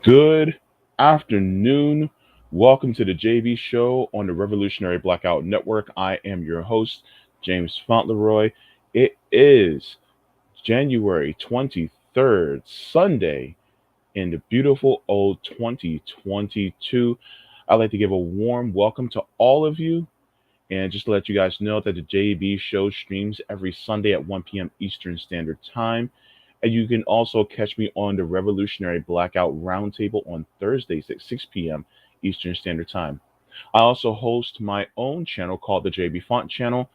Good afternoon. Welcome to the JB Show on the Revolutionary Blackout Network. I am your host, James Fauntleroy. It is January 23rd, Sunday, in the beautiful old 2022. I'd like to give a warm welcome to all of you. And just to let you guys know that the JB Show streams every Sunday at 1 p.m. Eastern Standard Time. And you can also catch me on the Revolutionary Blackout Roundtable on Thursdays at 6 p.m. Eastern Standard Time. I also host my own channel called the JB Font Channel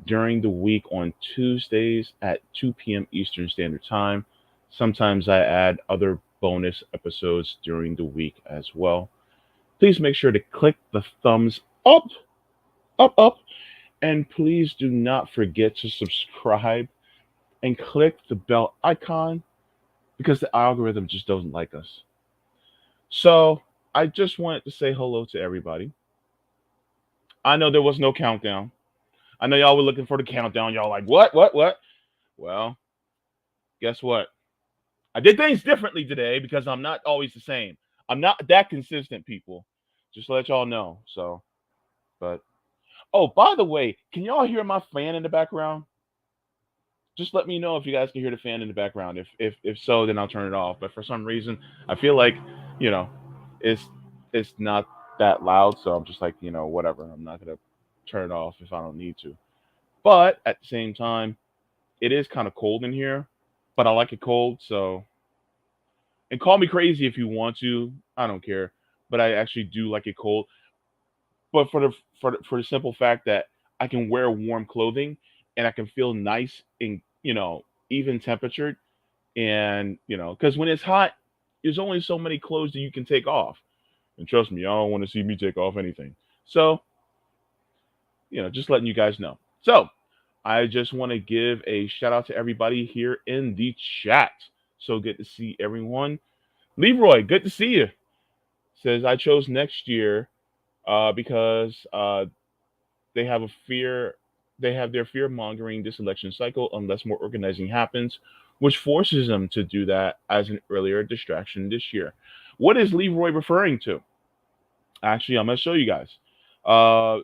during the week on Tuesdays at 2 p.m. Eastern Standard Time. Sometimes I add other bonus episodes during the week as well. Please make sure to click the thumbs up, up, and please do not forget to subscribe and click the bell icon because the algorithm just doesn't like us. So I just wanted to say hello to everybody. I know there was no countdown. I know y'all were looking for the countdown. Y'all like, what? Well, guess what? I did things differently today because I'm not always the same. I'm not that consistent, people. Just to let y'all know. So, but oh, by the way, can y'all hear my fan in the background? Just let me know if you guys can hear the fan in the background. If so, then I'll turn it off. But for some reason, I feel like you know, it's it's not that loud. So I'm just like whatever. I'm not gonna turn it off if I don't need to. But at the same time, it is kind of cold in here. But I like it cold. So and call me crazy if you want to. I don't care. But I actually do like it cold. But for the simple fact that I can wear warm clothing and I can feel nice and even temperatured and because when it's hot, there's only so many clothes that you can take off, and trust me, I don't want to see me take off anything. So just letting you guys know. So I just want to give a shout out to everybody here in the chat. So good to see everyone. Leroy, good to see you. Says I chose next year because they have a fear they have their fear mongering this election cycle unless more organizing happens, which forces them to do that as an earlier distraction this year. What is Leroy referring to? Actually, I'm gonna show you guys.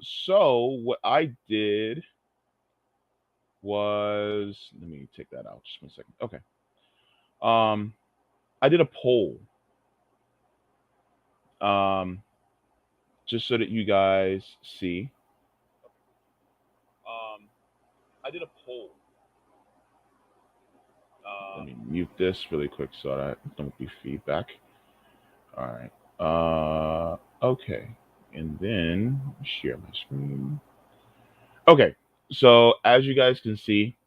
So what I did was, let me take that out just 1 second. Okay. Um, I did a poll, um, just so that you guys see. Um, I did a poll. Let me mute this really quick so that don't be feedback. All right. Okay. And then share my screen. Okay. So as you guys can see,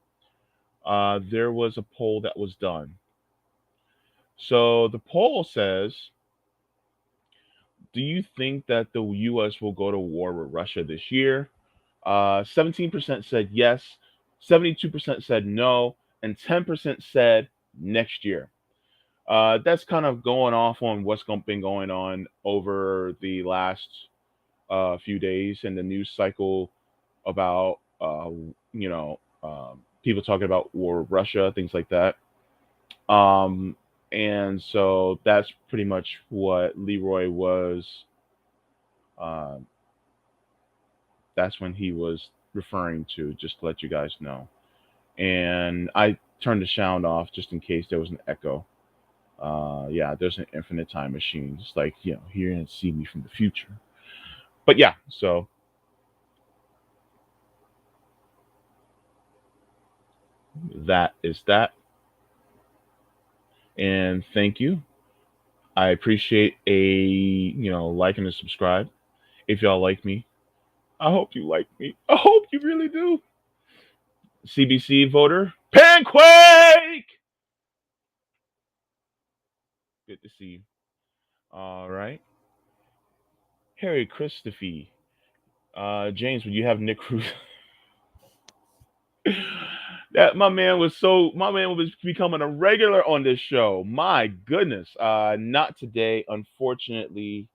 there was a poll that was done. So the poll says, do you think that the U.S. will go to war with Russia this year? 17% said yes, 72% said no, and 10% said next year. That's kind of going off on what's been going on over the last few days in the news cycle about you know people talking about war with Russia, things like that. Um, and so that's pretty much what Leroy was. Uh, that's when he was referring to, just to let you guys know. And I turned the sound off just in case there was an echo. Yeah, there's an infinite time machine, just like hear and see me from the future. But yeah, so that is that. And thank you. I appreciate a like and a subscribe. If y'all like me, I hope you like me. I hope you really do. CBC voter Panquake. Good to see you. All right, Harry Christophe. James, would you have Nick Cruz? That my man was becoming a regular on this show. My goodness. Not today, unfortunately.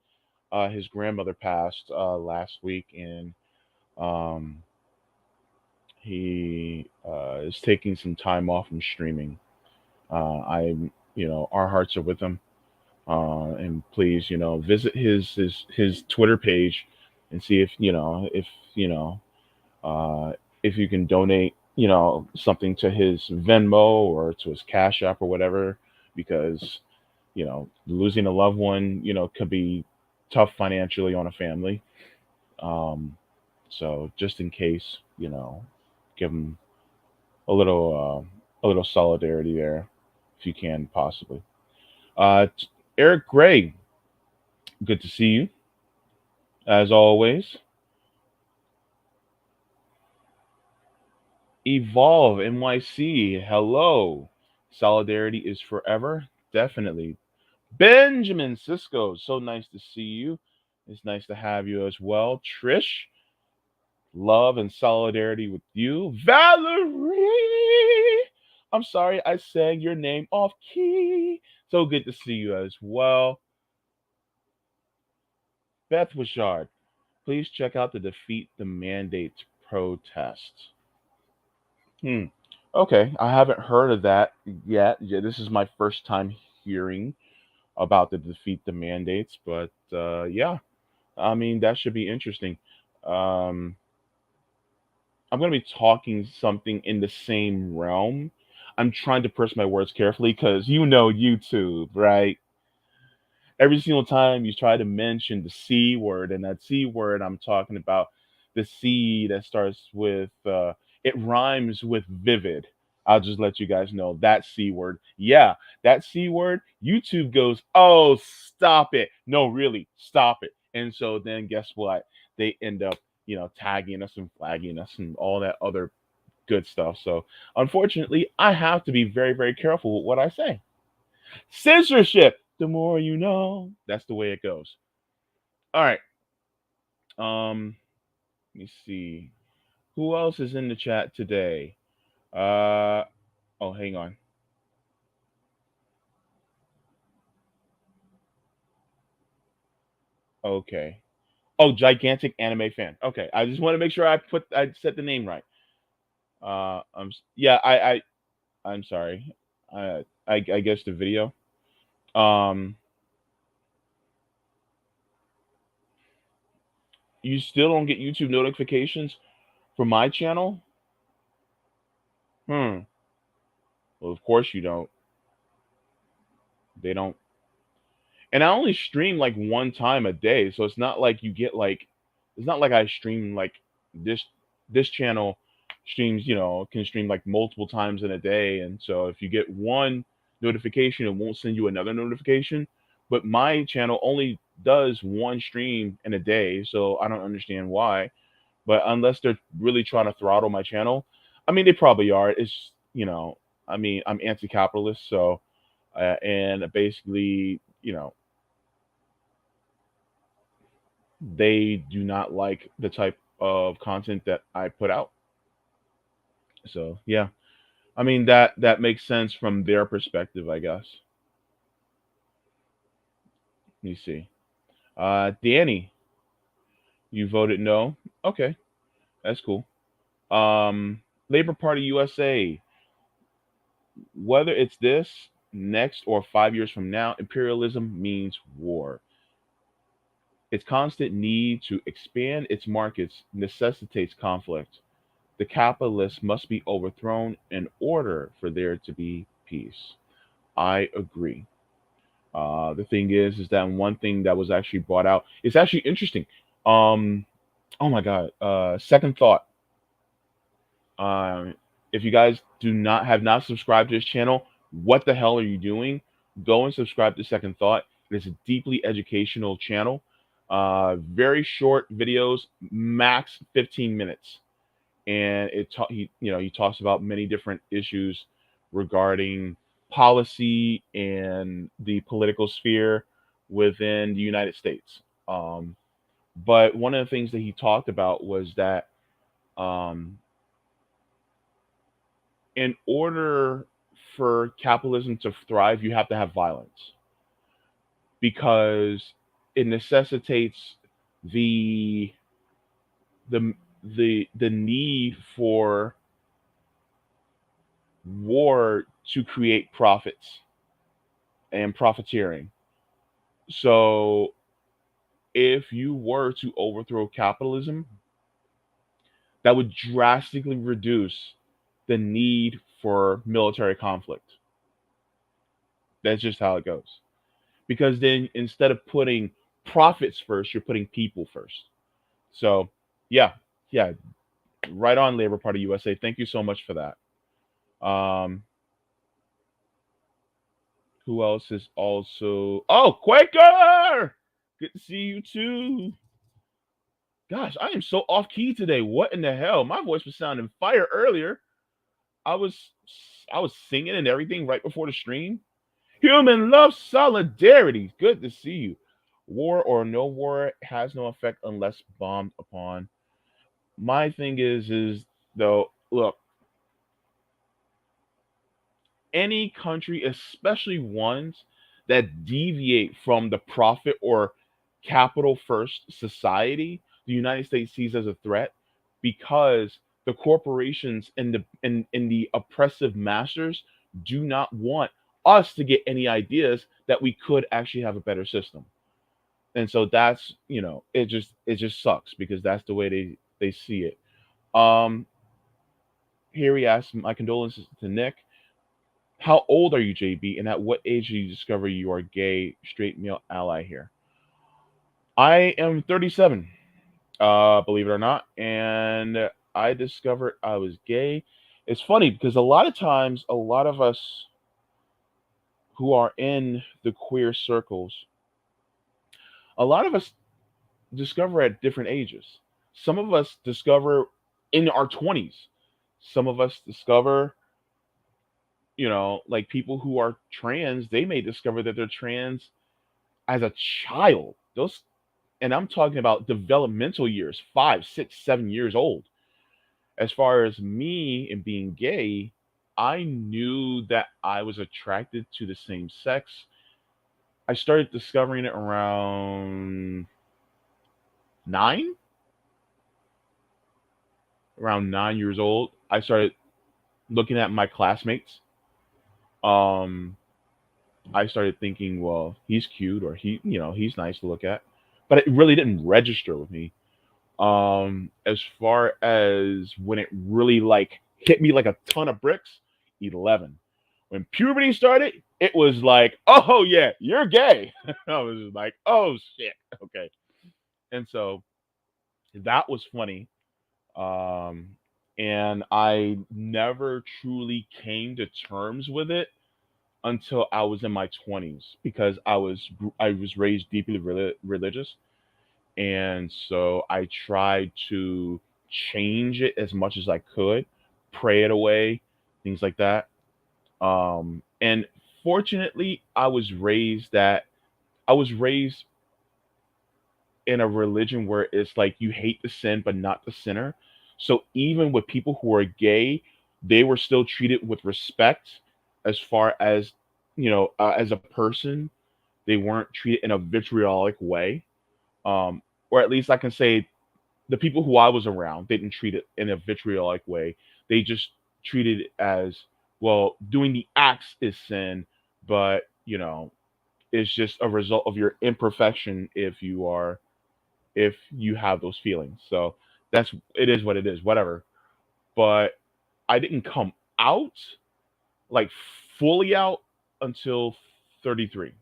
His grandmother passed last week, and um, he is taking some time off from streaming. I'm, our hearts are with him. And please, visit his Twitter page and see you know uh, if you can donate, something to his Venmo or to his Cash App or whatever, because losing a loved one, could be tough financially on a family. Um, so just in case, give him a little solidarity there, if you can possibly. Eric Gray, good to see you as always. Evolve NYC, hello. Solidarity is forever, definitely. Benjamin Cisco, so nice to see you. It's nice to have you as well. Trish, love and solidarity with you. Valerie, I'm sorry I sang your name off key. So good to see you as well. Beth Wishard, please check out the Defeat the Mandates protest. Hmm. Okay, I haven't heard of that yet. Yeah, this is my first time hearing about the Defeat the Mandates, but yeah, I mean that should be interesting. Um, I'm going to be talking something in the same realm. I'm trying to purse my words carefully because YouTube, right? Every single time you try to mention the C word, and that C word, I'm talking about the C that starts with, it rhymes with vivid. I'll just let you guys know that C word. Yeah, that C word, YouTube goes, oh, stop it. No, really, stop it. And so then guess what? They end up, tagging us and flagging us and all that other good stuff. So unfortunately, I have to be very, very careful with what I say. Censorship. The more you know. That's the way it goes. All right. Let me see. Who else is in the chat today? Uh oh, hang on. Okay. Oh, gigantic anime fan. Okay. I just want to make sure I said the name right. Yeah, I'm sorry. I guess the video. Um you still don't get YouTube notifications for my channel? Hmm. Well, of course you don't. They don't. And I only stream like one time a day, so it's not like you get like, it's not like I stream like this this channel streams, can stream like multiple times in a day, and so if you get one notification, it won't send you another notification. But my channel only does one stream in a day, so I don't understand why. But unless they're really trying to throttle my channel, I mean they probably are. It's I mean I'm anti-capitalist, so and basically they do not like the type of content that I put out. So yeah, I mean that makes sense from their perspective, I guess. Let me see. Danny, you voted no. Okay, that's cool. Labor Party USA. Whether it's this next or 5 years from now, imperialism means war. Its constant need to expand its markets necessitates conflict. The capitalists must be overthrown in order for there to be peace. I agree. The thing is that one thing that was actually brought out, it's actually interesting. Um, oh my God. Second thought. Um, if you guys do not have not subscribed to this channel, what the hell are you doing? Go and subscribe to Second Thought. It is a deeply educational channel. Very short videos, max 15 minutes, and he talks about many different issues regarding policy and the political sphere within the United States. But one of the things that he talked about was that um, in order for capitalism to thrive, you have to have violence because it necessitates the the need for war to create profits and profiteering. So if you were to overthrow capitalism, that would drastically reduce the need for military conflict. That's just how it goes. Because then instead of putting profits first, you're putting people first. So, yeah, yeah, right on, Labor Party USA. Thank you so much for that. Um, who else is also? Oh, Quaker! Good to see you too. Gosh, I am so off key today. What in the hell? My voice was sounding fire earlier. I was I was singing and everything right before the stream. Human love solidarity. Good to see you. War or no war has no effect unless bombed upon. My thing is though, look, any country, especially ones that deviate from the profit or capital first society, the United States sees as a threat because the corporations and the oppressive masters do not want us to get any ideas that we could actually have a better system. And so that's, it just sucks because that's the way they see it. Um Here he asks, my condolences to Nick. How old are you, JB? And at what age did you discover you are gay, straight male ally here? I am 37, believe it or not. And I discovered I was gay. It's funny because a lot of times, a lot of us who are in the queer circles, a lot of us discover at different ages. Some of us discover in our 20s. Some of us discover, like people who are trans, they may discover that they're trans as a child. Those, and I'm talking about developmental years, 5, 6, 7 years old. As far as me and being gay, I knew that I was attracted to the same sex. I started discovering it nine, around 9 years old. I started looking at my classmates. Um, I started thinking, well, he's cute or he's nice to look at, but it really didn't register with me. As far as when it really like hit me like a ton of bricks, 11. When puberty started, it was like, oh yeah, you're gay. I was just like, oh shit, okay. And so that was funny. Um, and I never truly came to terms with it until I was in my 20s because I was raised deeply religious, and so I tried to change it as much as I could, pray it away, things like that. And fortunately, I was raised in a religion where it's like you hate the sin but not the sinner. So even with people who are gay, they were still treated with respect as far as as a person. They weren't treated in a vitriolic way, or at least I can say the people who I was around didn't treat it in a vitriolic way. They just treated it as, well, doing the acts is sin, but it's just a result of your imperfection if you have those feelings. So that's it is what it is, whatever. But I didn't come out like fully out until 33.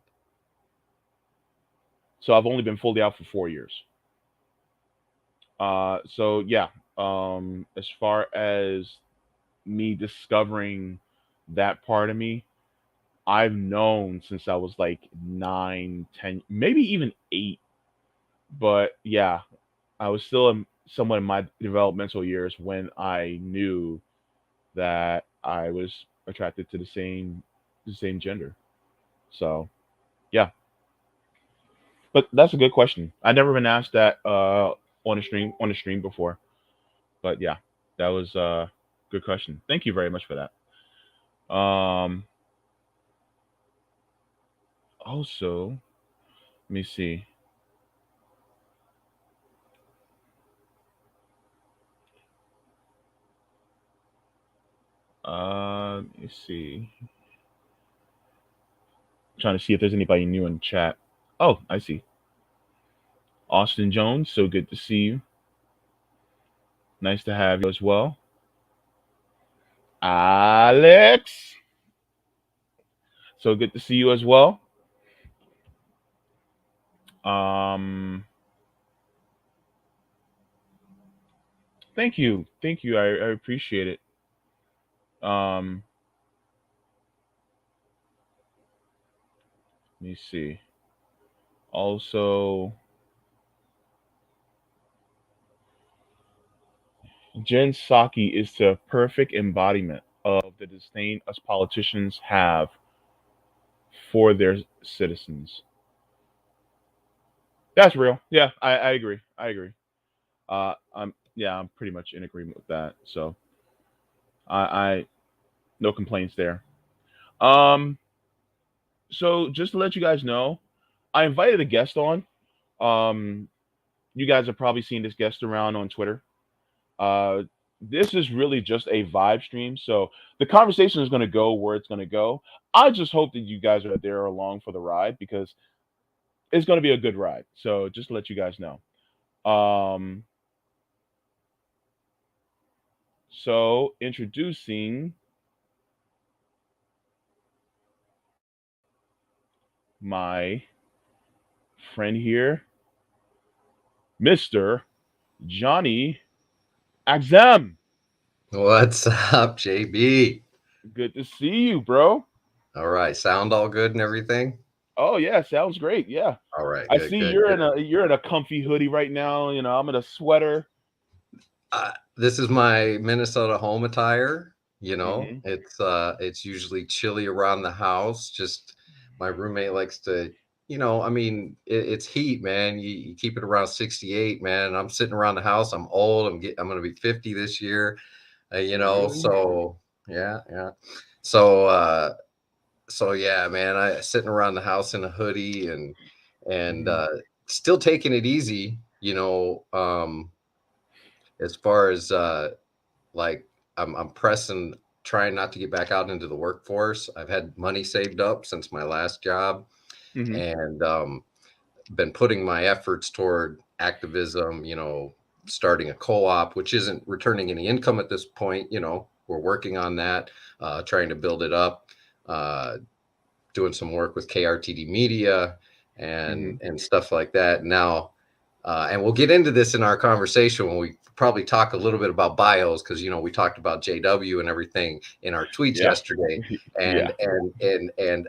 So I've only been fully out for 4 years. So yeah, as far as me discovering that part of me, I've known since I was like 9, 10, maybe even 8. But yeah, I was still somewhat in my developmental years when I knew that I was attracted to the same gender. So yeah, but that's a good question. I've never been asked that on a stream before. But yeah, that was a good question. Thank you very much for that. Also, let me see. Let me see. Trying to see if there's anybody new in chat. Oh, I see. Austin Jones, so good to see you. Nice to have you as well. Alex, so good to see you as well. Um, thank you. I appreciate it. Um, let me see. Also, Jen Psaki is the perfect embodiment of the disdain us politicians have for their citizens. That's real. Yeah, I agree. I agree. I'm pretty much in agreement with that. So I no complaints there. Um, so just to let you guys know, I invited a guest on. Um, you guys have probably seen this guest around on Twitter. Uh, this is really just a vibe stream, so the conversation is going to go where it's going to go. I just hope that you guys are there along for the ride because it's going to be a good ride. So just to let you guys know. Um, so introducing my friend here, Mr. Johnny Axam. What's up, JB? Good to see you, bro. All right, sound all good and everything? Oh yeah, sounds great. Yeah. All right, I good, see good, good. you're in a comfy hoodie right now. You know, I'm in a sweater. This is my Minnesota home attire. Hmm. It's usually chilly around the house. Just my roommate likes to, it's heat, man. You keep it around 68, man. I'm sitting around the house. I'm old. I'm gonna be 50 this year. Really? So yeah, yeah. So so yeah, man, I sitting around the house in a hoodie and Hmm. still taking it easy, as far as like I'm pressing, trying not to get back out into the workforce. I've had money saved up since my last job, Hmm. and been putting my efforts toward activism, starting a co-op, which isn't returning any income at this point. We're working on that, trying to build it up. Uh, Doing some work with KRTD Media Hmm. and stuff like that. Now, and we'll get into this in our conversation when we probably talk a little bit about bios because we talked about JW and everything in our tweets Yeah. yesterday, Yeah. and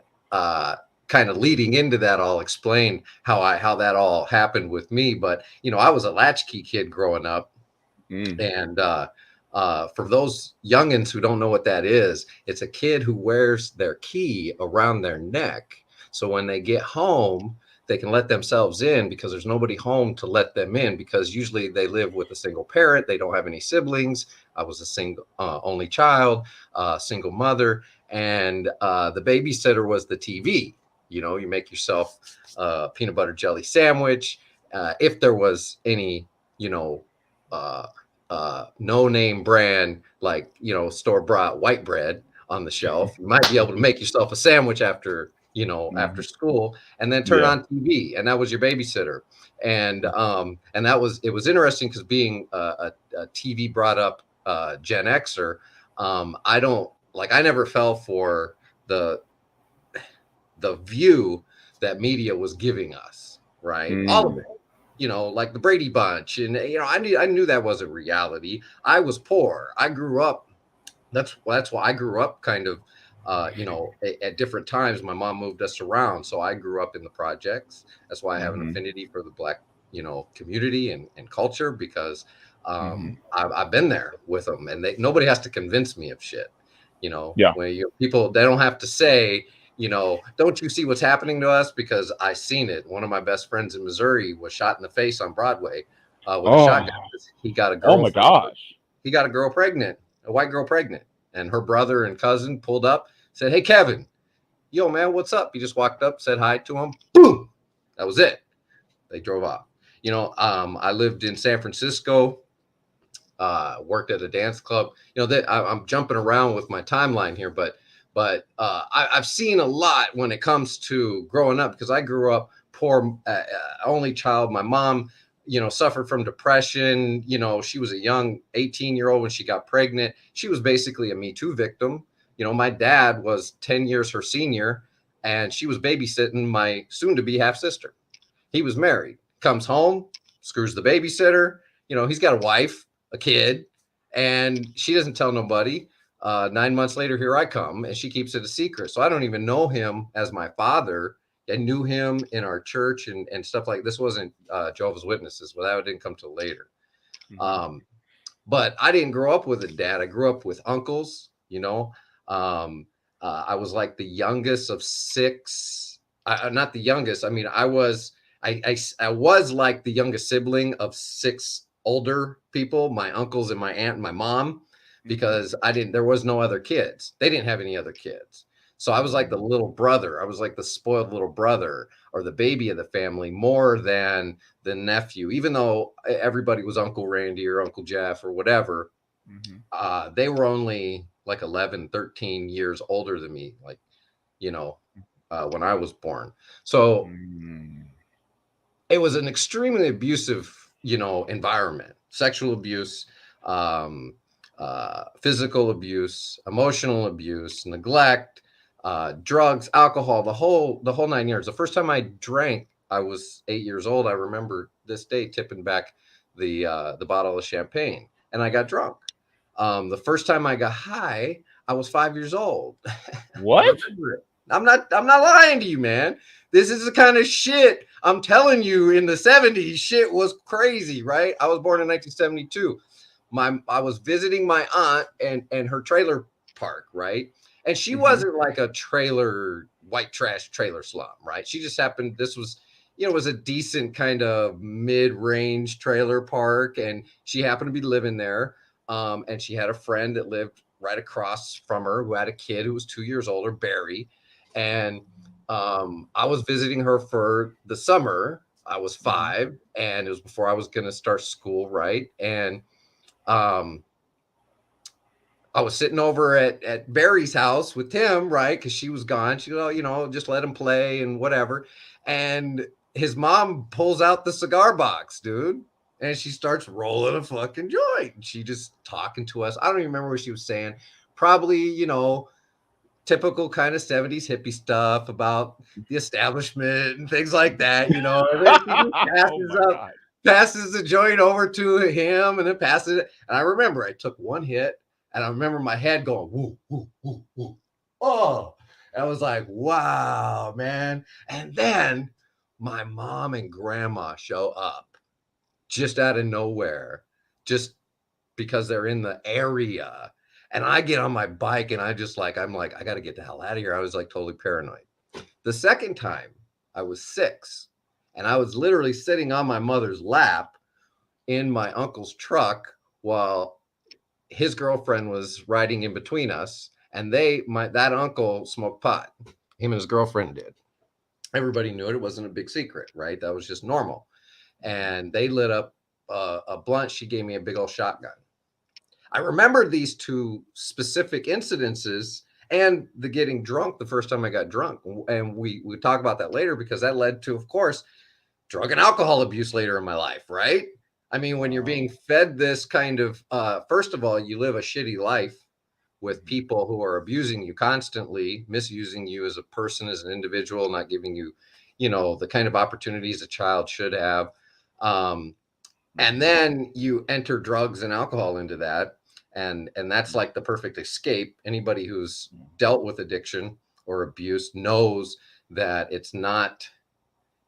kind of leading into that, I'll explain how that all happened with me. But I was a latchkey kid growing up, Mm. and for those youngins who don't know what that is, it's a kid who wears their key around their neck. So when they get home, they can let themselves in because there's nobody home to let them in because usually they live with a single parent. They don't have any siblings. I was a single, only child, single mother, and the babysitter was the TV. You make yourself a peanut butter jelly sandwich. If there was any, you know, uh, no name brand like store bought white bread on the shelf, you might be able to make yourself a sandwich after after Hmm. school, and then turn Yeah. on TV, and that was your babysitter. And that was, it was interesting because being a TV brought up Gen Xer, I don't like, I never fell for the view that media was giving us, right? All of Mm. it, like the Brady Bunch, and I knew that wasn't reality. I was poor. I grew up. That's why I grew up kind of, at different times. My mom moved us around, so I grew up in the projects. That's why I have an Hmm. affinity for the Black, community and culture because Hmm. I've been there with them, and nobody has to convince me of shit. Yeah. When people, they don't have to say, don't you see what's happening to us? Because I seen it. One of my best friends in Missouri was shot in the face on Broadway with a Oh. shotgun. He got a Oh my girlfriend. gosh. He got a girl pregnant, a white girl pregnant, and her brother and cousin pulled up, said, "Hey, Kevin, yo, man, what's up?" He just walked up, said hi to him. Boom. That was it. They drove off. I lived in San Francisco, worked at a dance club. I'm jumping around with my timeline here, but I've seen a lot when it comes to growing up because I grew up poor only child. My mom, suffered from depression. She was a young 18-year-old when she got pregnant. She was basically a Me Too victim. My dad was 10 years her senior, and she was babysitting my soon-to-be half-sister. He was married, comes home, screws the babysitter. He's got a wife, a kid, and she doesn't tell nobody. 9 months later, here I come, and she keeps it a secret. So I don't even know him as my father. I knew him in our church and stuff like this. Wasn't Jehovah's Witnesses, but that didn't come till later. Mhm. But I didn't grow up with a dad. I grew up with uncles. I was like the youngest of six. Not the youngest. I mean, I was like the youngest sibling of six older people, my uncles and my aunt and my mom, because there was no other kids. They didn't have any other kids. So I was like the little brother. I was like the spoiled little brother or the baby of the family more than the nephew, even though everybody was Uncle Randy or Uncle Jeff or whatever. Mhm. They were only like 11, 13 years older than me, like, you know, when I was born. So Mhm. it was an extremely abusive, environment, sexual abuse, um, physical abuse, emotional abuse, neglect, drugs, alcohol, the whole 9 years. The first time I drank, I was 8 years old. I remember this day tipping back the bottle of champagne, and I got drunk. The first time I got high, I was 5 years old. I What? remember it. I'm not lying to you, man. This is the kind of shit I'm telling you. In the 70s, shit was crazy, right? I was born in 1972. I was visiting my aunt and her trailer park, right? And she Mhm. wasn't like a trailer, white trash trailer slum, right? She just happened, this was, was a decent kind of mid-range trailer park, and she happened to be living there. And she had a friend that lived right across from her who had a kid who was 2 years older, Barry. And I was visiting her for the summer. I was Mhm. 5, and it was before I was going to start school, right? And um, I was sitting over at Barry's house with Tim, right? Because she was gone. She, just let him play and whatever. And his mom pulls out the cigar box, dude, and she starts rolling a fucking joint. She just talking to us. I don't even remember what she was saying. Probably, typical kind of 70s hippie stuff about the establishment and things like that, and then she just Oh my God. passes the joint over to him and then passes it. And I remember I took one hit and I remember my head going, woo, woo, woo, woo. Oh, and I was like, wow, man. And then my mom and grandma show up just out of nowhere, just because they're in the area. And I get on my bike and I'm like, I got to get the hell out of here. I was like totally paranoid. The second time I was 6, and I was literally sitting on my mother's lap in my uncle's truck while his girlfriend was riding in between us. And that uncle smoked pot. Him and his girlfriend did. Everybody knew it. It wasn't a big secret, right? That was just normal. And they lit up a blunt. She gave me a big old shotgun. I remember these two specific incidences and the getting drunk the first time I got drunk. And we talk about that later because that led to, of course, drug and alcohol abuse later in my life, right? I mean, when you're being Wow. fed this kind of, first of all, you live a shitty life with Mhm. people who are abusing you constantly, misusing you as a person, as an individual, not giving you, the kind of opportunities a child should have. Um, and Mhm. then you enter drugs and alcohol into that, and that's like the perfect escape. Anybody who's dealt with addiction or abuse knows that it's not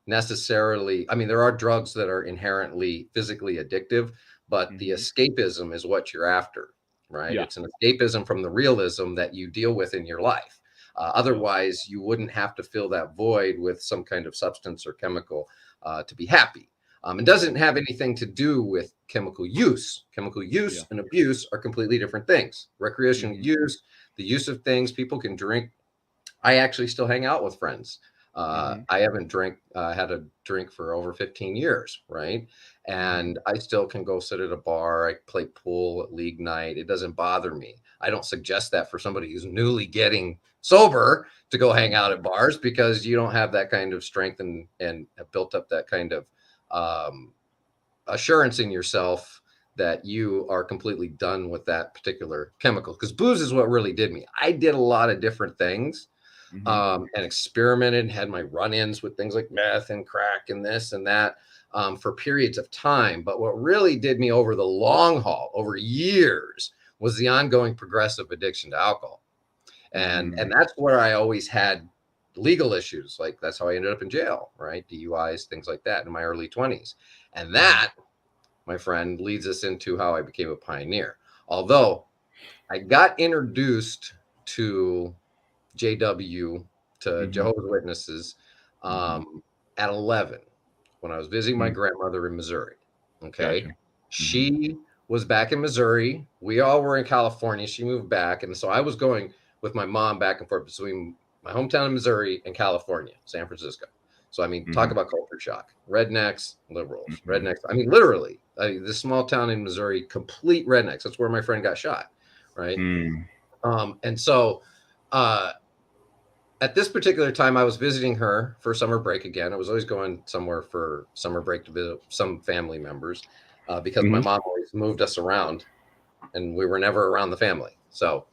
necessarily, I mean, there are drugs that are inherently physically addictive, but the Mhm. escapism is what you're after, right? Yeah. It's an escapism from the realism that you deal with in your life. Yeah. Otherwise you wouldn't have to fill that void with some kind of substance or chemical to be happy. It doesn't have anything to do with chemical use. Chemical Yeah. use and abuse are completely different things. Recreational Mhm. use, the use of things, people can drink. I actually still hang out with friends. Mhm. I haven't had a drink for over 15 years, right? Mhm. And I still can go sit at a bar. I play pool at league night. It doesn't bother me. I don't suggest that for somebody who's newly getting sober to go hang out at bars because you don't have that kind of strength and have built up that kind of assurance in yourself that you are completely done with that particular chemical. Because booze is what really did me. I did a lot of different things and experimented and had my run-ins with things like meth and crack and this and that for periods of time. But what really did me over the long haul, over years, was the ongoing progressive addiction to alcohol. And that's where I always had legal issues. Like that's how I ended up in jail, right? DUIs, things like that in my early 20s. And that, my friend, leads us into how I became a pioneer. Although I got introduced to JW, to Jehovah's Witnesses, at 11 when I was visiting my grandmother in Missouri. Okay. Gotcha. She was back in Missouri. We all were in California. She moved back. And so I was going with my mom back and forth between my hometown in Missouri and California, San Francisco. So, I mean, talk about culture shock. Rednecks, liberals, rednecks. I mean, literally, this small town in Missouri, complete rednecks. That's where my friend got shot, right? And so at this particular time, I was visiting her for summer break again. I was always going somewhere for summer break to visit some family members because my mom always moved us around and we were never around the family. So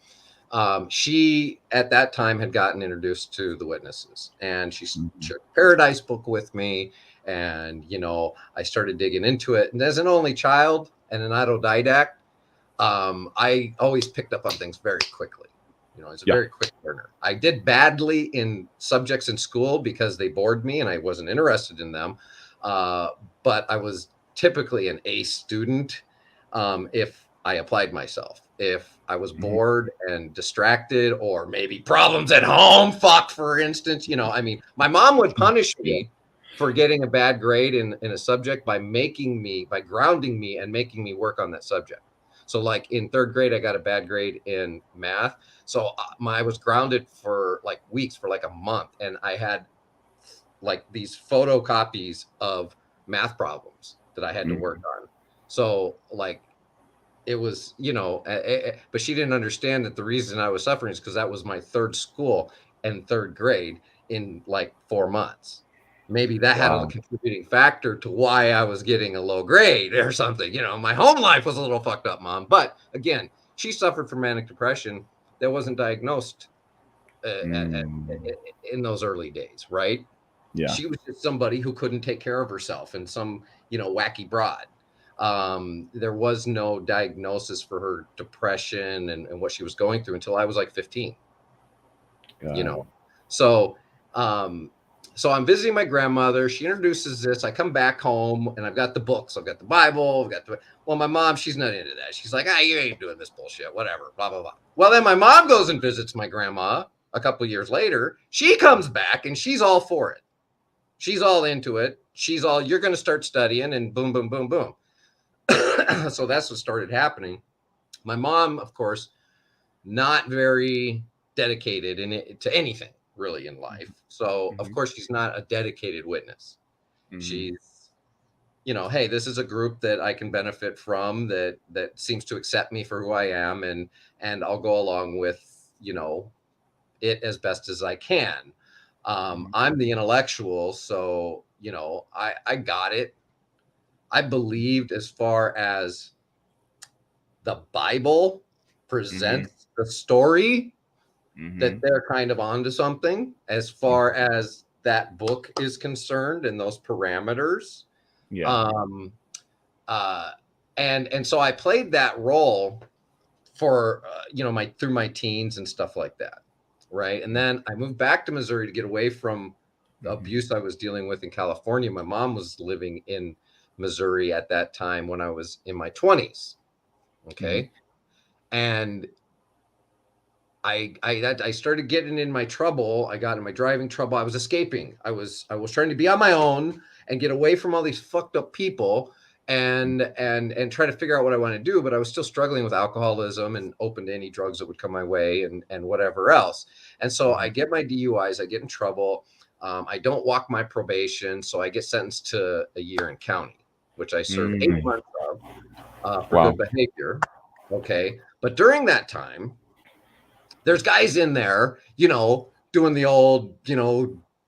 she, at that time, had gotten introduced to the Witnesses, and she shared Paradise book with me. And, you know, I started digging into it. And as an only child and an autodidact, I always picked up on things very quickly. You know, I was a very quick learner. I did badly in subjects in school because they bored me and I wasn't interested in them. But I was typically an A student if I applied myself. If I was bored and distracted, or maybe problems at home, for instance, you know, I mean, my mom would punish me for getting a bad grade in a subject by grounding me and making me work on that subject. So like in third grade, I got a bad grade in math. So I was grounded for like weeks, for like a month. And I had like these photocopies of math problems that I had to work on. So like, it was, you know, but she didn't understand that the reason I was suffering is because that was my third school and third grade in like 4 months. Maybe that had a contributing factor to why I was getting a low grade or something. You know, my home life was a little fucked up, Mom. But again, she suffered from manic depression that wasn't diagnosed in those early days, right? Yeah. She was just somebody who couldn't take care of herself and some, you know, wacky broad. There was no diagnosis for her depression and what she was going through until I was like 15. You know, so so I'm visiting my grandmother. She introduces this. I come back home and I've got the books. I've got the Bible. Well, my mom, she's not into that. She's like, you ain't doing this bullshit, whatever, blah, blah, blah. Well, then my mom goes and visits my grandma a couple years later. She comes back and she's all for it. She's all into it. She's all, you're going to start studying, and boom, boom, boom, boom. So that's what started happening. My mom, of course, not very dedicated to anything really in life. So of course she's not a dedicated witness. She's, you know, hey, this is a group that I can benefit from, that seems to accept me for who I am, and I'll go along with, you know, it as best as I can. I'm the intellectual, so, you know, I got it. I believed, as far as the Bible presents the story, that they're kind of onto something as far as that book is concerned and those parameters. And so I played that role for you know, through my teens and stuff like that, right? And then I moved back to Missouri to get away from the abuse I was dealing with in California. My mom was living in Missouri at that time when I was in my 20s. Okay. And I started getting in my trouble. I got in my driving trouble. I was escaping. I was trying to be on my own and get away from all these fucked up people and try to figure out what I want to do. But I was still struggling with alcoholism and open to any drugs that would come my way and whatever else. And so I get my DUIs. I get in trouble. I don't walk my probation, so I get sentenced to a year in county, which I serve 8 months of for good behavior. Okay, but during that time, There's guys in there, doing the old,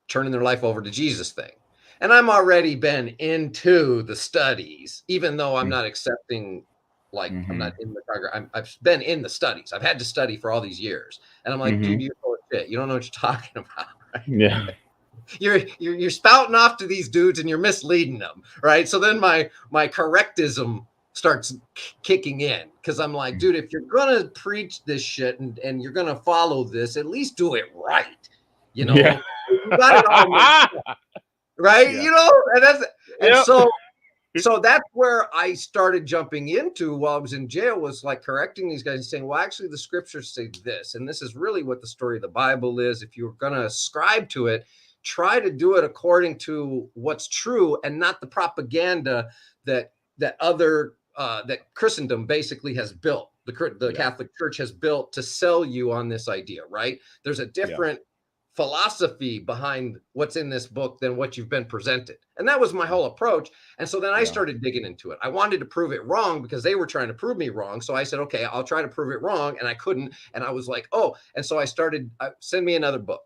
turning their life over to Jesus thing. And I'm already been into the studies, even though I'm not accepting, like, I'm not in the program. I've been in the studies. I've had to study for all these years. And I'm like, dude, you're full of shit. You don't know what you're talking about, right? Yeah. You're spouting off to these dudes and you're misleading them, right? So then my correctism starts kicking in, because I'm like, dude, if you're gonna preach this shit and you're gonna follow this, at least do it right. You Yeah. got it all mixed up, right? Yeah. And Yep. so that's where I started jumping into while I was in jail, was like correcting these guys and saying, well, actually the scriptures say this, and this is really what the story of the Bible is. If you're going to ascribe to it, try to do it according to what's true and not the propaganda that Christendom basically has built, the Catholic Church has built to sell you on this idea, right? There's a different philosophy behind what's in this book than what you've been presented. And that was my whole approach. And so then I started digging into it. I wanted to prove it wrong because they were trying to prove me wrong. So I said, okay, I'll try to prove it wrong. And I couldn't. And I was like, oh, and so I started, send me another book.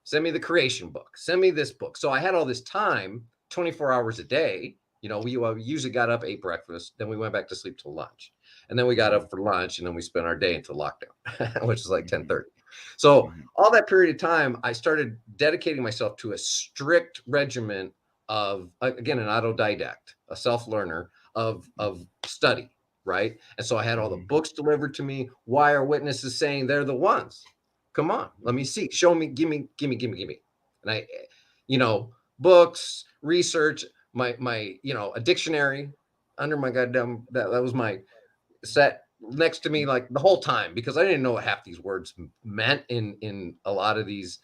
Send me the creation book. Send me this book. So I had all this time, 24 hours a day. We usually got up, ate breakfast, then we went back to sleep till lunch. And then we got up for lunch, and then we spent our day until lockdown, which is like 10:30. So all that period of time, I started dedicating myself to a strict regimen of, again, an autodidact, a self-learner of study, right? And so I had all the books delivered to me. Why are witnesses saying they're the ones? Come on, let me see. Show me, give me. And I, books, research, my a dictionary under my goddamn, that was my set next to me like the whole time, because I didn't know what half these words meant in a lot of these,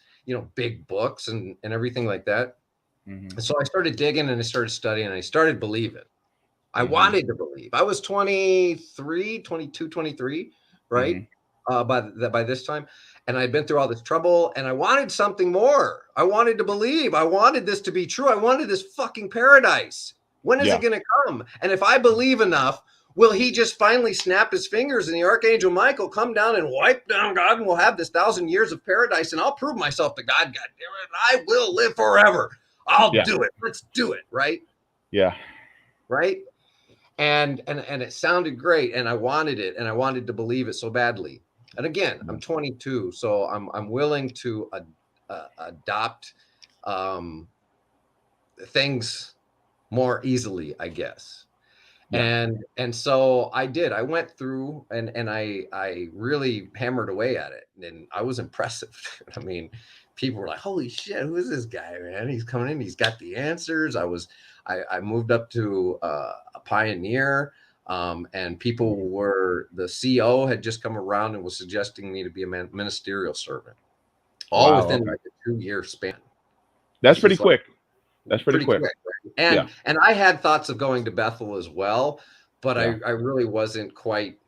big books and everything like that. So I started digging and I started studying and I started believing. I wanted to believe. I was 23, 22, 23, right? By this time. And I'd been through all this trouble and I wanted something more. I wanted to believe. I wanted this to be true. I wanted this fucking paradise. When is it going to come? And if I believe enough, will he just finally snap his fingers and the Archangel Michael come down and wipe down God, and we'll have this 1,000 years of paradise, and I'll prove myself to God. God damn it, I will live forever. I'll do it. Let's do it. Right? Yeah. Right? And it sounded great, and I wanted it, and I wanted to believe it so badly. And again, I'm 22, so I'm willing to adopt things more easily, I guess. And so I did. I went through and I really hammered away at it, and I was impressive. I mean, people were like, "Holy shit, who is this guy, man? He's coming in. He's got the answers." I moved up to a pioneer, and people the CO had just come around and was suggesting me to be a ministerial servant, all within like a 2-year span. That's pretty quick. That's pretty quick. Right? And I had thoughts of going to Bethel as well, but I really wasn't quite,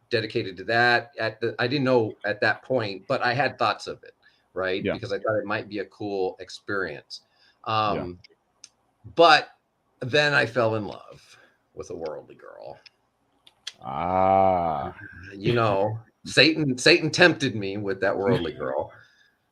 dedicated to that. I didn't know at that point, but I had thoughts of it, right? Because I thought it might be a cool experience. But then I fell in love with a worldly girl. Satan tempted me with that worldly girl.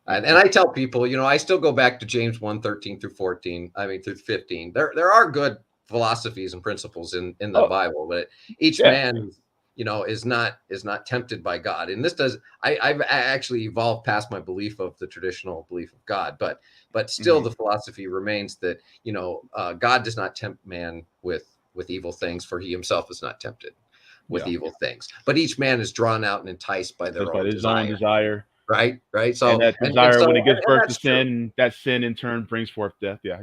And I tell people, I still go back to James 1:13 through 14. I mean, through 15. There are good philosophies and principles in the Bible, but each man, is not tempted by God. And this I've actually evolved past my belief of the traditional belief of God, but still the philosophy remains that, God does not tempt man with evil things, for he himself is not tempted with evil things. But each man is drawn out and enticed by their own desire. Right. So and that desire, when it gives birth to sin, that sin in turn brings forth death. Yeah,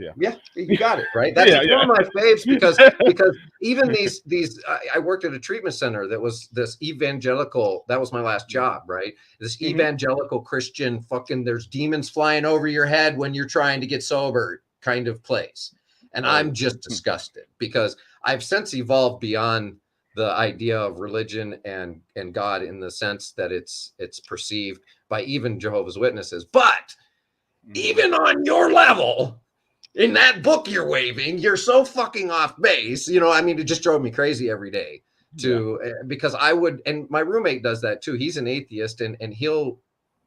you got it right. That's one of my faves, because even these I worked at a treatment center that was this evangelical. That was my last job, right? This evangelical Christian fucking, there's demons flying over your head when you're trying to get sober kind of place, and I'm just disgusted, because I've since evolved beyond the idea of religion and God, in the sense that it's perceived by even Jehovah's Witnesses. But even on your level, in that book you're waving, you're so fucking off base. It just drove me crazy every day Yeah. because I would, and my roommate does that too. He's an atheist, and he'll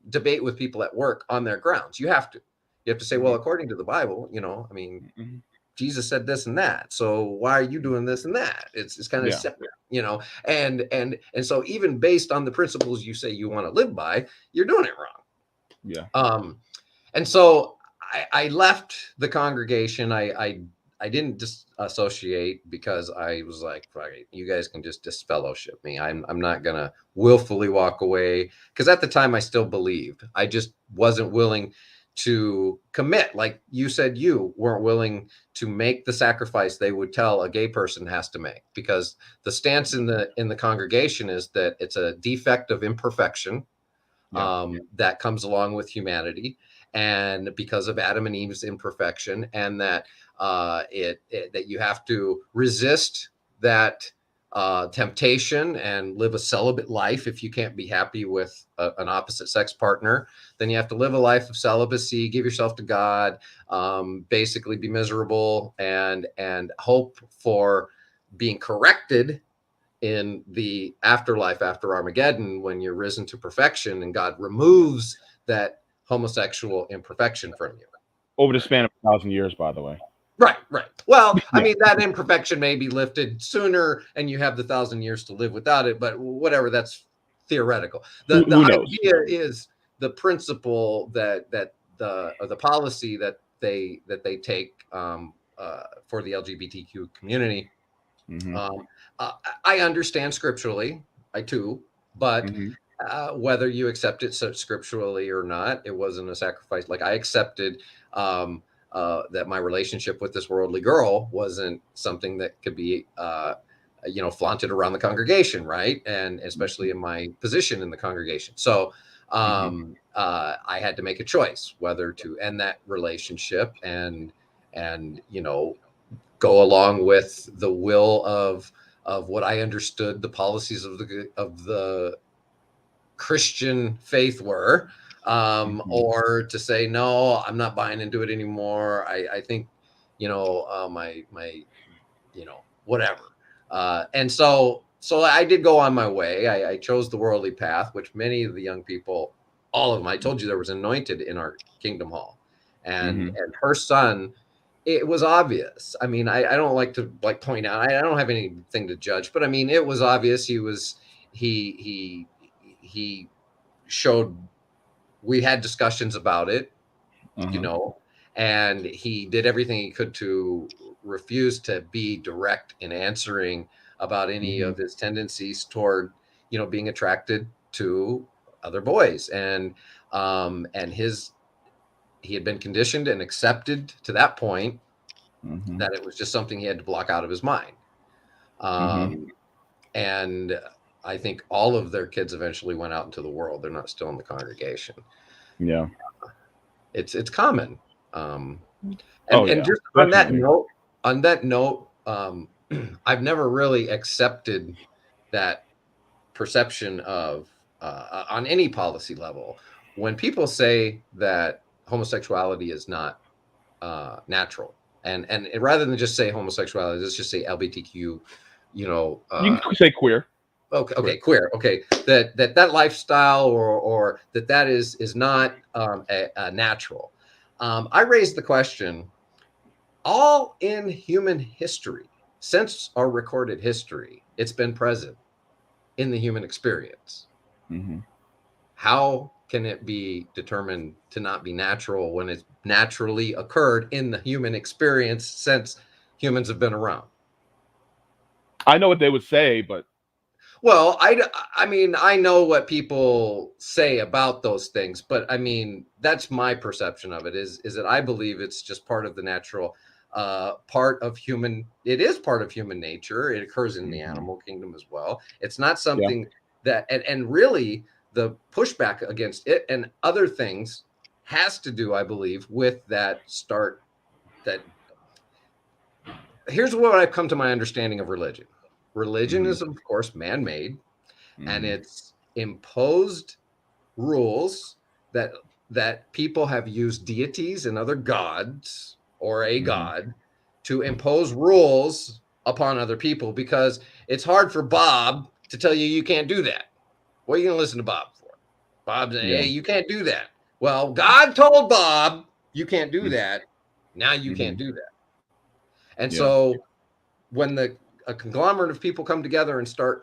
debate with people at work on their grounds. You have to say, well, Mhm. according to the Bible, I mean, Mhm. Jesus said this and that, so why are you doing this and that? It's kind of Yeah. separate, and so even based on the principles you say you want to live by, you're doing it wrong. Yeah. And so I left the congregation. I didn't disassociate because I was like, right, you guys can just disfellowship me. I'm not gonna willfully walk away, because at the time I still believed. I just wasn't willing to commit. Like you said, you weren't willing to make the sacrifice they would tell a gay person has to make, because the stance in the congregation is that it's a defect of imperfection, Yeah. that comes along with humanity, and because of Adam and Eve's imperfection, and that that you have to resist that temptation and live a celibate life. If you can't be happy with an opposite sex partner, then you have to live a life of celibacy, give yourself to God, basically be miserable, and hope for being corrected in the afterlife after Armageddon, when you're risen to perfection and God removes that homosexual imperfection from you. Over the span of 1,000 years, by the way. Right, right. Well, I Yeah. mean, that imperfection may be lifted sooner and you have the 1,000 years to live without it, but whatever, that's theoretical. The Who knows? idea is the principle that the policy that they take, for the LGBTQ community. Hmm. Um, I understand scripturally, I too, but Hmm. whether you accept it scripturally or not, it wasn't a sacrifice. Like I accepted, that my relationship with this worldly girl wasn't something that could be, flaunted around the congregation, right? And especially in my position in the congregation. So Hmm. I had to make a choice whether to end that relationship and go along with the will of what I understood the policies of the Christian faith were, Hmm. or to say no, I'm not buying into it anymore. I think, my whatever, and so I did go on my way. I chose the worldly path, which many of the young people, all of them, I told you there was anointed in our Kingdom Hall, and Hmm. and her son, it was obvious. I mean, I don't like to point out. I don't have anything to judge, but I mean, it was obvious. He showed. We had discussions about it, you Hmm. know, and he did everything he could to refuse to be direct in answering about any Hmm. of his tendencies toward, being attracted to other boys, and he had been conditioned and accepted to that point Hmm. that it was just something he had to block out of his mind. Hmm. Um, and I think all of their kids eventually went out into the world. They're not still in the congregation. Yeah. It's common. Um, and Oh and yeah. just Definitely. on that note, I've never really accepted that perception of, on any policy level, when people say that homosexuality is not natural, and rather than just say homosexuality, let's just say LGBTQ. You know, You uh, can say queer. okay, Queer. queer. Okay, that lifestyle, or that is not, a natural. I raised the question: all in human history, since our recorded history, it's been present in the human experience. Hmm. How can it be determined to not be natural when it's naturally occurred in the human experience since humans have been around? I know what they would say, but Well, I mean, I know what people say about those things, but I mean, that's my perception of it, is that I believe it's just part of the natural, part of human. It is part of human nature. It occurs in the hmm, animal kingdom as well. It's not yeah. something that, and really the pushback against it and other things has to do, I believe, with that start. That Here's what I've come to my understanding of religion. Religion Hmm. is, of course, man-made, and Hmm. it's imposed rules that people have used deities and other gods, or a Hmm. god, to impose rules upon other people, because it's hard for Bob to tell you can't do that. What are you going to listen to Bob for? Bob saying, Yeah. hey, you can't do that. Well, God told Bob you can't do Mm-hmm. that. Now you can't Mm-hmm. do that. And Yeah. so when a conglomerate of people come together and start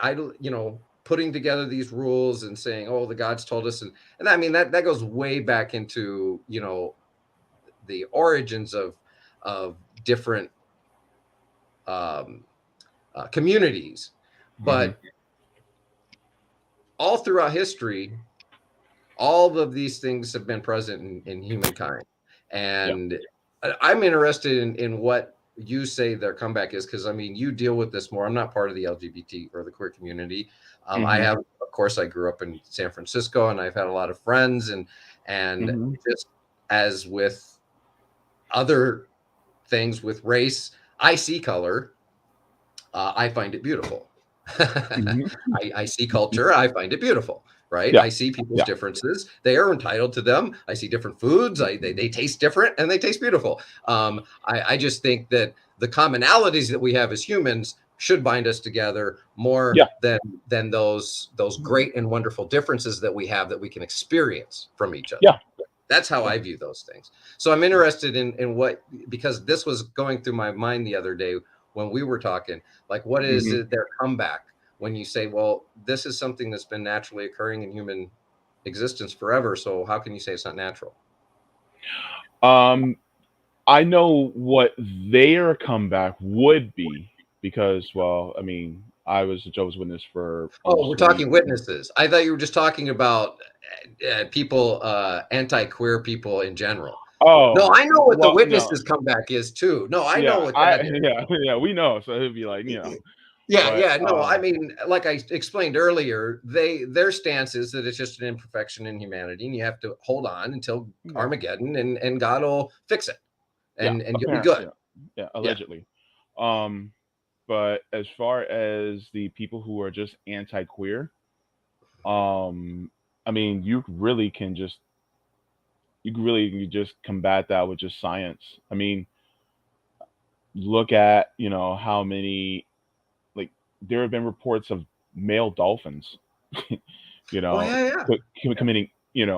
putting together these rules and saying, oh, the gods told us, and I mean that goes way back into the origins of different um, communities, Mm-hmm. but all throughout history, all of these things have been present in humankind. Yeah. And I'm interested in what you say their comeback is, because I mean, you deal with this more. I'm not part of the LGBT or the queer community. I Mm-hmm. have, of course, I grew up in San Francisco, and I've had a lot of friends, and Mm-hmm. just as with other things with race, I see color. I find it beautiful. Mm-hmm. I see culture. I find it beautiful. Right. Yeah. I see people's Yeah. differences. They are entitled to them. I see different foods. They taste different and they taste beautiful. I just think that the commonalities that we have as humans should bind us together more Yeah. than those great and wonderful differences that we have that we can experience from each other. Yeah. That's how Yeah. I view those things. So I'm interested in what, because this was going through my mind the other day when we were talking, like, what is Mm-hmm. it, their comeback when you say, well, this is something that's been naturally occurring in human existence forever. So how can you say it's not natural? Um, I know what their comeback would be because, well, I mean, I was a Jehovah's Witness for Oh, almost we're 20. talking witnesses. I thought you were just talking about people, anti-queer people in general. No, Oh, I know what the well, no, witnesses comeback is too. No, I know yeah, what that is. yeah, yeah, we know. So it'd be like, Yeah, but yeah, no, I mean, like I explained earlier, their stance is that it's just an imperfection in humanity, and you have to hold on until yeah, Armageddon, and God will fix it, yeah, and you'll be apparently, good. yeah, yeah, Yeah. allegedly. Um, but as far as the people who are just anti-queer, um, I mean, you really can just combat that with just science. I mean, look at how many, like, there have been reports of male dolphins you Oh know yeah, yeah, committing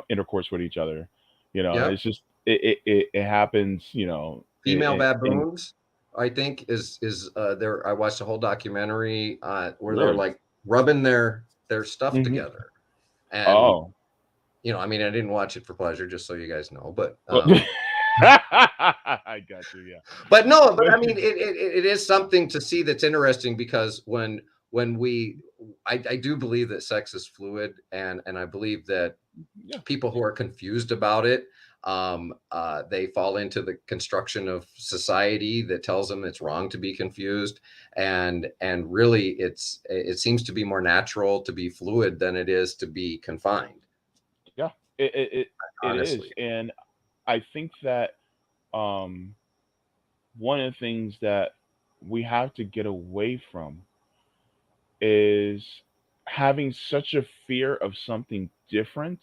intercourse with each other. yeah. It's just it happens Female in baboons, I think, is there. I watched a whole documentary where they're really. like rubbing their stuff Hmm. together, and Oh. I mean, I didn't watch it for pleasure, just so you guys know, Well, I got you, yeah. but no, but But I mean, it is something to see that's interesting, because when we, I do believe that sex is fluid, and I believe that yeah, people who are confused about it, they fall into the construction of society that tells them it's wrong to be confused, and really it seems to be more natural to be fluid than it is to be confined. yeah, it is. Honestly, And I think that um one of the things that we have to get away from is having such a fear of something different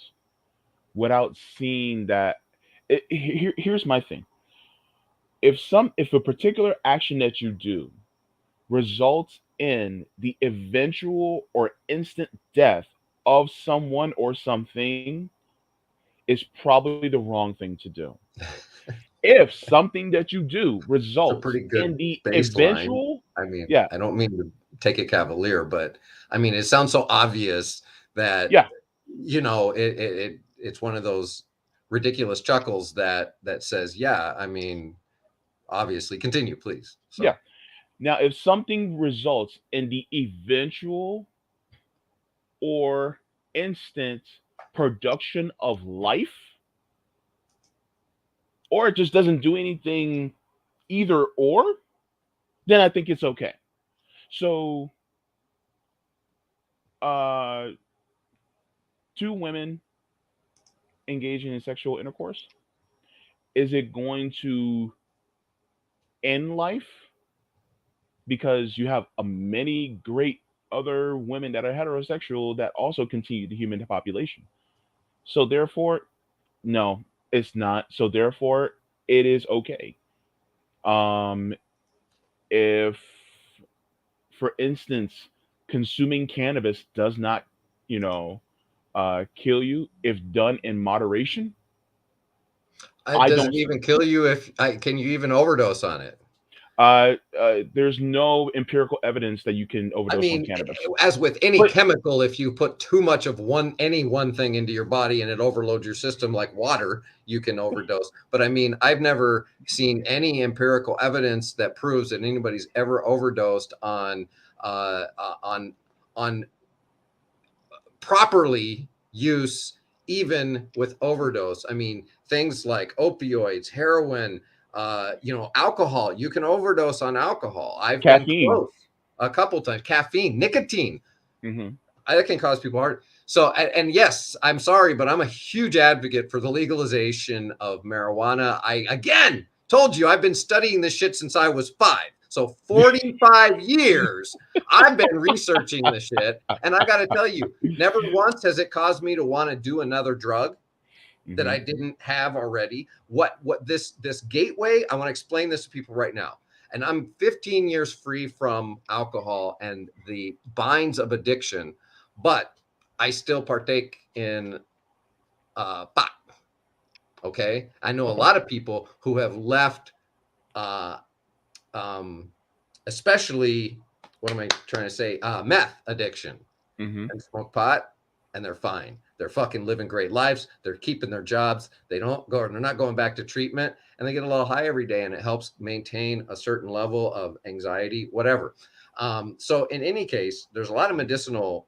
without seeing that here's my thing. If a particular action that you do results in the eventual or instant death of someone or something, is probably the wrong thing to do. If something that you do it's a results pretty in good the baseline. eventual, I mean, yeah, I don't mean to take it cavalier, but I mean, it sounds so obvious that yeah, it's one of those ridiculous chuckles that says, yeah, I mean, obviously, continue, please. yeah. So, Now, if something results in the eventual or instant production of life, or it just doesn't do anything either or, then I think it's okay. So, uh, two women engaging in sexual intercourse, is it going to end life? Because you have a many great other women that are heterosexual that also continue the human population. So therefore, no, it's not. So therefore, it is okay. Um, if for instance, consuming cannabis does not, you know, kill you if done in moderation. I Does don't. it even kill you if can you even overdose on it? There's no empirical evidence that you can I overdose on mean, cannabis. as with any But chemical, if you put too much of any one thing into your body and it overloads your system like water, you can overdose. But I mean, I've never seen any empirical evidence that proves that anybody's ever overdosed uh, uh, on on properly use, even with overdose. I mean, things like opioids, heroin, alcohol. You can overdose on alcohol. I've been caffeine. close a couple times. Caffeine, nicotine, Hmm. that can cause people heart. So, and yes, I'm sorry, but I'm a huge advocate for the legalization of marijuana. I again told you I've been studying this shit since I was 5. So 45 years I've been researching this shit, and I got to tell you, never once has it caused me to want to do another drug that Hmm. I didn't have already. What this gateway, I want to explain this to people right now. And I'm 15 years free from alcohol and the binds of addiction, but I still partake in pot. Okay, I know a Okay. lot of people who have left, uh, um, especially what am I trying to say? Meth addiction, Hmm. and smoke pot, and they're fine. They're fucking living great lives. They're keeping their jobs. They're not going back to treatment, and they get a little high every day, and it helps maintain a certain level of anxiety, whatever. So in any case, there's a lot of medicinal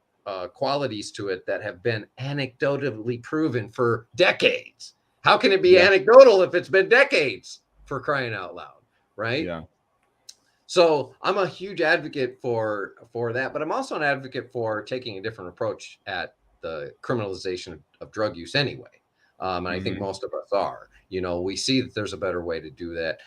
qualities to it that have been anecdotally proven for decades. How can it be Yeah. anecdotal if it's been decades, for crying out loud, right? Yeah. So I'm a huge advocate for that, but I'm also an advocate for taking a different approach at the criminalization of drug use anyway. And I think Hmm. most of us are. You know, we see that there's a better way to do that.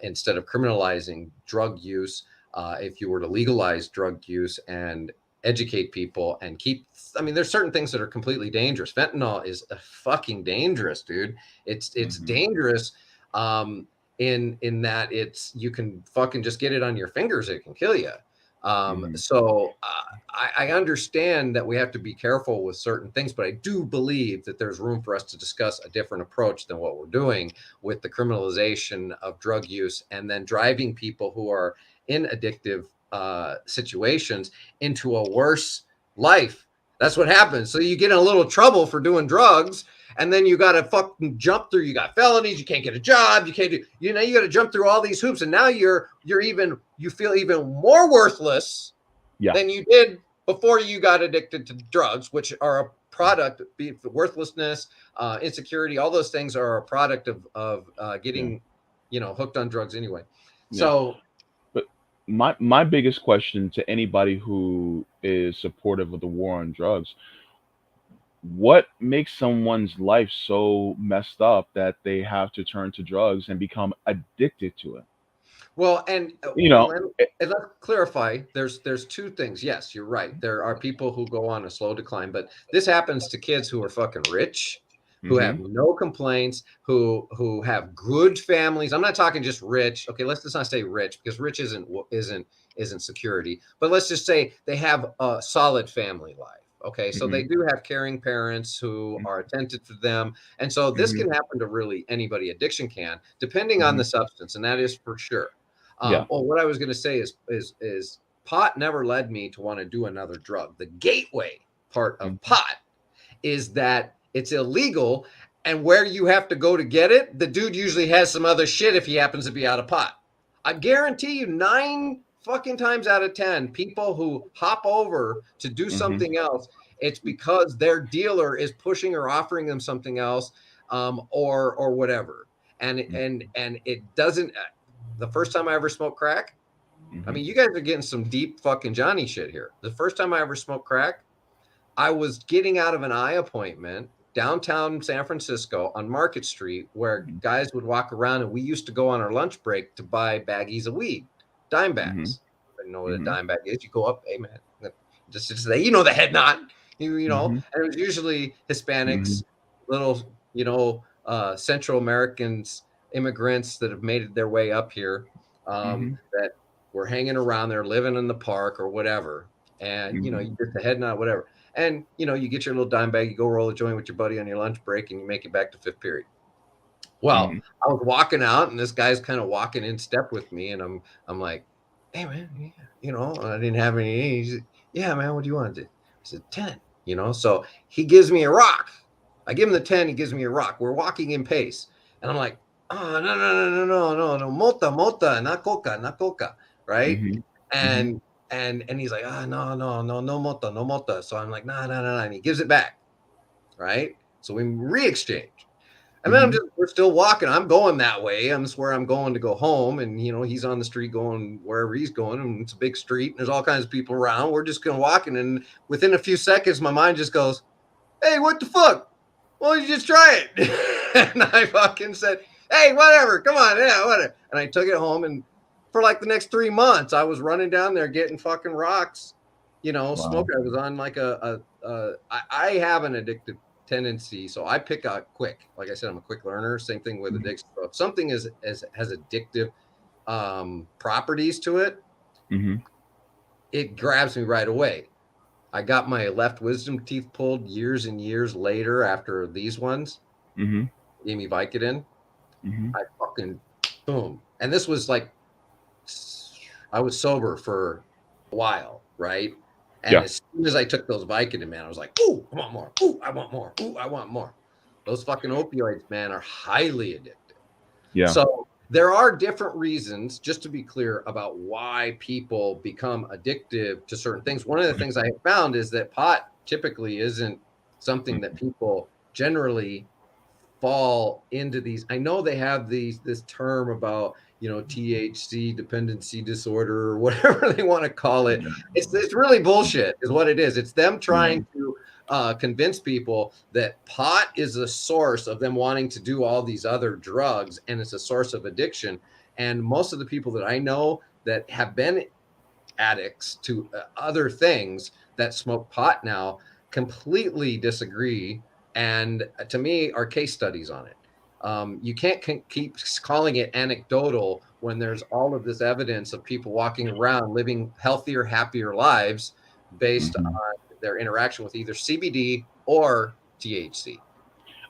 Instead of criminalizing drug use, if you were to legalize drug use and educate people and keep, I mean, there's certain things that are completely dangerous. Fentanyl is a fucking dangerous, dude. It's Hmm. dangerous. In that it's, you can fucking just get it on your fingers, it can kill you. Hmm. I understand that we have to be careful with certain things, but I do believe that there's room for us to discuss a different approach than what we're doing with the criminalization of drug use and then driving people who are in addictive situations into a worse life. That's what happens. So you get in a little trouble for doing drugs, and then you got to fucking jump through. You got felonies. You can't get a job. You can't do. You know, you got to jump through all these hoops, and now you feel even more worthless Yeah. than you did before you got addicted to drugs, which are a product, be it worthlessness, insecurity. All those things are a product of Yeah. getting, hooked on drugs anyway. Yeah. So But my biggest question to anybody who is supportive of the war on drugs: what makes someone's life so messed up that they have to turn to drugs and become addicted to it? Well, and You know. let's clarify. There's two things. Yes, you're right. There are people who go on a slow decline, but this happens to kids who are fucking rich, who have Hmm. no complaints, who have good families. I'm not talking just rich. Okay, let's not say rich, because rich isn't security. But let's just say they have a solid family life. Okay, so they Hmm. do have caring parents who are attentive to them, and so this Hmm. can happen to really anybody. Addiction can, depending on Hmm. the substance, and that is for sure. Yeah. What I was going to say is pot never led me to want to do another drug. The gateway part of Hmm. pot is that it's illegal, and where you have to go to get it, the dude usually has some other shit if he happens to be out of pot. I guarantee you, 9 fucking times out of 10, people who hop over to do Hmm. something else, it's because their dealer is pushing or offering them something else, or whatever. And it doesn't. The first time I ever smoked crack, I Hmm. mean, you guys are getting some deep fucking Johnny shit here. The first time I ever smoked crack, I was getting out of an eye appointment downtown San Francisco on Market Street, where guys would walk around, and we used to go on our lunch break to buy baggies of weed, dime Hmm. bags. I know what a Hmm. dime bag is. You go up, hey man, just say, the head nod, Hmm. and it was usually Hmm. Hispanics, little, Central Americans, immigrants that have made their way up here. Hmm. That we're hanging around there, living in the park or whatever, and you know, you Mhm. get the head nod, whatever, and you know, you get your little dime bag, you go roll a joint with your buddy on your lunch break, and you make it back to fifth period. Well, Mhm. I was walking out, and this guy's kind of walking in step with me, and I'm like, "Hey, man, yeah," you know, I didn't have any. He said, "Yeah, man, what do you want to do?" I said, 10, you know. So he gives me a rock. I give him the 10. He gives me a rock. We're walking in pace, and I'm like, "Oh, no, no, no, no, no, no, no, mota, mota, not coca, not coca," right? Mhm. Mhm. And and he's like, "Ah, no, no, no, no mota, no mota." So I'm like, "No, no, no, no," and he gives it back, right? So we re-exchange. And then Mhm. we're still walking. I'm going that way. I'm just where I'm going to go home. And, you know, he's on the street going wherever he's going. And it's a big street and there's all kinds of people around. We're just going walking. And within a few seconds, my mind just goes, "Hey, what the fuck? Why don't you just try it?" And I fucking said, "Hey, whatever. Come on. Yeah, whatever." And I took it home. And for like the next 3 months, I was running down there getting fucking rocks, you know, Wow. smoking. I was on like I have an addictive tendency. So I pick out quick. Like I said, I'm a quick learner. Same thing with Mhm. addiction. So if something is has addictive properties to it, Mhm. it grabs me right away. I got my left wisdom teeth pulled years and years later after these ones. Mhm. Gave me Vicodin. Mhm. I fucking boom. And this was like I was sober for a while, right? And Yeah. as soon as I took those Vicodin, man, I was like, "Ooh, I want more. Ooh, I want more. Ooh, I want more." Those fucking opioids, man, are highly addictive. Yeah. So there are different reasons, just to be clear, about why people become addictive to certain things. One of the things I have found is that pot typically isn't something that Mhm. people generally fall into these. I know they have this term about, you know, THC dependency disorder or whatever they want to call it. Yeah. It's really bullshit, is what it is. It's them Yeah. trying to convince people that pot is a source of them wanting to do all these other drugs, and it's a source of addiction. And most of the people that I know that have been addicts to other things that smoke pot now completely disagree, and to me are case studies on it. You can't keep calling it anecdotal when there's all of this evidence of people walking around living healthier, happier lives based Mhm. on their interaction with either CBD or THC.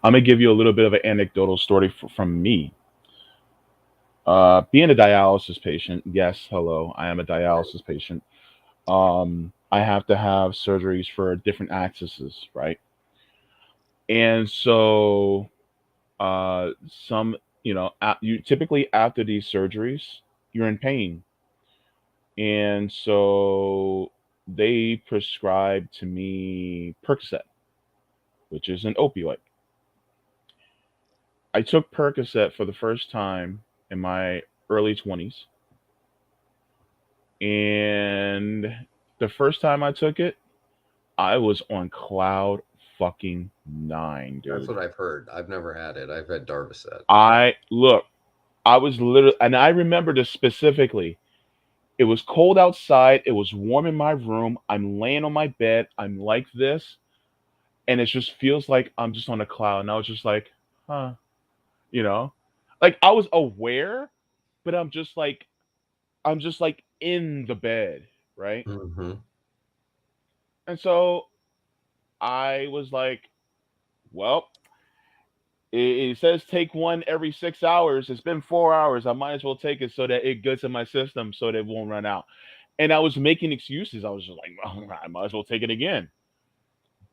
I'm gonna give you a little bit of an anecdotal story from me. Being a dialysis patient, yes, hello, I am a dialysis patient. I have to have surgeries for different accesses, right? And so, some, you typically after these surgeries, you're in pain, and so they prescribed to me Percocet, which is an opioid. I took Percocet for the first time in my early 20s, and the first time I took it, I was on cloud fucking nine, That's dude. what I've heard. I've never had it. I've had Darvocet. I look, I was literally, and I remember this specifically. It was cold outside. It was warm in my room. I'm laying on my bed. I'm like this, and it just feels like I'm just on a cloud. And I was just like, huh, you know, like I was aware, but I'm just like in the bed, right? Mm-hmm. And so I was like, well, it says take one every 6 hours. It's been 4 hours. I might as well take it so that it gets in my system so that it won't run out. And I was making excuses. I was just like, well, I might as well take it again.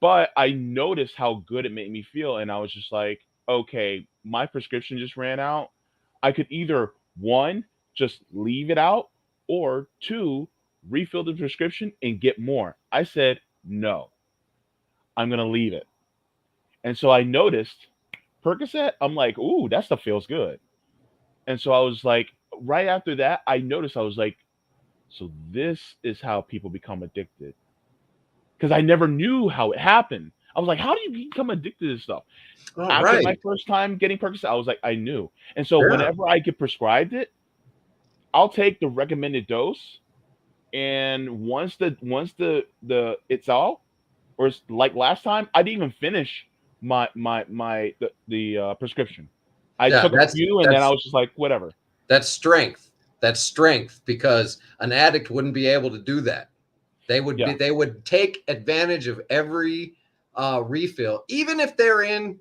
But I noticed how good it made me feel. And I was just like, okay, my prescription just ran out. I could either one, just leave it out, or two, refill the prescription and get more. I said, no, I'm going to leave it. And so I noticed Percocet, I'm like, ooh, that stuff feels good. And so I was like, right after that, I noticed I was like, so this is how people become addicted. Because I never knew how it happened. I was like, how do you become addicted to this stuff? All After my right. first time getting Percocet, I was like, I knew. And so Yeah. whenever I get prescribed it, I'll take the recommended dose. And once the it's all, or it's like last time, I didn't even finish my prescription. I Yeah. took a few and then I That's was just like, whatever. that's strength. That's strength, because an addict wouldn't be able to do that. Yeah. They would take advantage of every refill, even if they're in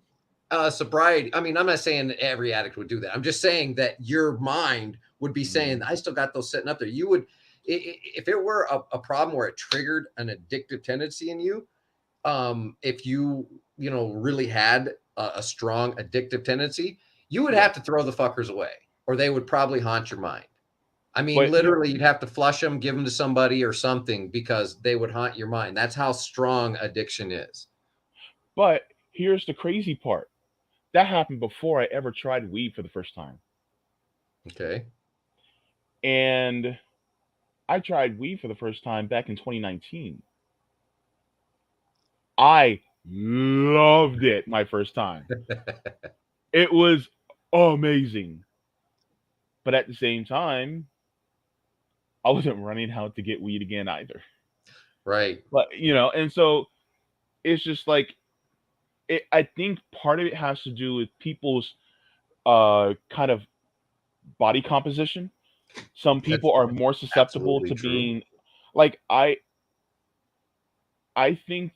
sobriety. I mean, I'm not saying that every addict would do that. I'm just saying that your mind would be saying, Mhm. I still got those sitting up there. You would, if it were a problem where it triggered an addictive tendency in you, if you, you know, really had a strong addictive tendency, you would Yeah. have to throw the fuckers away, or they would probably haunt your mind. I mean, But literally, you'd have to flush them, give them to somebody or something, because they would haunt your mind. That's how strong addiction is. but here's the crazy part. That happened before I ever tried weed for the first time. Okay. And I tried weed for the first time back in 2019. I loved it my first time. It was amazing. But at the same time, I wasn't running out to get weed again either. Right. But, and so it's just like, I think part of it has to do with people's kind of body composition. Some That's people are more susceptible absolutely to true. being like I think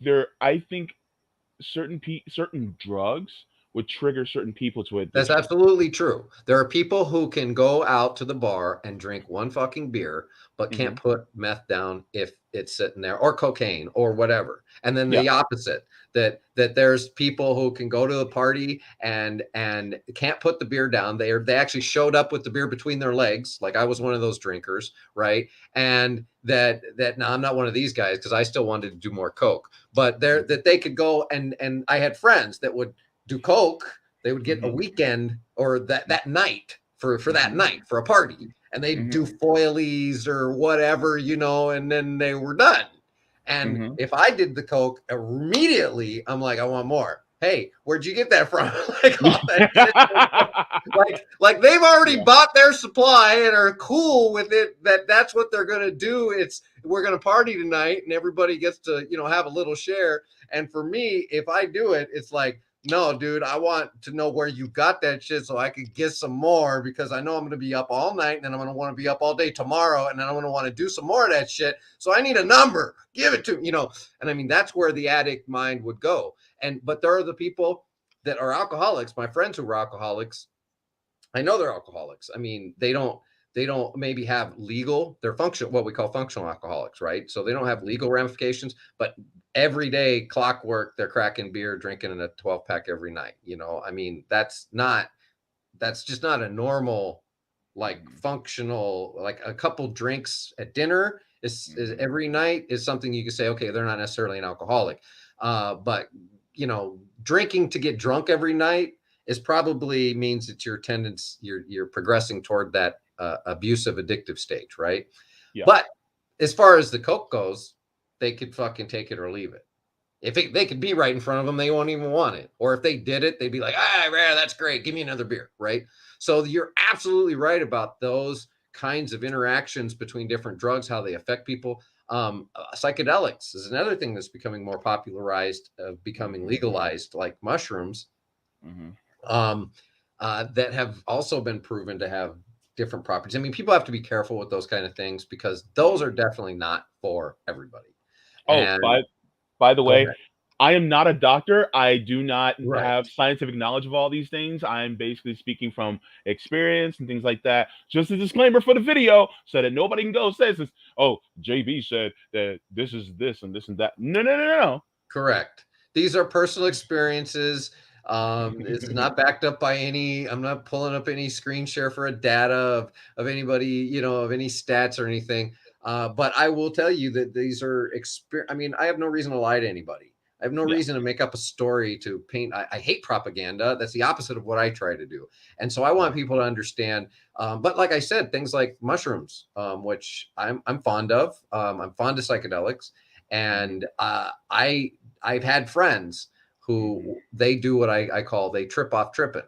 certain drugs would trigger certain people to That's addiction. absolutely true. There are people who can go out to the bar and drink one fucking beer, but can't Hmm. put meth down if it's sitting there, or cocaine or whatever. And then Yeah. the opposite, that there's people who can go to the party and can't put the beer down. They actually showed up with the beer between their legs, like I was one of those drinkers, right? And that now I'm not one of these guys, because I still wanted to do more coke, but there Hmm. that they could go, and I had friends that would do coke. They would get a Hmm. weekend, or that night, for that Hmm. night, for a party, and they'd Hmm. do foilies or whatever, and then they were done. And Hmm. if I did the coke immediately, I'm like, I want more. Hey, where'd you get that from? Like all that shit. Like they've already Yeah. bought their supply and are cool with it, that's what they're gonna do. It's We're gonna party tonight, and everybody gets to have a little share. And for me, if I do it, it's like, no, dude, I want to know where you got that shit so I could get some more, because I know I'm going to be up all night, and then I'm going to want to be up all day tomorrow, and then I'm going to want to do some more of that shit. So I need a number. Give it to me. And I mean, that's where the addict mind would go. But there are the people that are alcoholics. My friends who were alcoholics, I know they're alcoholics. I mean, they don't maybe have legal, they're what we call functional alcoholics, right? So they don't have legal ramifications, but every day clockwork, they're cracking beer, drinking in a 12 pack every night. I mean, that's just not a normal, like, functional, like a couple drinks at dinner is Hmm. every night is something you can say, okay, they're not necessarily an alcoholic. But drinking to get drunk every night is probably means that your tendency, you're progressing toward that abusive addictive stage, right? Yeah. But as far as the coke goes, they could fucking take it or leave it. They could be right in front of them, they won't even want it. Or if they did it, they'd be like, yeah, that's great. Give me another beer, right? So you're absolutely right about those kinds of interactions between different drugs, how they affect people. Psychedelics is another thing that's becoming more popularized, becoming Hmm. legalized, like mushrooms, Hmm. um, that have also been proven to have different properties. I mean, people have to be careful with those kind of things, because those are Hmm. definitely not for everybody. Oh, And by the go way, ahead. I am not a doctor. I do not Right. have scientific knowledge of all these things. I'm basically speaking from experience and things like that. Just a disclaimer for the video so that nobody can go say this. Oh, JB said that this is this and this and that. No, no, no, Correct. These are personal experiences. This is no. not backed up by any. I'm not pulling up any screen share for a data of anybody, of any stats or anything. But I will tell you that these are I mean, I have no reason to lie to anybody. I have no Yeah. reason to make up a story to paint. I hate propaganda. That's the opposite of what I try to do. And so I want people to understand. But like I said, things like mushrooms, which I'm fond of. I'm fond of psychedelics, Hmm. and I've had friends Hmm. who they do what I call, they trip off tripping.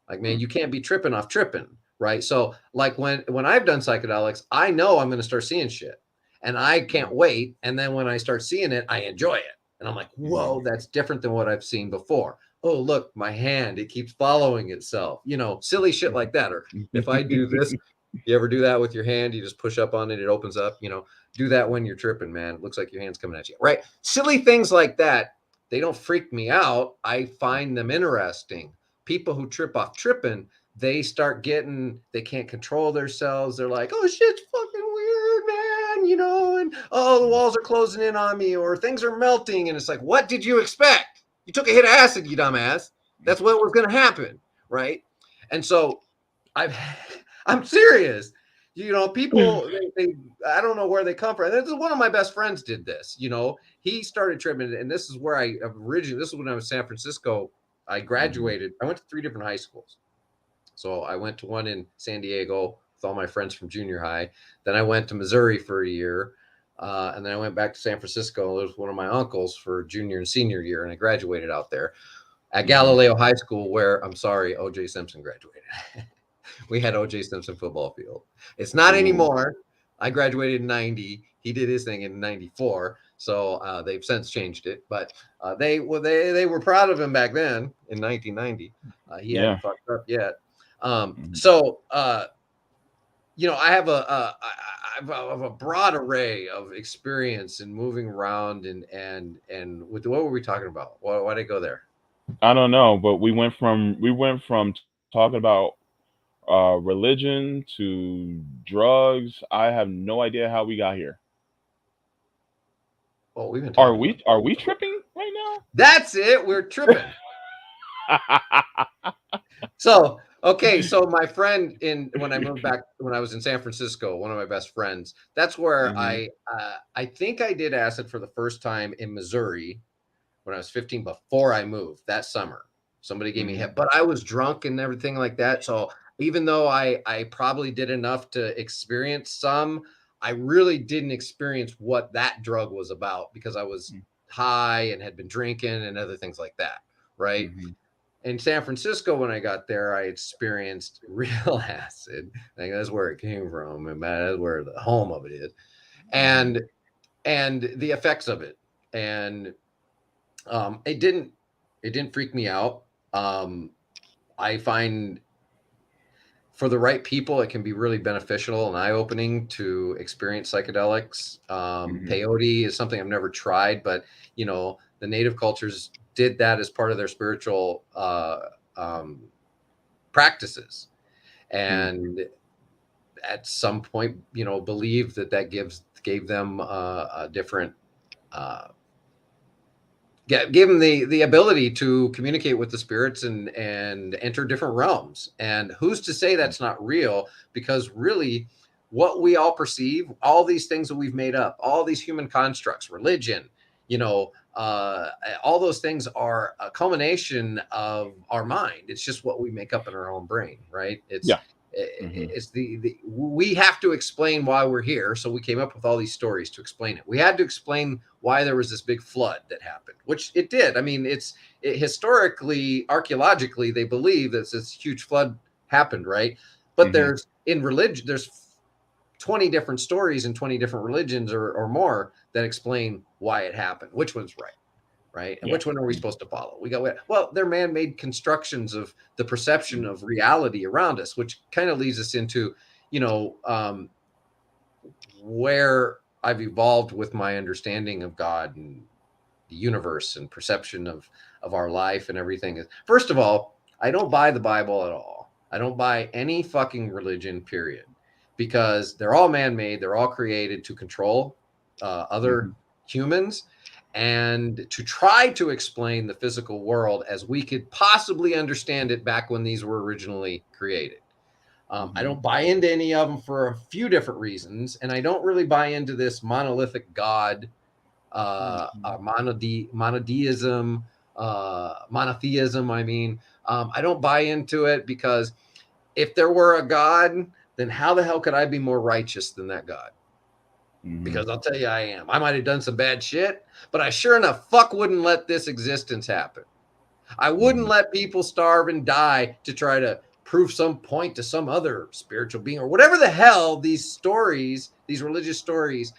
Like, man, Hmm. you can't be tripping off tripping, right? So like when I've done psychedelics, I know I'm going to start seeing shit, and I can't wait. And then when I start seeing it, I enjoy it, and I'm like, Hmm. whoa, that's different than what I've seen before. Oh, look, my hand, it keeps following itself, silly shit like that. Or if I do this, You ever do that with your hand? You just push up on it, it opens up. Do that when you're tripping, man. It looks like your hand's coming at you, right? Silly things like that. They don't freak me out. I find them interesting. People who trip off tripping, they can't control themselves. They're like, oh, shit's fucking weird, man, and oh, the walls are closing in on me, or things are melting. And it's like, what did you expect? You took a hit of acid, you dumbass. That's what was going to happen, right? And so I've I'm serious. People I don't know where they come from. This is one of my best friends did this. He started tripping, and this is where I originally. This is when I was in San Francisco. I graduated. I went to 3 different high schools. So I went to one in San Diego with all my friends from junior high. Then I went to Missouri for a year, and then I went back to San Francisco. It was one of my uncles for junior and senior year, and I graduated out there at Galileo High School, where I'm sorry, O.J. Simpson graduated. We had O.J. Simpson football field. It's not anymore. I graduated in 90. He did his thing in 94. So they've since changed it. But they were proud of him back then in 1990. He hadn't fucked up yet. I have a broad array of experience in moving around and with what were we talking about? Why did I go there? I don't know, but we went from talking about religion to drugs. I have no idea how we got here. Well, we've been Are talking about we are we tripping right That's it. We're tripping. now? So my friend when I moved back when I was in San Francisco, one of my best friends, that's where I think I did acid for the first time in Missouri when I was 15 before I moved that summer. Somebody gave me a hit, but I was drunk and everything like that. So even though I probably did enough to experience some, I really didn't experience what that drug was about because I was high and had been drinking and other things like that. Right. In San Francisco, when I got there, I experienced real acid. Like that's where it came from, and that's where the home of it is, and the effects of it. And it didn't freak me out. I find for the right people, it can be really beneficial and eye-opening to experience psychedelics. Peyote is something I've never tried, but the native cultures did that as part of their spiritual practices, and at some point, believed that gave them a different. Gave them the ability to communicate with the spirits and enter different realms. And who's to say that's not real? Because really, what we all perceive, all these things that we've made up, all these human constructs, religion, all those things are a culmination of our mind. It's just what we make up in our own brain, right? It's we have to explain why we're here, so we came up with all these stories to explain it. We had to explain why there was this big flood that happened, which it did. I mean, historically, archaeologically, they believe that this huge flood happened, right? But there's 20 different stories in 20 different religions or more that explain why it happened, which one's right? And which one are we supposed to follow? They're man-made constructions of the perception of reality around us, which kind of leads us into, where I've evolved with my understanding of God and the universe and perception of our life and everything. First of all, I don't buy the Bible at all. I don't buy any fucking religion, period, because they're all man-made. They're all created to control other humans and to try to explain the physical world as we could possibly understand it back when these were originally created. I don't buy into any of them for a few different reasons, and I don't really buy into this monolithic God, monotheism. I mean, I don't buy into it because if there were a God, then how the hell could I be more righteous than that God? Because I'll tell you, I am. I might have done some bad shit, but I sure enough fuck wouldn't let this existence happen. I wouldn't let people starve and die to try to prove some point to some other spiritual being or whatever the hell these stories, these religious stories,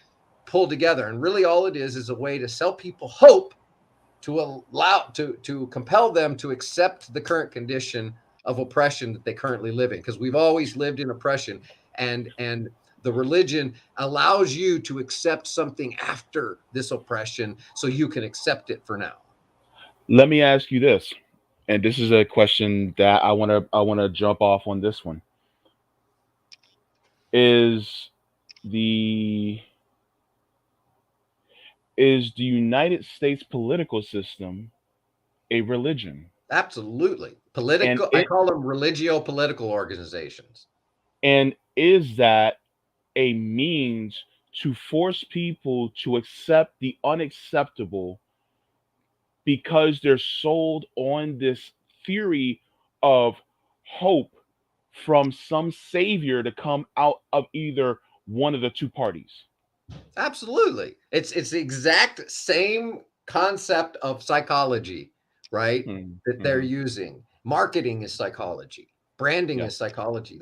pull together. And really, all it is a way to sell people hope, to compel them to accept the current condition of oppression that they currently live in, because we've always lived in oppression. and the religion allows you to accept something after this oppression so you can accept it for now. Let me ask you this, and this is a question that I want to jump off on this one. Is the is the United States political system a religion? Absolutely. And Political, I call them religio-political organizations. is that a means to force people to accept the unacceptable because they're sold on this theory of hope from some savior to come out of either one of the two parties? Absolutely. It's the exact same concept of psychology, right? That they're Mm-hmm. using. Marketing is psychology. Branding Yeah. is psychology.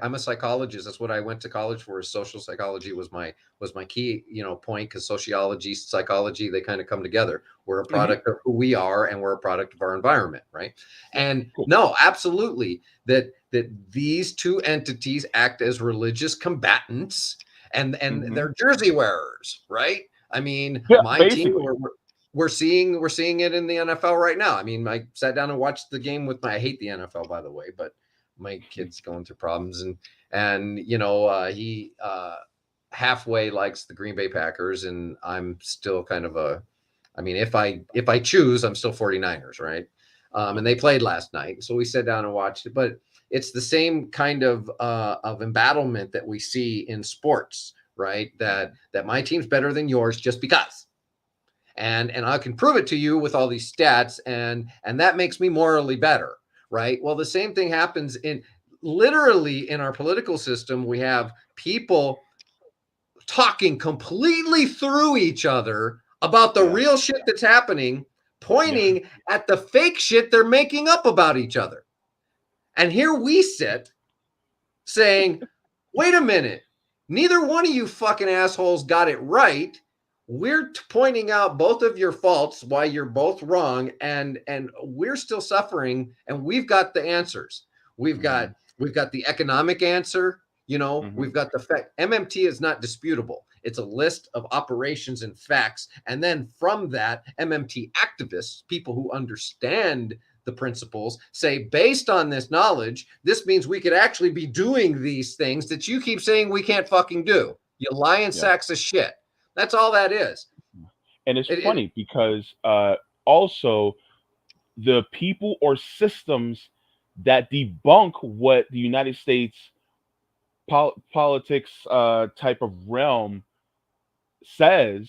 I'm a psychologist. That's what I went to college for. Is social psychology was my key, point, because sociology, psychology, they kind of come together. We're a Mm-hmm. product of who we are, and we're a product of our environment, right? Yeah. And Cool. no, absolutely, that these two entities act as religious combatants, and Mm-hmm. they're jersey wearers, right? I mean, Yeah. my team, Basically. we're seeing it in the NFL right now. I mean, I sat down and watched the game with I hate the NFL, by the way, but my kid's going through problems, and he halfway likes the Green Bay Packers, and I'm still kind of I mean, if I choose, I'm still 49ers, right? Yeah. And they played last night, so we sat down and watched it. But it's the same kind of embattlement that we see in sports, right? That my team's better than yours just because, and I can prove it to you with all these stats, and that makes me morally better, right? Well, the same thing happens in literally in our political system. We have people talking completely through each other about the Yeah. real shit that's happening, Yeah. pointing at the fake shit they're making up about each other. And here we sit saying, wait a minute, neither one of you fucking assholes got it right. We're pointing out both of your faults, why you're both wrong, and we're still suffering, and we've got the answers. We've Mm-hmm. got we've got the economic answer. Mm-hmm. We've got the fact. MMT is not disputable. It's a list of operations and facts, and then from that, MMT activists, people who understand the principles, say, based on this knowledge, this means we could actually be doing these things that you keep saying we can't fucking do. You lying Yeah. sacks of shit. That's all that is. And it's It funny because also the people or systems that debunk what the United States politics type of realm says,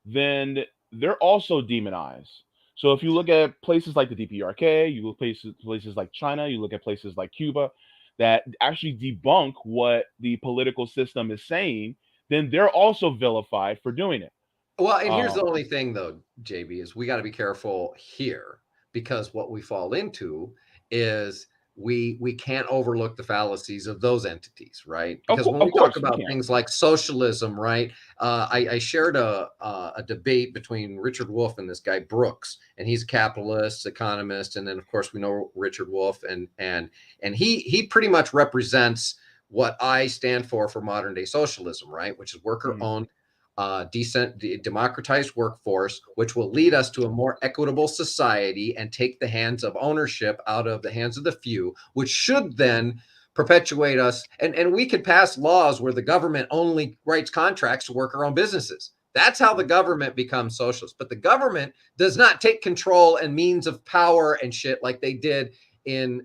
then they're also demonized. So if you look at places like the DPRK, you look places like China, you look at places like Cuba that actually debunk what the political system is saying, then they're also vilified for doing it. Well, and here's the Um, only thing though, JB, is we got to be careful here, because what we fall into is we can't overlook the fallacies of those entities, right? Because when of we talk course you about can't. things like socialism, right? I shared a debate between Richard Wolff and this guy Brooks, and he's a capitalist economist, and then of course we know Richard Wolff, and he pretty much represents what I stand for modern day socialism, right? Which is worker Mhm. owned, decent, democratized workforce, which will lead us to a more equitable society and take the hands of ownership out of the hands of the few, which should then perpetuate us. And we could pass laws where the government only writes contracts to worker-owned businesses. That's how the government becomes socialist. But the government does not take control and means of power and shit like they did in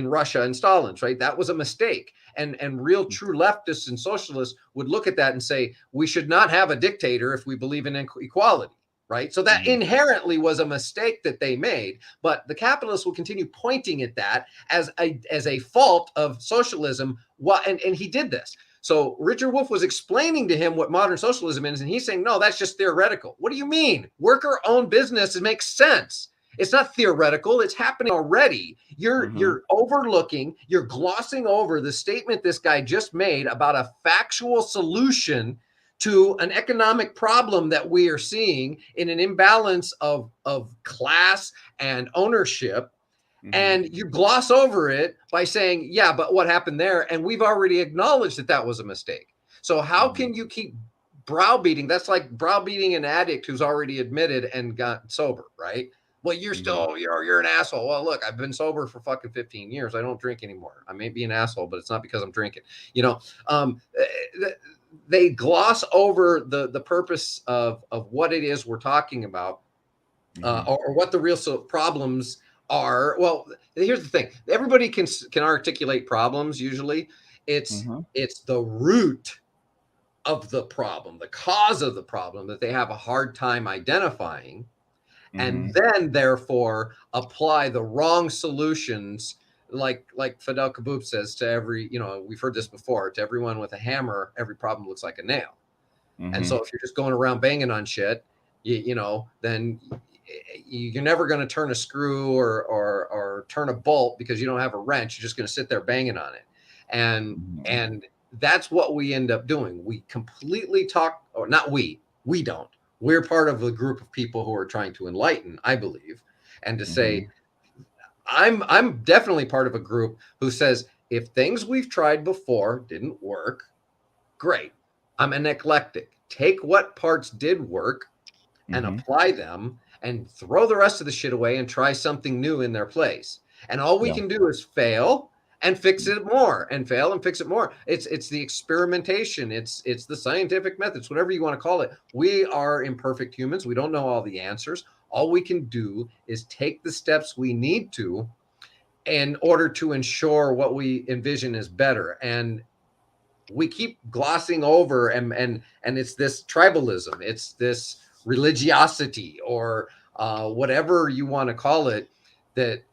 Russia and Stalin's, right? That was a mistake. And real true leftists and socialists would look at that and say, we should not have a dictator if we believe in equality, right? So that Mhm. inherently was a mistake that they made. But the capitalists will continue pointing at that as a fault of socialism. And he did this. So Richard Wolff was explaining to him what modern socialism is, and he's saying, no, that's just theoretical. What do you mean? Worker-owned business, it makes sense. It's not theoretical. It's happening already. Mhm. You're overlooking, you're glossing over the statement this guy just made about a factual solution to an economic problem that we are seeing in an imbalance of class and ownership. Mm-hmm. And you gloss over it by saying, yeah, but what happened there? And we've already acknowledged that that was a mistake. So how Mm-hmm. can you keep browbeating? That's like browbeating an addict who's already admitted and got sober, right? Well, you're Mm-hmm. still you're an asshole. Well, look, I've been sober for fucking 15 years. I don't drink anymore. I may be an asshole, but it's not because I'm drinking. You know, um, they gloss over the purpose of what it is we're talking about, Mm-hmm. or what the real problems are. Well, here's the thing: everybody can articulate problems. Usually, it's Mm-hmm. it's the root of the problem, the cause of the problem that they have a hard time identifying, Mm-hmm. and then therefore apply the wrong solutions. Like Fidel Kaboub says, to every, we've heard this before, to everyone with a hammer, every problem looks like a nail. And Mm-hmm. so if you're just going around banging on shit, then you're never going to turn a screw or turn a bolt, because you don't have a wrench. You're just going to sit there banging on it. And Mm-hmm. and that's what we end up doing. We completely talk, or not we don't. We're part of a group of people who are trying to enlighten, I believe, and to Mm-hmm. say, I'm definitely part of a group who says, if things we've tried before didn't work, great. I'm an eclectic. Take what parts did work and Mm-hmm. apply them, and throw the rest of the shit away and try something new in their place. And all we Yeah. can do is fail and fix it more, and fail and fix it more. It's the experimentation. It's the scientific methods, whatever you want to call it. We are imperfect humans. We don't know all the answers. All we can do is take the steps we need to in order to ensure what we envision is better. And we keep glossing over, and it's this tribalism, it's this religiosity, or whatever you want to call it. That,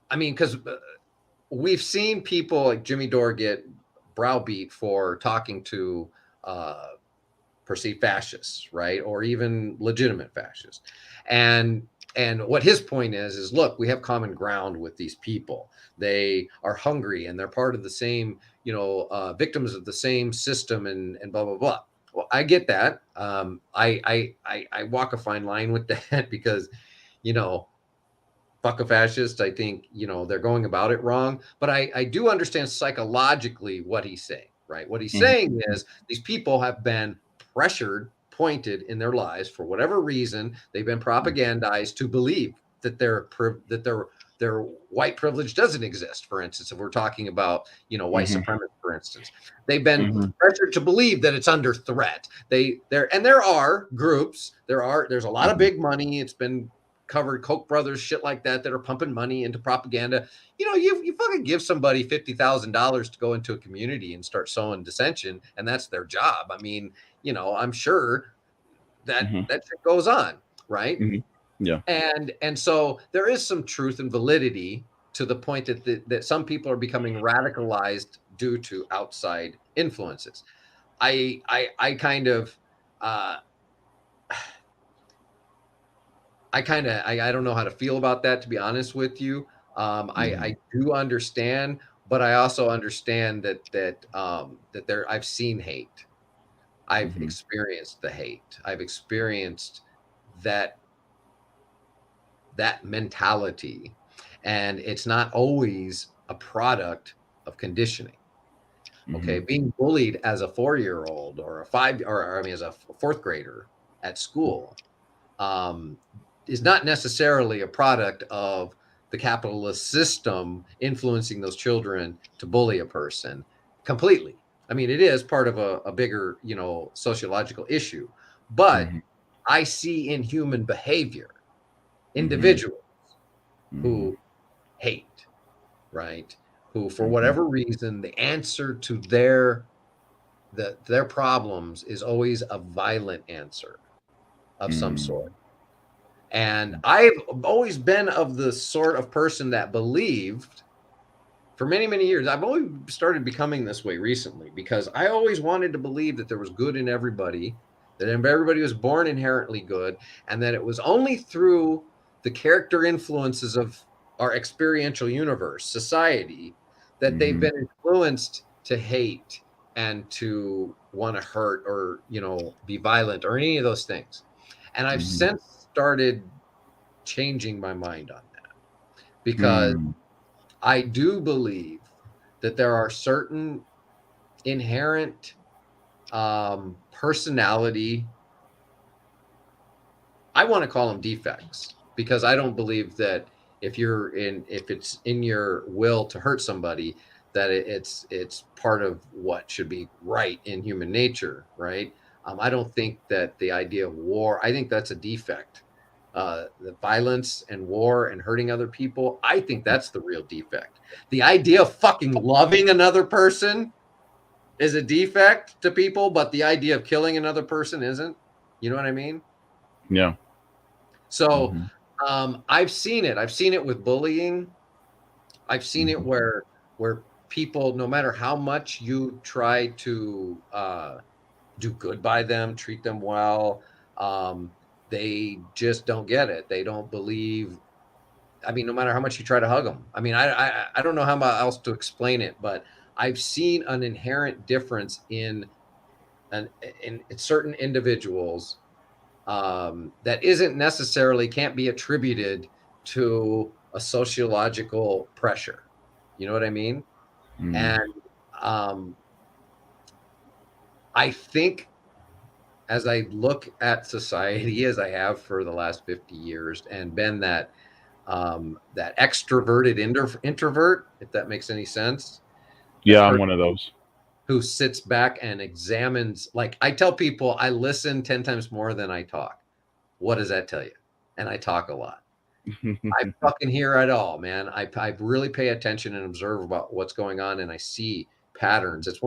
I mean, because we've seen people like Jimmy Dore get browbeat for talking to uh, perceived fascists, right, or even legitimate fascists. And what his point is, look, we have common ground with these people. They are hungry, and they're part of the same, victims of the same system, and blah blah blah. Well, I get that. I walk a fine line with that, because, you know, fuck a fascist. I think, they're going about it wrong, but I do understand psychologically what he's saying, right? What he's Mm-hmm. saying is, these people have been pressured, pointed in their lives for whatever reason. They've been propagandized to believe that their white privilege doesn't exist. For instance, if we're talking about, white Mm-hmm. supremacy, for instance, they've been Mm-hmm. pressured to believe that it's under threat. There are groups, there's a lot of Mm-hmm. big money. It's been covered, Koch brothers, shit like that are pumping money into propaganda. You fucking give somebody $50,000 to go into a community and start sowing dissension, and that's their job. I mean, I'm sure that Mm-hmm. that shit goes on, right? Mm-hmm. Yeah. And so there is some truth and validity to the point that some people are becoming radicalized due to outside influences. I kind of uh, I don't know how to feel about that, to be honest with you. Mm-hmm. I do understand, but I also understand that there I've seen hate. I've Mm-hmm. experienced the hate. I've experienced that that mentality, and it's not always a product of conditioning. Mm-hmm. Okay, being bullied as a 4-year-old, or a five, or I mean, as a fourth grader at school, um, is not necessarily a product of the capitalist system influencing those children to bully a person completely. I mean, it is part of a bigger, sociological issue, but Mm-hmm. I see in human behavior Mm-hmm. individuals Mm-hmm. who hate, right? Who, for Mm-hmm. whatever reason, the answer to their problems is always a violent answer of some sort. And I've always been of the sort of person that believed for many, many years. I've only started becoming this way recently, because I always wanted to believe that there was good in everybody, that everybody was born inherently good, and that it was only through the character influences of our experiential universe, society, that they've Mm-hmm. been influenced to hate and to want to hurt, or, be violent, or any of those things. And I've Mm-hmm. since started changing my mind on that. because Mm. I do believe that there are certain inherent personality, I want to call them defects, because I don't believe that if it's in your will to hurt somebody, that it's part of what should be right in human nature, right? I don't think that the idea of war, I think that's a defect. The violence and war and hurting other people, I think that's the real defect. The idea of fucking loving another person is a defect to people, but the idea of killing another person isn't. You know what I mean? Yeah. So Mm-hmm. I've seen it. I've seen it with bullying. I've seen it Mm-hmm. where people, no matter how much you try to do good by them, treat them well, um, they just don't get it. They don't believe. I mean, no matter how much you try to hug them. I mean, I don't know how else to explain it, but I've seen an inherent difference in certain individuals, that isn't necessarily, can't be attributed to a sociological pressure. You know what I mean? Mm. And um, I think as I look at society as I have for the last 50 years and been that extroverted introvert, if that makes any sense, that Yeah, I'm person one of those. who sits back and examines. Like, I tell people I listen 10 times more than I talk. What does that tell you? And I talk a lot. I fucking hear it all, man. I really pay attention and observe about what's going on, and I see patterns. It's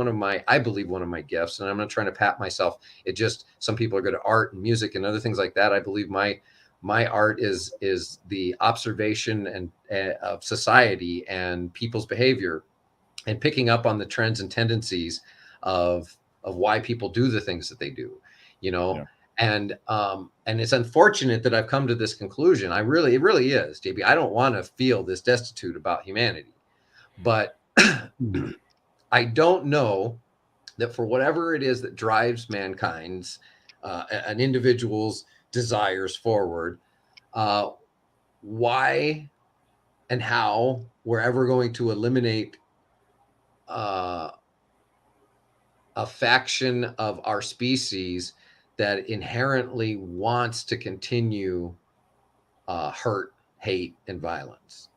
I believe one of my gifts, and I'm not trying to pat myself. It just, some people are good at art and music and other things like that. I believe my art is the observation and of society and people's behavior, and picking up on the trends and tendencies of why people do the things that they do, you know. Yeah. And it's unfortunate that I've come to this conclusion. It really is, JB. I don't want to feel this destitute about humanity, but I don't know that for whatever it is that drives mankind's an individual's desires forward, uh, why and how we're ever going to eliminate uh, a faction of our species that inherently wants to continue hurt, hate, and violence.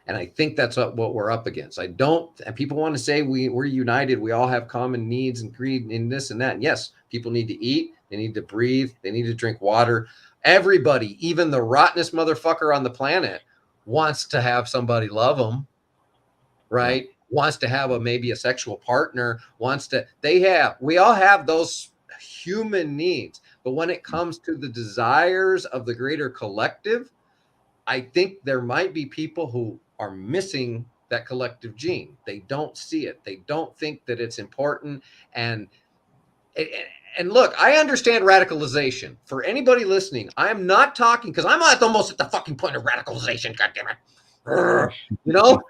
And I think that's what we're up against. I don't, and people want to say we're united. We all have common needs and greed and this and that. And yes, people need to eat. They need to breathe. They need to drink water. Everybody, even the rottenest motherfucker on the planet, wants to have somebody love them, Yeah. right? Wants to have maybe a sexual partner, we all have those human needs. But when it comes to the desires of the greater collective, I think there might be people who are missing that collective gene. They don't see it. They don't think that it's important. And and look, I understand radicalization. For anybody listening, I am not talking, because I'm almost at the fucking point of radicalization. God damn it. You know,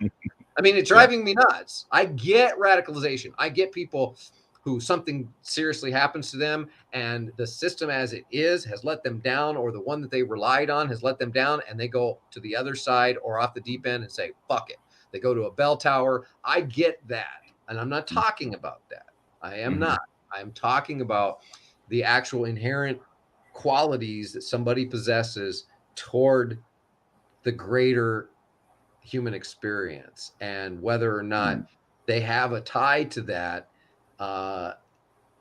I mean, it's Yeah. driving me nuts. I get radicalization. I get people who something seriously happens to them and the system as it is has let them down, or the one that they relied on has let them down, and they go to the other side or off the deep end and say, fuck it. They go to a bell tower. I get that. And I'm not talking about that. I am Mm-hmm. not. I'm talking about the actual inherent qualities that somebody possesses toward the greater human experience, and whether or not they have a tie to that. Uh,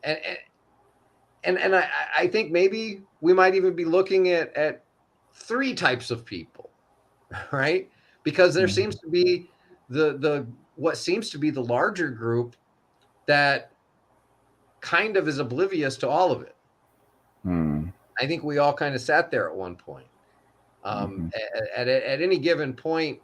and, and I think maybe we might even be looking at three types of people, right? Because there Mm-hmm. seems to be the what seems to be the larger group that kind of is oblivious to all of it. Mm-hmm. I think we all kind of sat there at one point. Mm-hmm. At any given point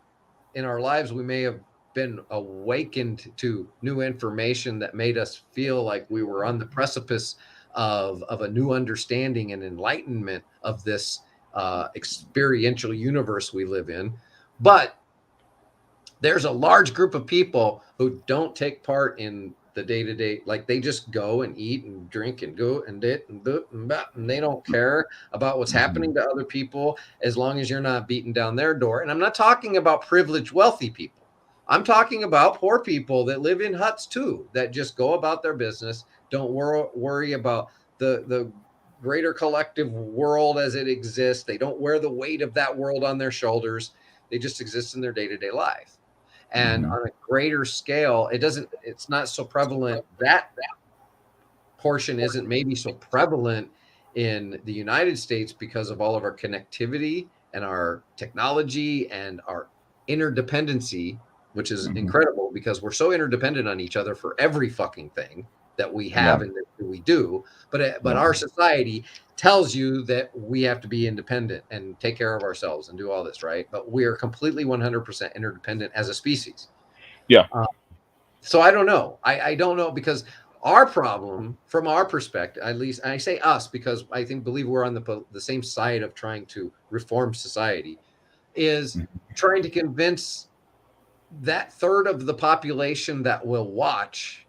in our lives, we may have been awakened to new information that made us feel like we were on the precipice of a new understanding and enlightenment of this experiential universe we live in. But there's a large group of people who don't take part in the day-to-day, like they just go and eat and drink and go and dit and do and that, and they don't care about what's Mm-hmm. happening to other people as long as you're not beating down their door. And I'm not talking about privileged wealthy people. I'm talking about poor people that live in huts too, that just go about their business, don't worry about the greater collective world as it exists. They don't wear the weight of that world on their shoulders. They just exist in their day-to-day life. And Mm-hmm. on a greater scale, it's not so prevalent. That portion isn't maybe so prevalent in the United States because of all of our connectivity and our technology and our interdependency, which is Mm-hmm. incredible because we're so interdependent on each other for every fucking thing that we Yeah. have and that we do. But Yeah. our society tells you that we have to be independent and take care of ourselves and do all this, right? But we are completely 100% interdependent as a species. Yeah. Uh, so I don't know. I don't know because our problem, from our perspective, at least, and I say us because I think believe we're on the same side of trying to reform society, is trying to convince that third of the population that will watch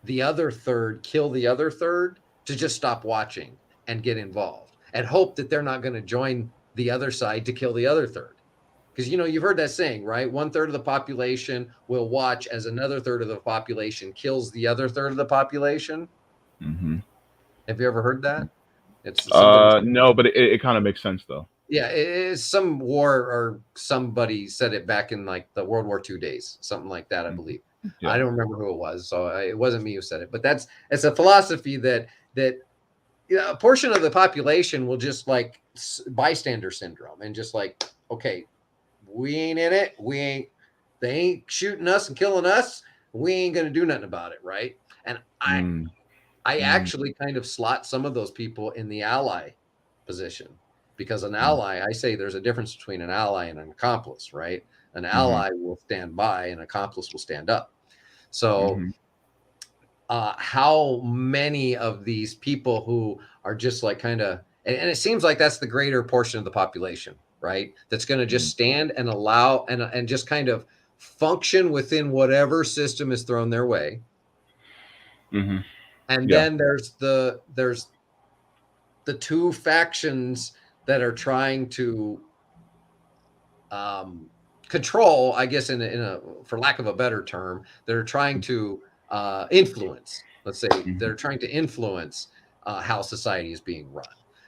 the other third kill the other third to just stop watching and get involved and hope that they're not going to join the other side to kill the other third. Because you've heard that saying, right? One third of the population will watch as another third of the population kills the other third of the population. Mm-hmm. Have you ever heard that? It's somebody. No, but it kind of makes sense though. Yeah, it's some war or somebody said it back in like the World War II days, something like that, I Mhm. believe. I Yeah. don't remember who it was, so it wasn't me who said it. But it's a philosophy that a portion of the population will just like bystander syndrome and just like, okay, we ain't in it. They ain't shooting us and killing us. We ain't going to do nothing about it. Right. And Mm. I Mm. actually kind of slot some of those people in the ally position because an Mm. ally, I say there's a difference between an ally and an accomplice, right? An Mm-hmm. ally will stand by, an accomplice will stand up. So, Mm-hmm. how many of these people who are just like kind of, and it seems like that's the greater portion of the population, right? That's going to just stand and allow and just kind of function within whatever system is thrown their way. Mm-hmm. And Yeah. then there's the two factions that are trying to um, control, I guess, in a for lack of a better term, they're trying to influence. Let's say Mm-hmm. they're trying to influence how society is being run.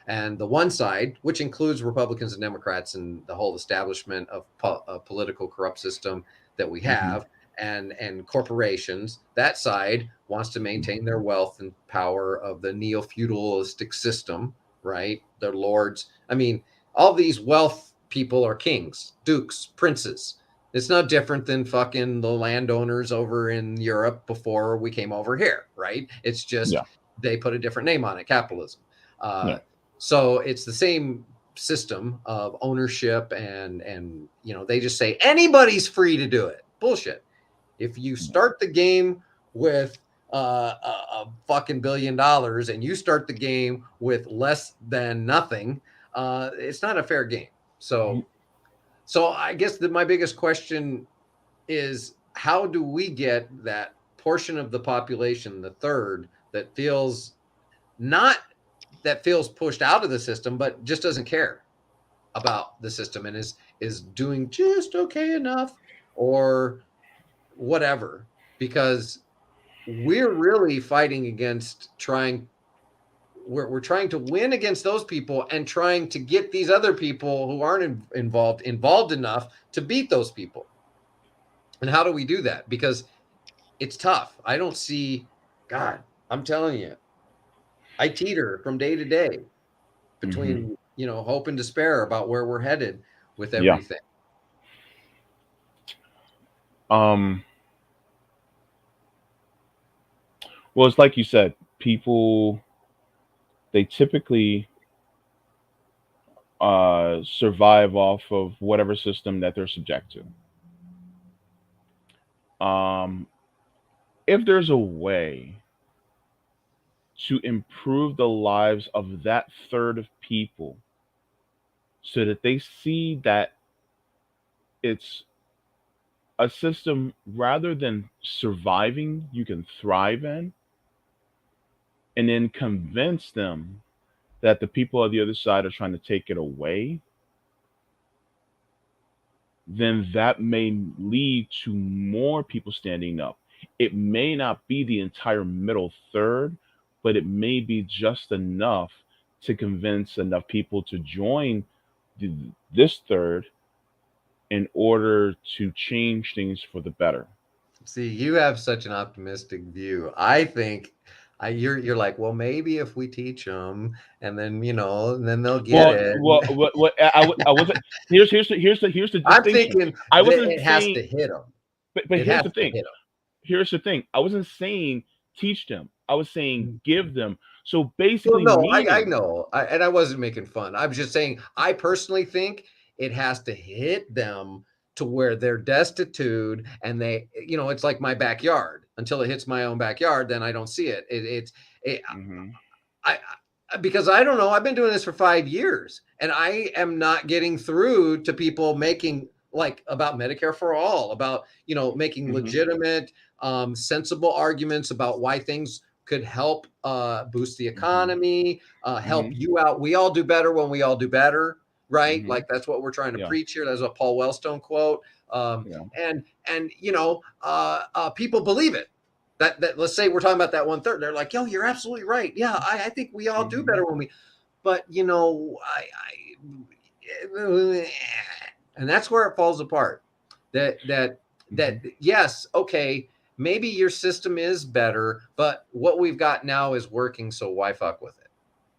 And the one side, which includes Republicans and Democrats and the whole establishment of a political corrupt system that we Mm-hmm. have, and corporations, that side wants to maintain their wealth and power of the neo-feudalistic system, right? Their lords. I mean, all these wealth people are kings, dukes, princes. It's no different than fucking the landowners over in Europe before we came over here, right? It's just Yeah. they put a different name on it, capitalism. Yeah. So it's the same system of ownership and they just say anybody's free to do it. Bullshit. If you start the game with a fucking $1 billion and you start the game with less than nothing, it's not a fair game. So I guess that my biggest question is how do we get that portion of the population, the third, that feels not that feels pushed out of the system, but just doesn't care about the system and is doing just okay enough or whatever, because we're really fighting against trying we're trying to win against those people and trying to get these other people who aren't involved enough to beat those people. And how do we do that? Because it's tough. I don't see, God, I'm telling you, I teeter from day to day Mm-hmm. between, hope and despair about where we're headed with Yeah. everything. Um. Well, it's like you said. People they typically survive off of whatever system that they're subject to. If there's a way to improve the lives of that third of people so that they see that it's a system rather than surviving, you can thrive in, and then convince them that the people on the other side are trying to take it away, then that may lead to more people standing up. It may not be the entire middle third, but it may be just enough to convince enough people to join th- this third in order to change things for the better. See, you have such an optimistic view. I think you're like, well, maybe if we teach them, and then and then they'll get Well, it. I wasn't. Here's the I'm distinction. thinking I that wasn't it has saying, to hit them. but It here's has the to thing. hit Here's the thing. I wasn't saying teach them. I was saying them. give them. So Well, basically, no, I meaning. know, and I wasn't making fun. I was just saying, I personally think it has to hit them to where they're destitute, and it's like my backyard. Until it hits my own backyard, then I don't see it. It, Hmm. I because I don't know. I've been doing this for 5 years, and I am not getting through to people making like about Medicare for all, about making Hmm. legitimate, sensible arguments about why things could help boost the Hmm. economy, help Hmm. you out. We all do better when we all do better, right? Hmm. Like that's what we're trying to Yeah. preach here. That's a Paul Wellstone quote. Um, Yeah. and people believe it. That let's say we're talking about that 1/3. They're like, yo, you're absolutely right. Yeah, I think we all do Hmm. better when we, but and that's where it falls apart. That that Hmm. that yes, okay, maybe your system is better, but what we've got now is working, so why fuck with it?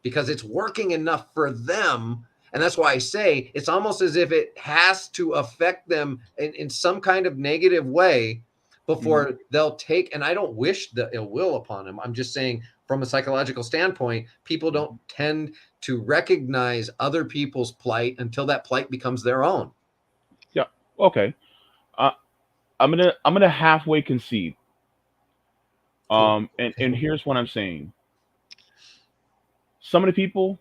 Because it's working enough for them. And that's why I say it's almost as if it has to affect them in some kind of negative way Hmm. before they'll take. And I don't wish the ill will upon them. I'm just saying, from a psychological standpoint, people don't tend to recognize other people's plight until that plight becomes their own. Yeah. Okay. Uh, I'm gonna halfway concede. Cool. And here's what I'm saying. Some of the people,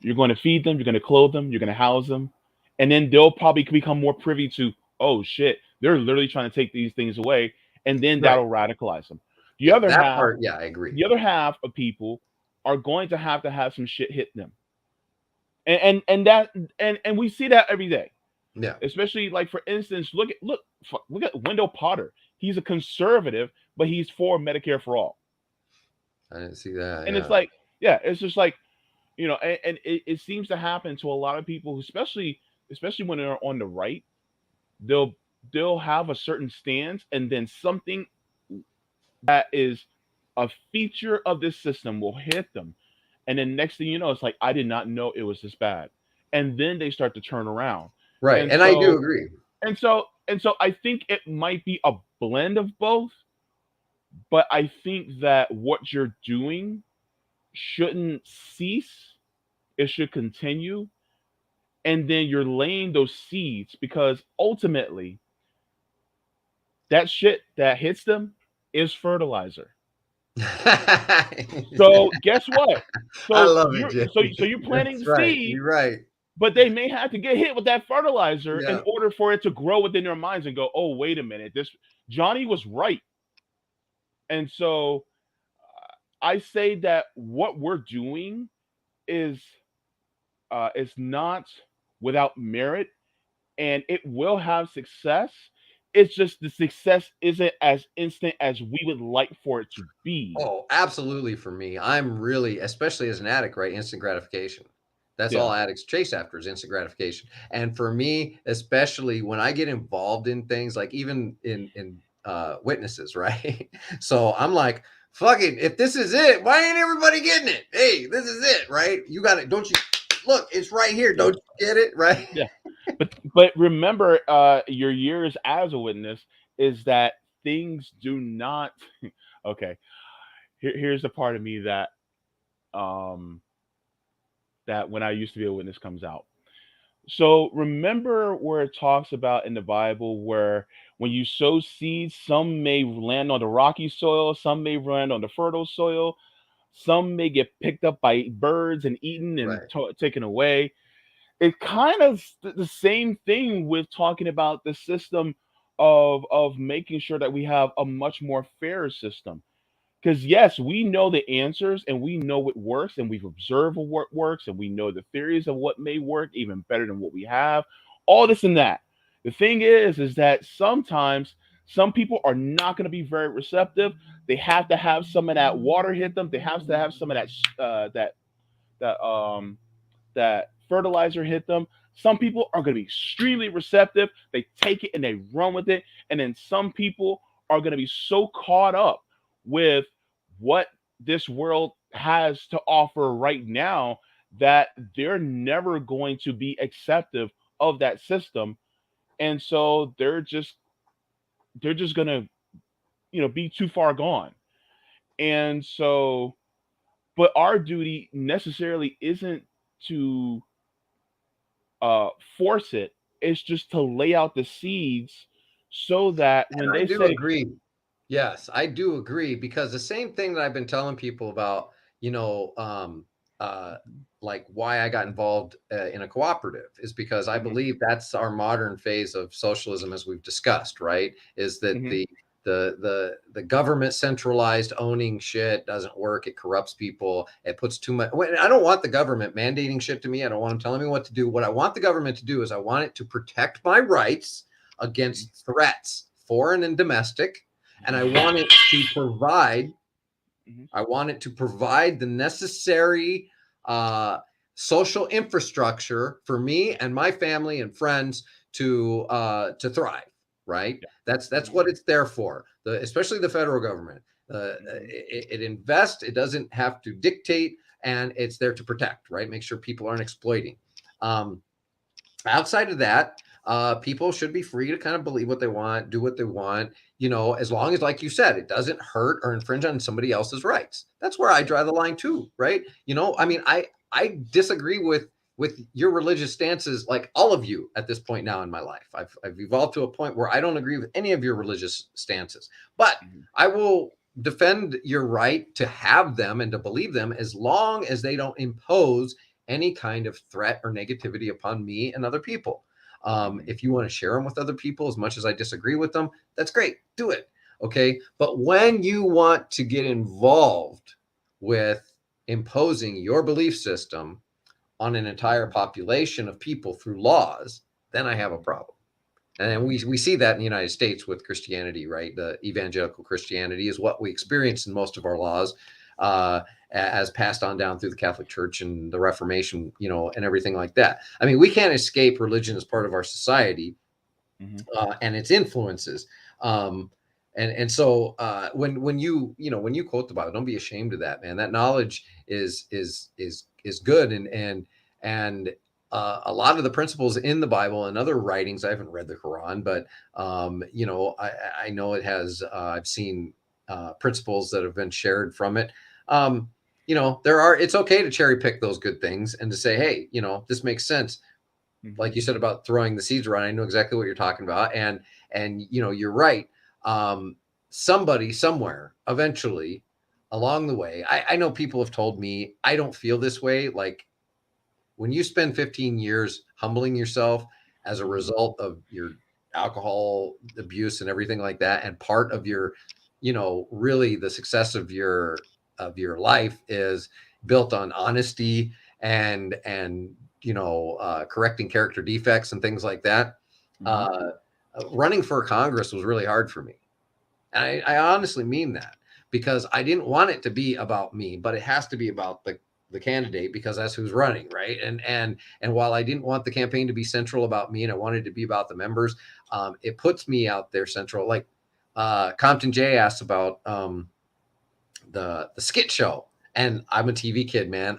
you're going to feed them, you're going to clothe them, you're going to house them, and then they'll probably become more privy to, oh shit, they're literally trying to take these things away, and then Right. that'll radicalize them. The Yeah, other that half, part. Yeah, I agree. the other half of people are going to have some shit hit them, and that and we see that every day, Yeah, especially like for instance, look at Wendell Potter. He's a conservative, but he's for Medicare for all, I didn't see that. and it's Yeah. like, yeah, it's just like, and it seems to happen to a lot of people, who, especially when they're on the right, they'll they'll have a certain stance, and then something that is a feature of this system will hit them, and then next thing you know, it's like, I did not know it was this bad, and then they start to turn around, Right. and And I do so agree. I think it might be a blend of both, but I think that what you're doing shouldn't cease; it should continue, and then you're laying those seeds, because ultimately that shit that hits them is fertilizer. So guess what? I So love it, you're Jimmy. you're planting That's the right. seed, You're right. but they may have to get hit with that fertilizer in Yeah. order for it to grow within their minds and go, oh wait a minute, this Johnny was right. And so I say that what we're doing is is not without merit, and it will have success. It's just the success isn't as instant as we would like for it to be. Oh, absolutely. For me, I'm really, especially as an addict, right? Instant gratification. That's Yeah. all addicts chase after, is instant gratification. And for me, especially when I get involved in things like even in witnesses, right? So I'm like, fuck it. If this is it, why ain't everybody getting it? Hey, this is it, right? You got it. Don't you look? It's right here. Yeah. Don't you get it, right? Yeah. But remember, your years as a witness is that things do not. Okay. Here's the part of me um that when I used to be a witness comes out. So remember where it talks about in the Bible where when you sow seeds, some may land on the rocky soil, some may land on the fertile soil, some may get picked up by birds and eaten and Right. taken away. it kind of the same thing with talking about the system of making sure that we have a much more fairer system. Because yes, we know the answers and we know what works and we've observed what works and we know the theories of what may work even better than what we have. All this and that. The thing is that sometimes some people are not going to be very receptive. They have to have some of that water hit them. They have to have some of that that fertilizer hit them. Some people are going to be extremely receptive. They take it and they run with it. And then some people are going to be so caught up with what this world has to offer right now that they're never going to be acceptive of that system. And so they're just going to, be too far gone. And so, but our duty necessarily isn't to uh, force it. It's just to lay out the seeds so that when And I they do say, agree. Yes, I do agree because the same thing that I've been telling people about, you know, uh, like why I got involved in a cooperative is because I mm-hmm, believe that's our modern phase of socialism, as we've discussed. Right? Is that mm-hmm, the government centralized owning shit doesn't work. It corrupts people. It puts too much. I don't want the government mandating shit to me. I don't want them telling me what to do. What I want the government to do is I want it to protect my rights against threats, foreign and domestic, and mm-hmm, I want it to provide the necessary social infrastructure for me and my family and friends to thrive. Right? yeah, That's mm-hmm, what it's there for. Especially the federal government. mm-hmm, It invests. It doesn't have to dictate, and it's there to protect. Right? Make sure people aren't exploiting. Um, Outside of that, people should be free to kind of believe what they want, do what they want, as long as, like you said, it doesn't hurt or infringe on somebody else's rights. That's where I yeah, draw the line too, right? I mean, I disagree with your religious stances, like all of you at this point now in my life. I've evolved to a point where I don't agree with any of your religious stances, but mm-hmm, I will defend your right to have them and to believe them as long as they don't impose any kind of threat or negativity upon me and other people. mm-hmm, If you want to share them with other people, as much as I disagree with them, that's great. Do it. Okay. But when you want to get involved with imposing your belief system on an entire population of people through laws, then I have a problem. And we see that in the United States with Christianity, right? The evangelical Christianity is what we experience in most of our laws, uh, as passed on down through the Catholic Church and the Reformation, and everything like that. I mean, we can't escape religion as part of our society, mm-hmm, and its influences. Um, and so when you quote the Bible, don't be ashamed of that, man. That knowledge is good, and a lot of the principles in the Bible and other writings. I haven't read the Quran, but I know it has. I've seen principles that have been shared from it. It's okay to cherry pick those good things and to say, hey, this makes sense, mm-hmm, like you said about throwing the seeds around. I know exactly what you're talking about, and you're right. Um, Somebody somewhere eventually along the way. I know people have told me I don't feel this way. Like when you spend 15 years humbling yourself as a mm-hmm, result of your alcohol abuse and everything like that, and part of your, really the success of your life is built on honesty and correcting character defects and things like that. mm-hmm, uh, Running for Congress was really hard for me, and I honestly mean that, because I didn't want it to be about me, but it has to be about the candidate, because that's who's running, right? And while I didn't want the campaign to be central about me and I wanted it to be about the members, it puts me out there central. Like Compton J asked about the skit show, and I'm a TV kid, man.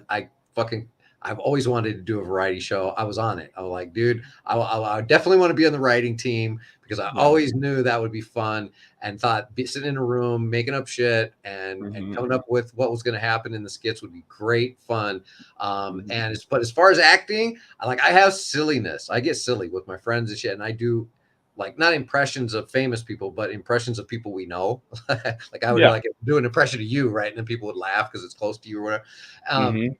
I've always wanted to do a variety show. I was on it. I was like, dude, I definitely want to be on the writing team, because I yeah, always knew that would be fun, and thought sitting in a room making up shit and coming mm-hmm, up with what was going to happen in the skits would be great fun. mm-hmm, But as far as acting, I have silliness. I get silly with my friends and shit, and I do, like, not impressions of famous people, but impressions of people we know. Like I would yeah, like do an impression of you, right? And then people would laugh because it's close to you or whatever. Um, mm-hmm,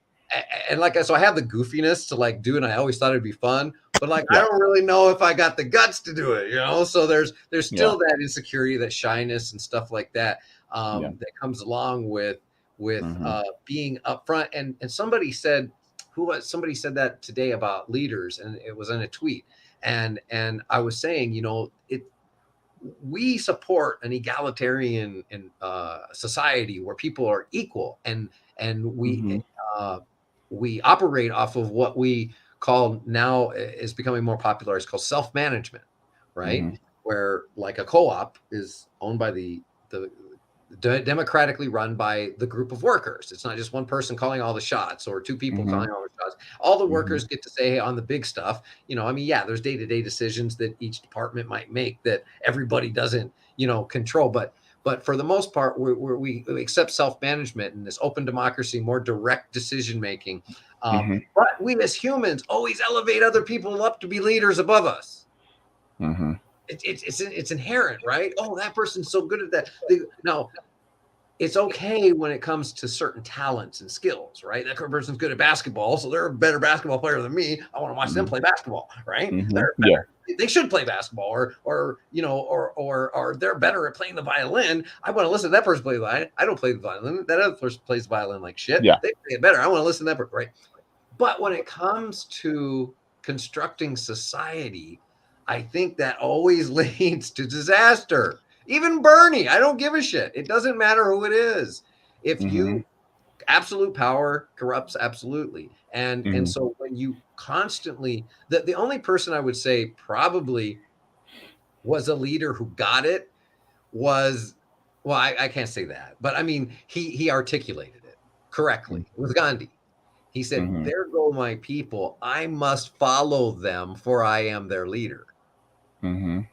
and like so I have the goofiness to like do, and I always thought it'd be fun, but like I Yeah. don't really know if I got the guts to do it, you know. So there's Yeah. still that insecurity, that shyness, and stuff like that Yeah. that comes along with Mhm. being upfront. And somebody said that today about leaders, and it was in a tweet, and I was saying, you know, we support an egalitarian society where people are equal, and Mhm. uh, we operate off of what we call now is becoming more popular. It's called self-management, right? Mhm. Where like a co-op is owned by the democratically run by the group of workers. It's not just one person calling all the shots or two people Mhm. calling all the shots. All the Mhm. workers get to say, hey, on the big stuff, you know, I mean, yeah, there's day-to-day decisions that each department might make that everybody doesn't, you know, control. But for the most part, we accept self-management and this open democracy, more direct decision making. Mhm. But we as humans always elevate other people up to be leaders above us. Mhm. It's inherent, right? Oh, that person's so good at that. Now, it's okay when it comes to certain talents and skills, right? That person's good at basketball, so they're a better basketball player than me. I want to watch them Mhm. play basketball, right? Mhm. They're Yeah. better. They should play basketball, or you know, or they're better at playing the violin. I want to listen to that person play the violin. I don't play the violin. That other person plays the violin like shit. Yeah. They play it better. I want to listen to that person, right? But when it comes to constructing society, I think that always leads to disaster. Even Bernie, I don't give a shit. It doesn't matter who it is. If Mhm. you absolute power corrupts absolutely. And Mhm. so when you constantly the only person I would say probably was a leader who got it was well, I can't say that, but I mean he articulated it correctly. It was Gandhi. He said, Mhm. "There go my people. I must follow them, for I am their leader." Mhm.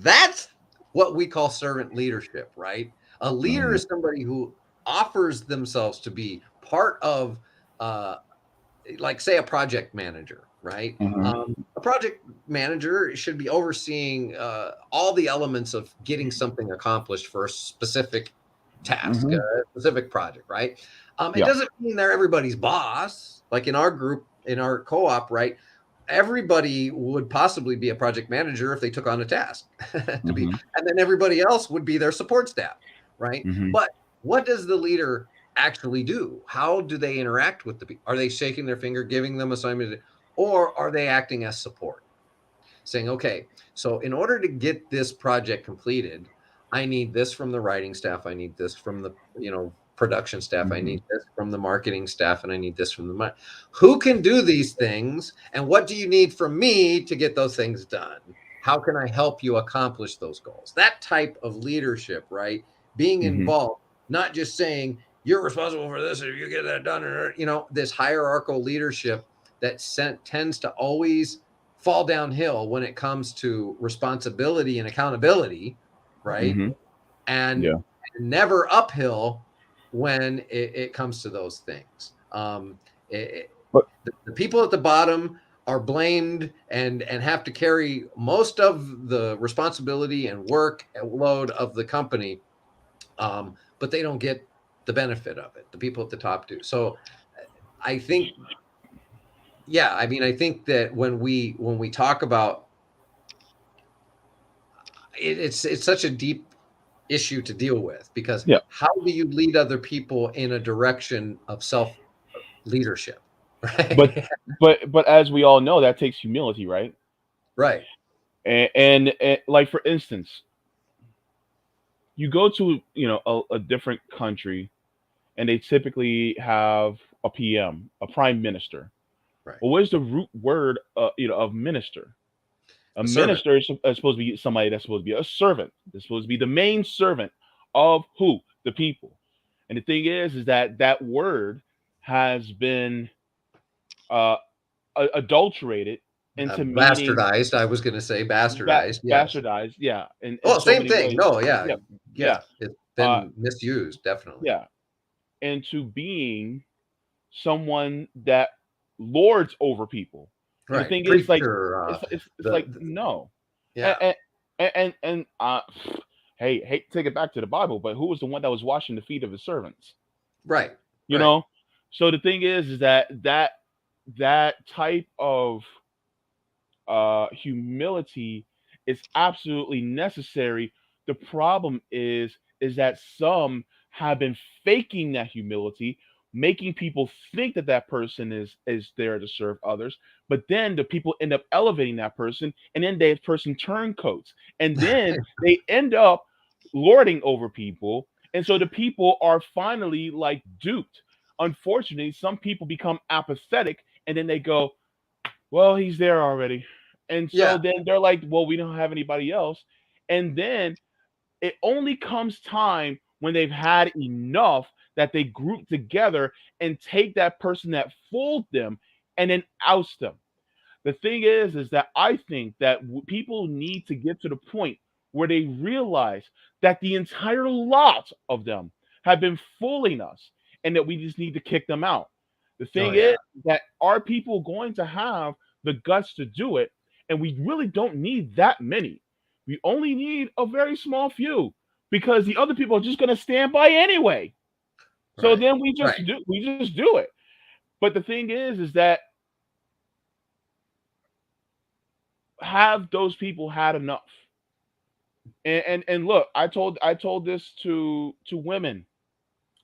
That's what we call servant leadership, right? A leader Mhm. is somebody who offers themselves to be part of, uh, like, say, a project manager, right? Mhm. A project manager should be overseeing all the elements of getting something accomplished for a specific task, a Mhm. specific project, right? It Yeah. doesn't mean they're everybody's boss. Like in our group, in our co-op, right? Everybody would possibly be a project manager if they took on a task to be, Mhm. and then everybody else would be their support staff, right? Mhm. But what does the leader actually do? How do they interact with the people? Are they shaking their finger, giving them assignments, or are they acting as support? Saying, okay, so in order to get this project completed, I need this from the writing staff, I need this from the, you know, production staff, I need Mhm. this from the marketing staff, and I need this from the who can do these things, and what do you need from me to get those things done? How can I help you accomplish those goals? That type of leadership, right? Being Mhm. involved, not just saying you're responsible for this or you get that done, or you know, this hierarchical leadership that tends to always fall downhill when it comes to responsibility and accountability, right? Mhm. And Yeah. never uphill when it comes to those things. But The people at the bottom are blamed and have to carry most of the responsibility and work load of the company, but they don't get the benefit of it. The people at the top do. So I think, yeah, I mean, I think that when we talk about it's such a deep issue to deal with because yeah. how do you lead other people in a direction of self leadership, But right? but as we all know, that takes humility, right? Right, And like for instance, you go to a different country, and they typically have a PM, a prime minister. right. Well, where's the root word of minister? A A servant, minister is supposed to be somebody that's supposed to be a servant. They're supposed to be the main servant of who? The people. And the thing is that that word has been uh, adulterated into meaning bastardized. I was going to say bastardized. Yes. bastardized. Yeah, in Oh, so same many thing. ways. No, yeah, Yeah, yeah. yeah, It's uh, been misused, definitely. yeah. Into being someone that lords over people. And the Right, thing is, like, preacher. it's like The no, and yeah, hey, hate to take it back to the Bible, but who was the one that was washing the feet of his servants? right, You right. know, So the thing is that type of humility is absolutely necessary. The problem is that some have been faking that humility, making people think that that person is there to serve others. But then the people end up elevating that person, and then that person turncoats, and then they end up lording over people, and so the people are finally like duped. Unfortunately, some people become apathetic, and then they go, well, he's there already. And so Yeah, then they're like, well, we don't have anybody else. And then it only comes time when they've had enough that they group together and take that person that fooled them and then oust them. The thing is that I think that people need to get to the point where they realize that the entire lot of them have been fooling us and that we just need to kick them out. The oh thing yeah, is that are people going to have the guts to do it? And we really don't need that many. We only need a very small few because the other people are just going to stand by anyway. So right, then right. we just do it. But the thing is that have those people had enough? And look, I told this to women,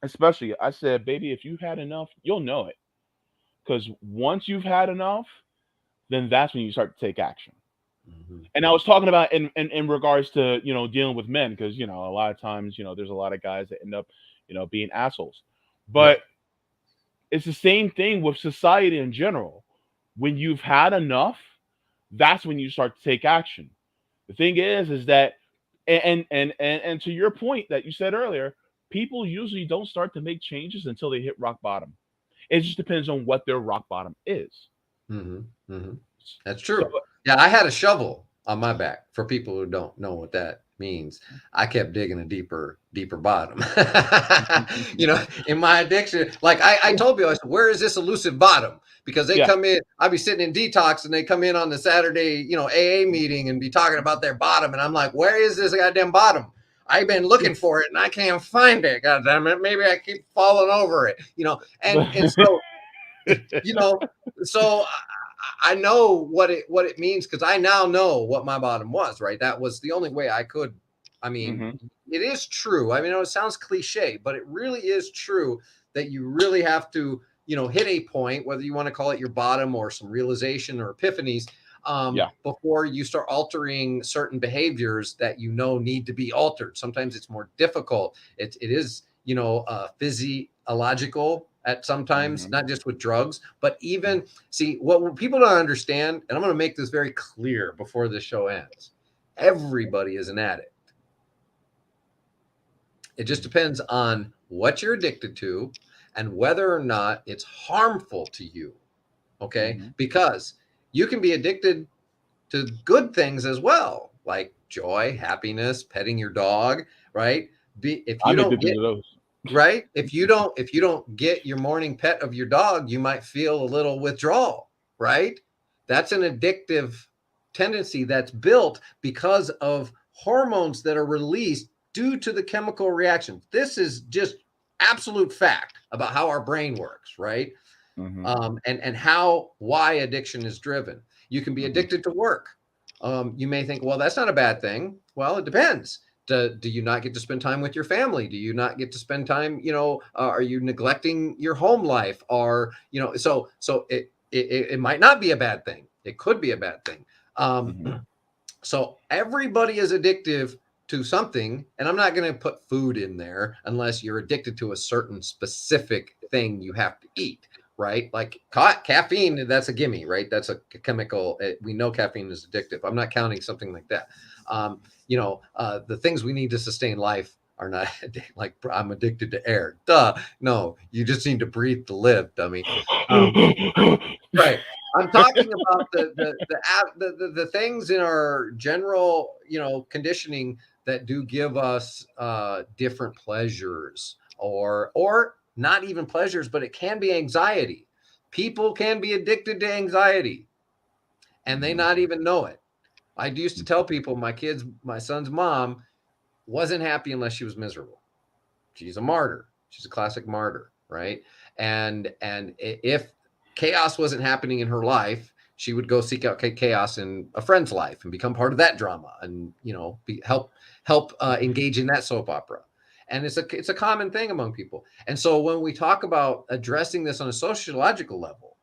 especially. I said, baby, if you've had enough, you'll know it. Because once you've had enough, then that's when you start to take action. Hmm. And I was talking about in regards to dealing with men, because a lot of times there's a lot of guys that end up being assholes. But Right. it's the same thing with society in general. When you've had enough, that's when you start to take action. The thing is that and to your point that you said earlier, people usually don't start to make changes until they hit rock bottom. It just depends on what their rock bottom is. Hmm. Hmm. That's So, true. Yeah, I had a shovel on my back. For people who don't know what that means, I kept digging a deeper, deeper bottom. In my addiction, like I told people, I said, "Where is this elusive bottom?" Because they yeah. come in, I'd be sitting in detox, and they come in on the Saturday, AA meeting, and be talking about their bottom, and I'm like, "Where is this goddamn bottom? I've been looking for it, and I can't find it. God damn it! Maybe I keep falling over it, and so you know so I know what it means, because I now know what my bottom was. Right, that was the only way I could. I mean, Hmm. it is true. I mean, it sounds cliche, but it really is true that you really have to hit a point, whether you want to call it your bottom or some realization or epiphanies, Yeah. before you start altering certain behaviors that need to be altered. Sometimes it's more difficult. It is physiological at sometimes, Hmm. not just with drugs, but even see what people don't understand. And I'm going to make this very clear before the show ends. Everybody is an addict. It just depends on what you're addicted to and whether or not it's harmful to you. Okay, Hmm. because you can be addicted to good things as well, like joy, happiness, petting your dog, right? If you I'm don't addicted get to those. right, if you don't get your morning pet of your dog, you might feel a little withdrawal, right? That's an addictive tendency that's built because of hormones that are released due to the chemical reaction. This is just absolute fact about how our brain works, right? Hmm. And why addiction is driven. You can be Hmm. addicted to work. You may think, well, that's not a bad thing. Well, it depends. Do you not get to spend time with your family? Do you not get to spend time? Are you neglecting your home life? Or so it might not be a bad thing. It could be a bad thing. Um, Hmm. so everybody is addictive to something, and I'm not going to put food in there unless you're addicted to a certain specific thing you have to eat, right? Like caffeine, that's a gimme, right? That's a chemical. We know caffeine is addictive. I'm not counting something like that. The things we need to sustain life are not like I'm addicted to air. Duh. No, you just need to breathe to live, dummy. Um, Right. I'm talking about the things in our general, conditioning that do give us different pleasures, or not even pleasures, but it can be anxiety. People can be addicted to anxiety and they Hmm. not even know it. I used to tell people my son's mom wasn't happy unless she was miserable. She's a martyr. She's a classic martyr. right? And if chaos wasn't happening in her life, she would go seek out chaos in a friend's life and become part of that drama, and help engage in that soap opera. And it's a common thing among people. And so when we talk about addressing this on a sociological level,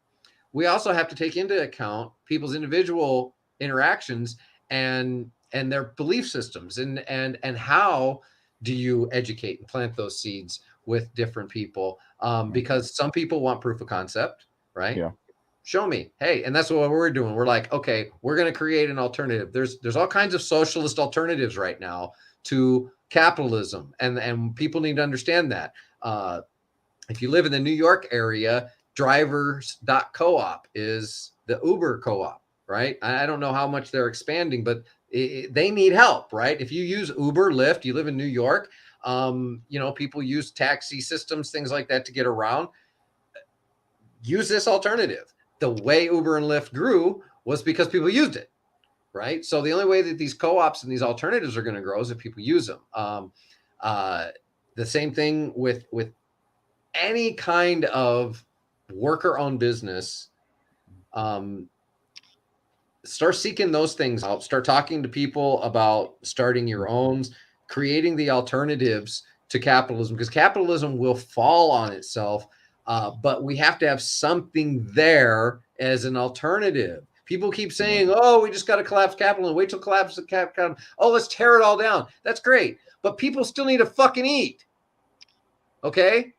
we also have to take into account people's individual interactions and their belief systems, and how do you educate and plant those seeds with different people, because some people want proof of concept, right? Yeah. Show me. Hey, and that's what we're doing. We're like, okay, we're going to create an alternative. There's all kinds of socialist alternatives right now to capitalism, and people need to understand that. If you live in the New York area, drivers.coop is the Uber co-op, right? I don't know how much they're expanding, but they need help, right? If you use Uber, Lyft, you live in New York, people use taxi systems, things like that to get around. Use this alternative. The way Uber and Lyft grew was because people used it, right? So the only way that these co-ops and these alternatives are going to grow is if people use them. The same thing with any kind of worker-owned business. Start seeking those things out. Start talking to people about starting your own, creating the alternatives to capitalism, because capitalism will fall on itself. But we have to have something there as an alternative. People keep saying, oh, we just got to collapse capitalism. Wait till collapse the capitalism. Oh, let's tear it all down. That's great. But people still need to fucking eat. Okay?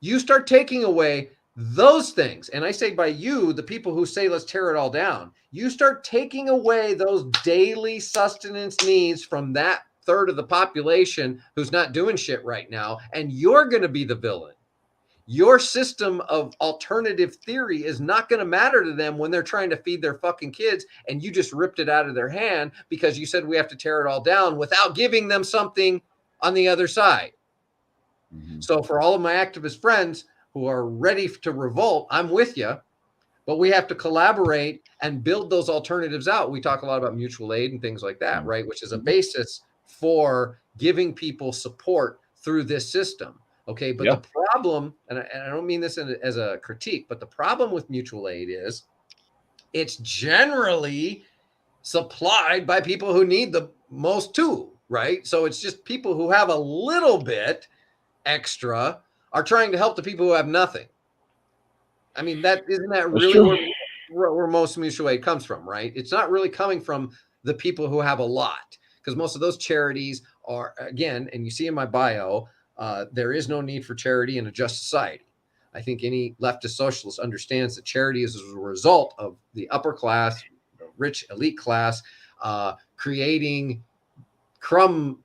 You start taking away those things. And I say by you, the people who say, let's tear it all down, you start taking away those daily sustenance needs from that third of the population who's not doing shit right now. And you're going to be the villain. Your system of alternative theory is not going to matter to them when they're trying to feed their fucking kids, and you just ripped it out of their hand because you said we have to tear it all down without giving them something on the other side. Mm-hmm. So for all of my activist friends who are ready to revolt, I'm with you, but we have to collaborate and build those alternatives out. We talk a lot about mutual aid and things like that, right? Which is a basis for giving people support through this system. Okay, but the problem, and I don't mean this as a critique, but the problem with mutual aid is it's generally supplied by people who need the most too, right? So it's just people who have a little bit extra are trying to help the people who have nothing. I mean, isn't that really where most mutual aid comes from, right? It's not really coming from the people who have a lot, because most of those charities are, again, and you see in my bio, there is no need for charity in a just society. I think any leftist socialist understands that charity is a result of the upper class, the rich elite class, creating crumb,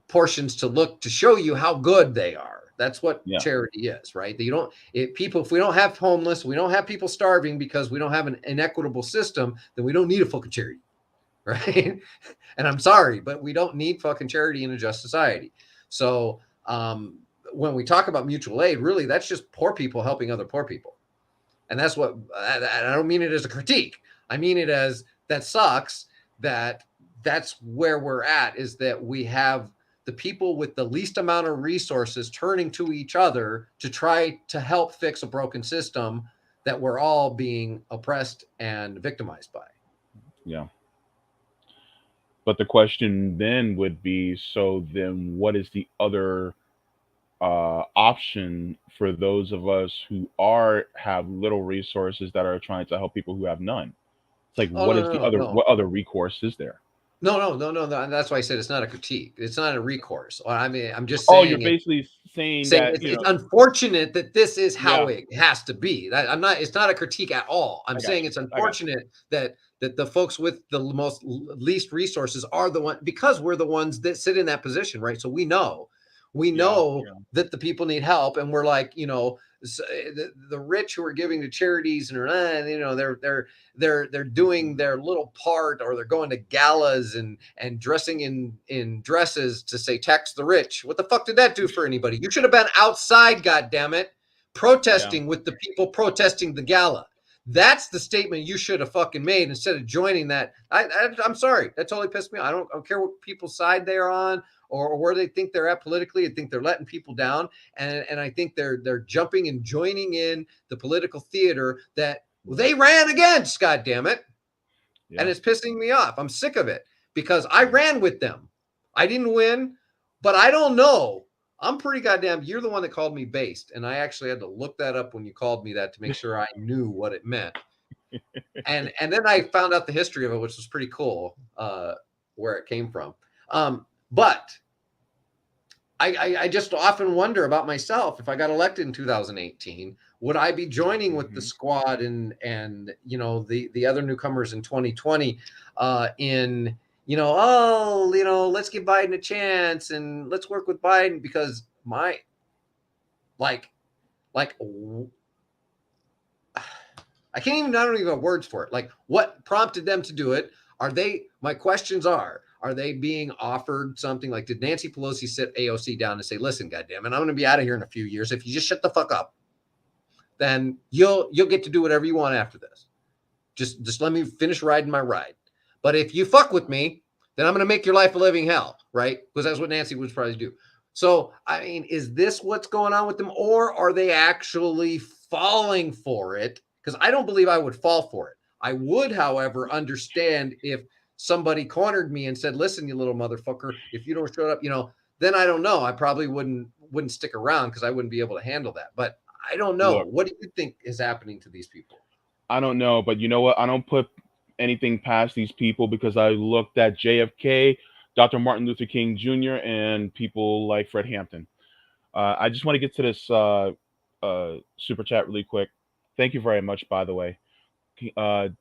portions to show you how good they are. That's what charity is, right? If we don't have homeless, we don't have people starving because we don't have an inequitable system, then we don't need a fucking charity, right? And I'm sorry, but we don't need fucking charity in a just society. So when we talk about mutual aid, really, that's just poor people helping other poor people. And that's what, I don't mean it as a critique. I mean it as, that sucks, that's where we're at, is that we have the people with the least amount of resources turning to each other to try to help fix a broken system that we're all being oppressed and victimized by. Yeah. But the question then would be, so then what is the other option for those of us who have little resources that are trying to help people who have none? It's like, what other recourse is there? No. That's why I said it's not a critique. It's not a recourse. I mean, I'm just saying. Oh, you're basically saying that it's unfortunate that this is how it has to be. It's not a critique at all. I'm saying it's unfortunate that the folks with the least resources are the one, because we're the ones that sit in that position, right? So we know that the people need help, and we're like, the rich who are giving to charities, and they're doing their little part, or they're going to galas and dressing in dresses to say tax the rich. What the fuck did that do for anybody? You should have been outside, goddammit, protesting with the people protesting the gala. That's the statement you should have fucking made instead of joining that. I'm sorry. That totally pissed me off. I don't care what people's side they're on or where they think they're at politically. I think they're letting people down. And I think they're jumping and joining in the political theater that they ran against, God damn it. And Yeah. it's pissing me off. I'm sick of it because I ran with them. I didn't win, but I don't know. I'm pretty goddamn. You're the one that called me based, and I actually had to look that up when you called me that to make sure I knew what it meant. And then I found out the history of it, which was pretty cool, where it came from. But I just often wonder about myself. If I got elected in 2018, would I be joining with the squad and the other newcomers in 2020 in let's give Biden a chance and let's work with Biden because my like I don't even have words for it. Like, what prompted them to do it? My questions are they being offered something like, did Nancy Pelosi sit AOC down and say, listen, goddamn it, I'm going to be out of here in a few years. If you just shut the fuck up, then you'll get to do whatever you want after this. Just let me finish riding my ride. But if you fuck with me, then I'm going to make your life a living hell, right? Because that's what Nancy would probably do. So, I mean, is this what's going on with them? Or are they actually falling for it? Because I don't believe I would fall for it. I would, however, understand if somebody cornered me and said, listen, you little motherfucker, if you don't show up, then I don't know. I probably wouldn't stick around because I wouldn't be able to handle that. But I don't know. Look, What do you think is happening to these people? I don't know, but you know what? I don't put anything past these people because I looked at JFK, Dr. Martin Luther King Jr., and people like Fred Hampton. I just want to get to this super chat really quick. Thank you very much, by the way.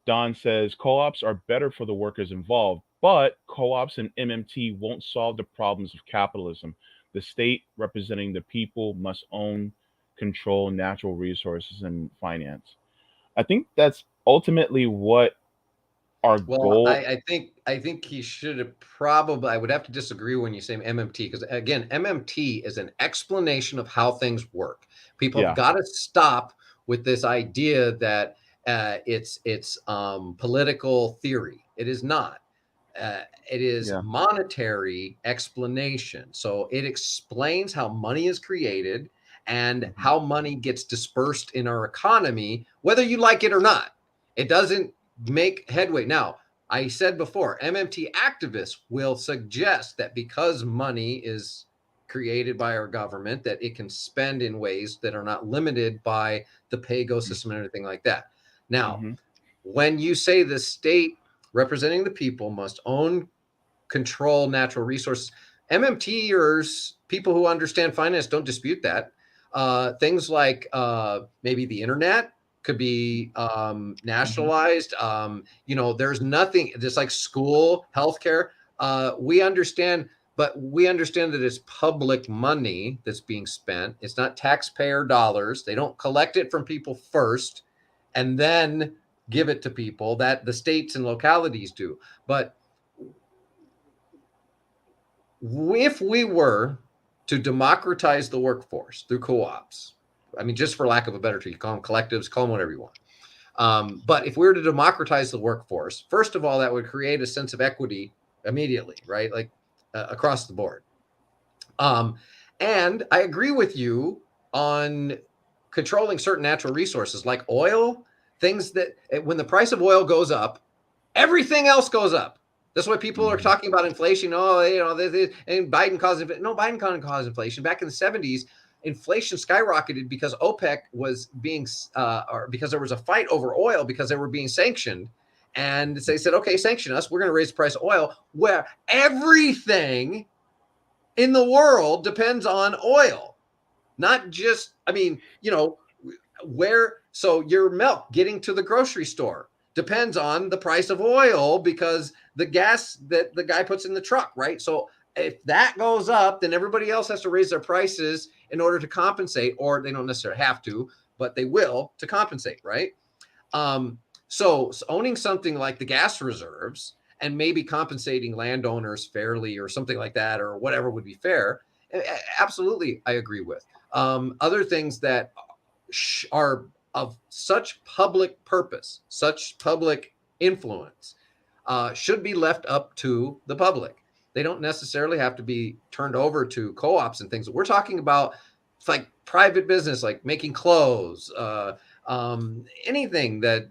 Don says co-ops are better for the workers involved, but co-ops and MMT won't solve the problems of capitalism. The state, representing the people, must own, control natural resources and finance. I think that's ultimately what our Well, goal. I think he should have probably. I would have to disagree when you say MMT because again, MMT is an explanation of how things work. People have Yeah, got to stop with this idea that it's political theory. It is not. It is yeah, monetary explanation. So it explains how money is created and hmm how money gets dispersed in our economy, whether you like it or not. It doesn't make headway. Now, I said before, MMT activists will suggest that because money is created by our government, that it can spend in ways that are not limited by the pay-go system and everything like that. Now, hmm when you say the state representing the people must own, control natural resources, MMTers, people who understand finance, don't dispute that. Things like maybe the internet could be hmm nationalized. There's nothing just like school, healthcare. We understand, but we understand that it's public money that's being spent. It's not taxpayer dollars. They don't collect it from people first and then give it to people. That the states and localities do. But if we were to democratize the workforce through co-ops, I mean, just for lack of a better term, you call them collectives, call them whatever you want. But if we were to democratize the workforce, first of all, that would create a sense of equity immediately, right? Like across the board. And I agree with you on controlling certain natural resources like oil, things that when the price of oil goes up, everything else goes up. That's why people are hmm talking about inflation. Oh, and Biden caused it. No, Biden couldn't cause inflation. Back in the 70s, inflation skyrocketed because OPEC was being, or because there was a fight over oil because they were being sanctioned. And they said, okay, sanction us. We're going to raise the price of oil, where everything in the world depends on oil. Not just, I mean, so your milk getting to the grocery store depends on the price of oil because the gas that the guy puts in the truck, right? So if that goes up, then everybody else has to raise their prices in order to compensate, or they don't necessarily have to, but they will to compensate, right? So owning something like the gas reserves and maybe compensating landowners fairly or something like that, or whatever would be fair, absolutely, I agree with. Other things that are of such public purpose, such public influence, should be left up to the public. They don't necessarily have to be turned over to co-ops and things. We're talking about like private business, like making clothes, anything that,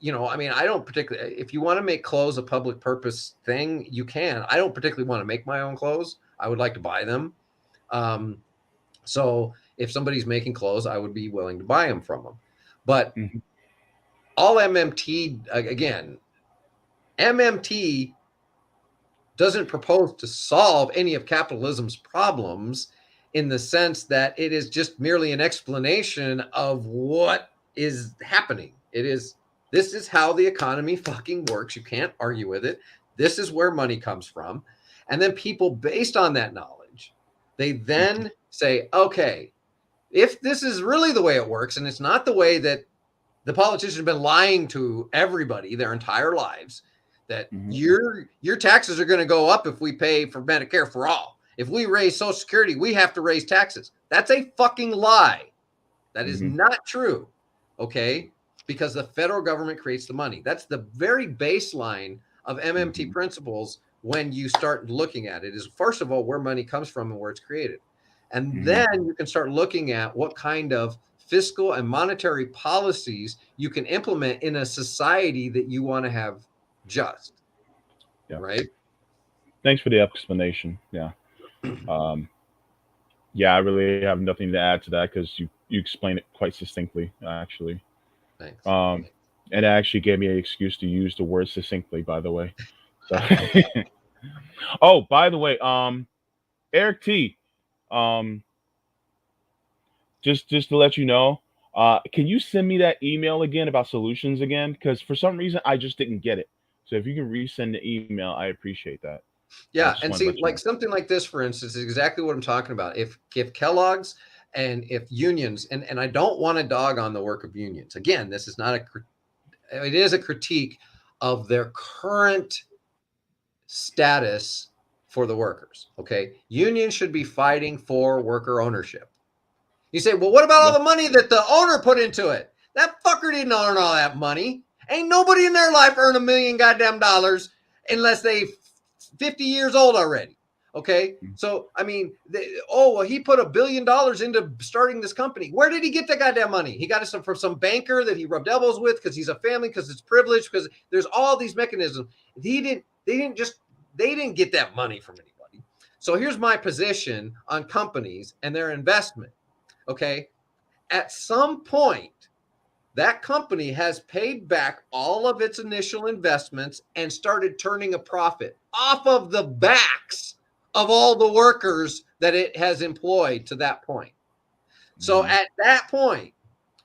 I mean, I don't particularly, if you want to make clothes a public purpose thing, you can. I don't particularly want to make my own clothes. I would like to buy them. So if somebody's making clothes, I would be willing to buy them from them. But all MMT, again, MMT doesn't propose to solve any of capitalism's problems in the sense that it is just merely an explanation of what is happening. This is how the economy fucking works. You can't argue with it. This is where money comes from. And then people, based on that knowledge, they then say, okay, if this is really the way it works, and it's not the way that the politicians have been lying to everybody their entire lives, that your taxes are going to go up if we pay for Medicare for all. If we raise Social Security, we have to raise taxes. That's a fucking lie. That is not true. Okay? Because the federal government creates the money. That's the very baseline of MMT principles when you start looking at it, is first of all where money comes from and where it's created. And then you can start looking at what kind of fiscal and monetary policies you can implement in a society that you want to have just. Yeah. Right? Thanks for the explanation. Yeah. Yeah, I really have nothing to add to that because you explained it quite succinctly, actually. Thanks. It actually gave me an excuse to use the word succinctly, by the way. So oh, by the way, Eric T, just to let you know, can you send me that email again about solutions again? Because for some reason I just didn't get it. So if you can resend the email, I appreciate that. Yeah, and see, like something like this, for instance, is exactly what I'm talking about. If Kellogg's and if unions, and I don't want to dog on the work of unions. Again, this is not it is a critique of their current status for the workers. Okay, unions should be fighting for worker ownership. You say, well, what about all the money that the owner put into it? That fucker didn't earn all that money. Ain't nobody in their life earn $1 million goddamn dollars unless they 50 years old already. Okay. So, I mean, he put $1 billion into starting this company. Where did he get that goddamn money? He got it from some banker that he rubbed elbows with because he's a family, because it's privileged, because there's all these mechanisms. They didn't get that money from anybody. So here's my position on companies and their investment. Okay. At some point, that company has paid back all of its initial investments and started turning a profit off of the backs of all the workers that it has employed to that point. So at that point,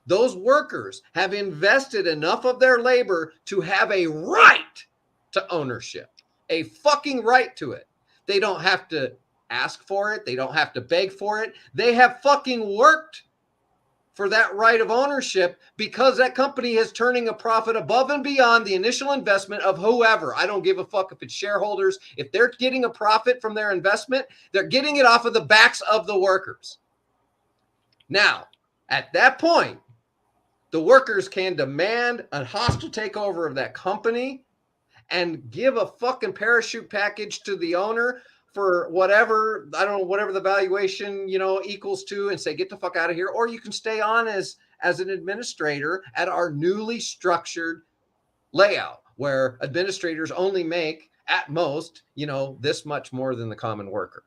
those workers have invested enough of their labor to have a right to ownership, a fucking right to it. They don't have to ask for it. They don't have to beg for it. They have fucking worked for that right of ownership because that company is turning a profit above and beyond the initial investment of whoever. I don't give a fuck if it's shareholders. If they're getting a profit from their investment, they're getting it off of the backs of the workers. Now, at that point, the workers can demand a hostile takeover of that company and give a fucking parachute package to the owner for whatever, I don't know, whatever the valuation, equals to, and say, get the fuck out of here. Or you can stay on as an administrator at our newly structured layout where administrators only make at most, this much more than the common worker.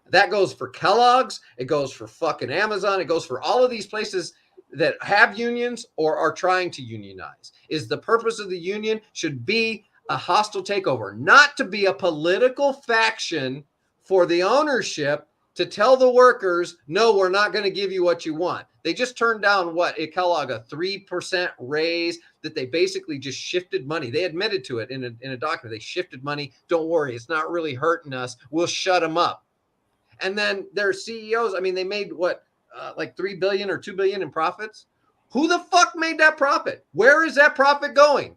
That goes for Kellogg's. It goes for fucking Amazon. It goes for all of these places that have unions or are trying to unionize. Is the purpose of the union should be a hostile takeover, not to be a political faction for the ownership to tell the workers, no, we're not going to give you what you want. They just turned down at Kellogg, a 3% raise that they basically just shifted money. They admitted to it in a document. They shifted money. Don't worry, it's not really hurting us. We'll shut them up. And then their CEOs, I mean, they made like $3 billion or $2 billion in profits. Who the fuck made that profit? Where is that profit going?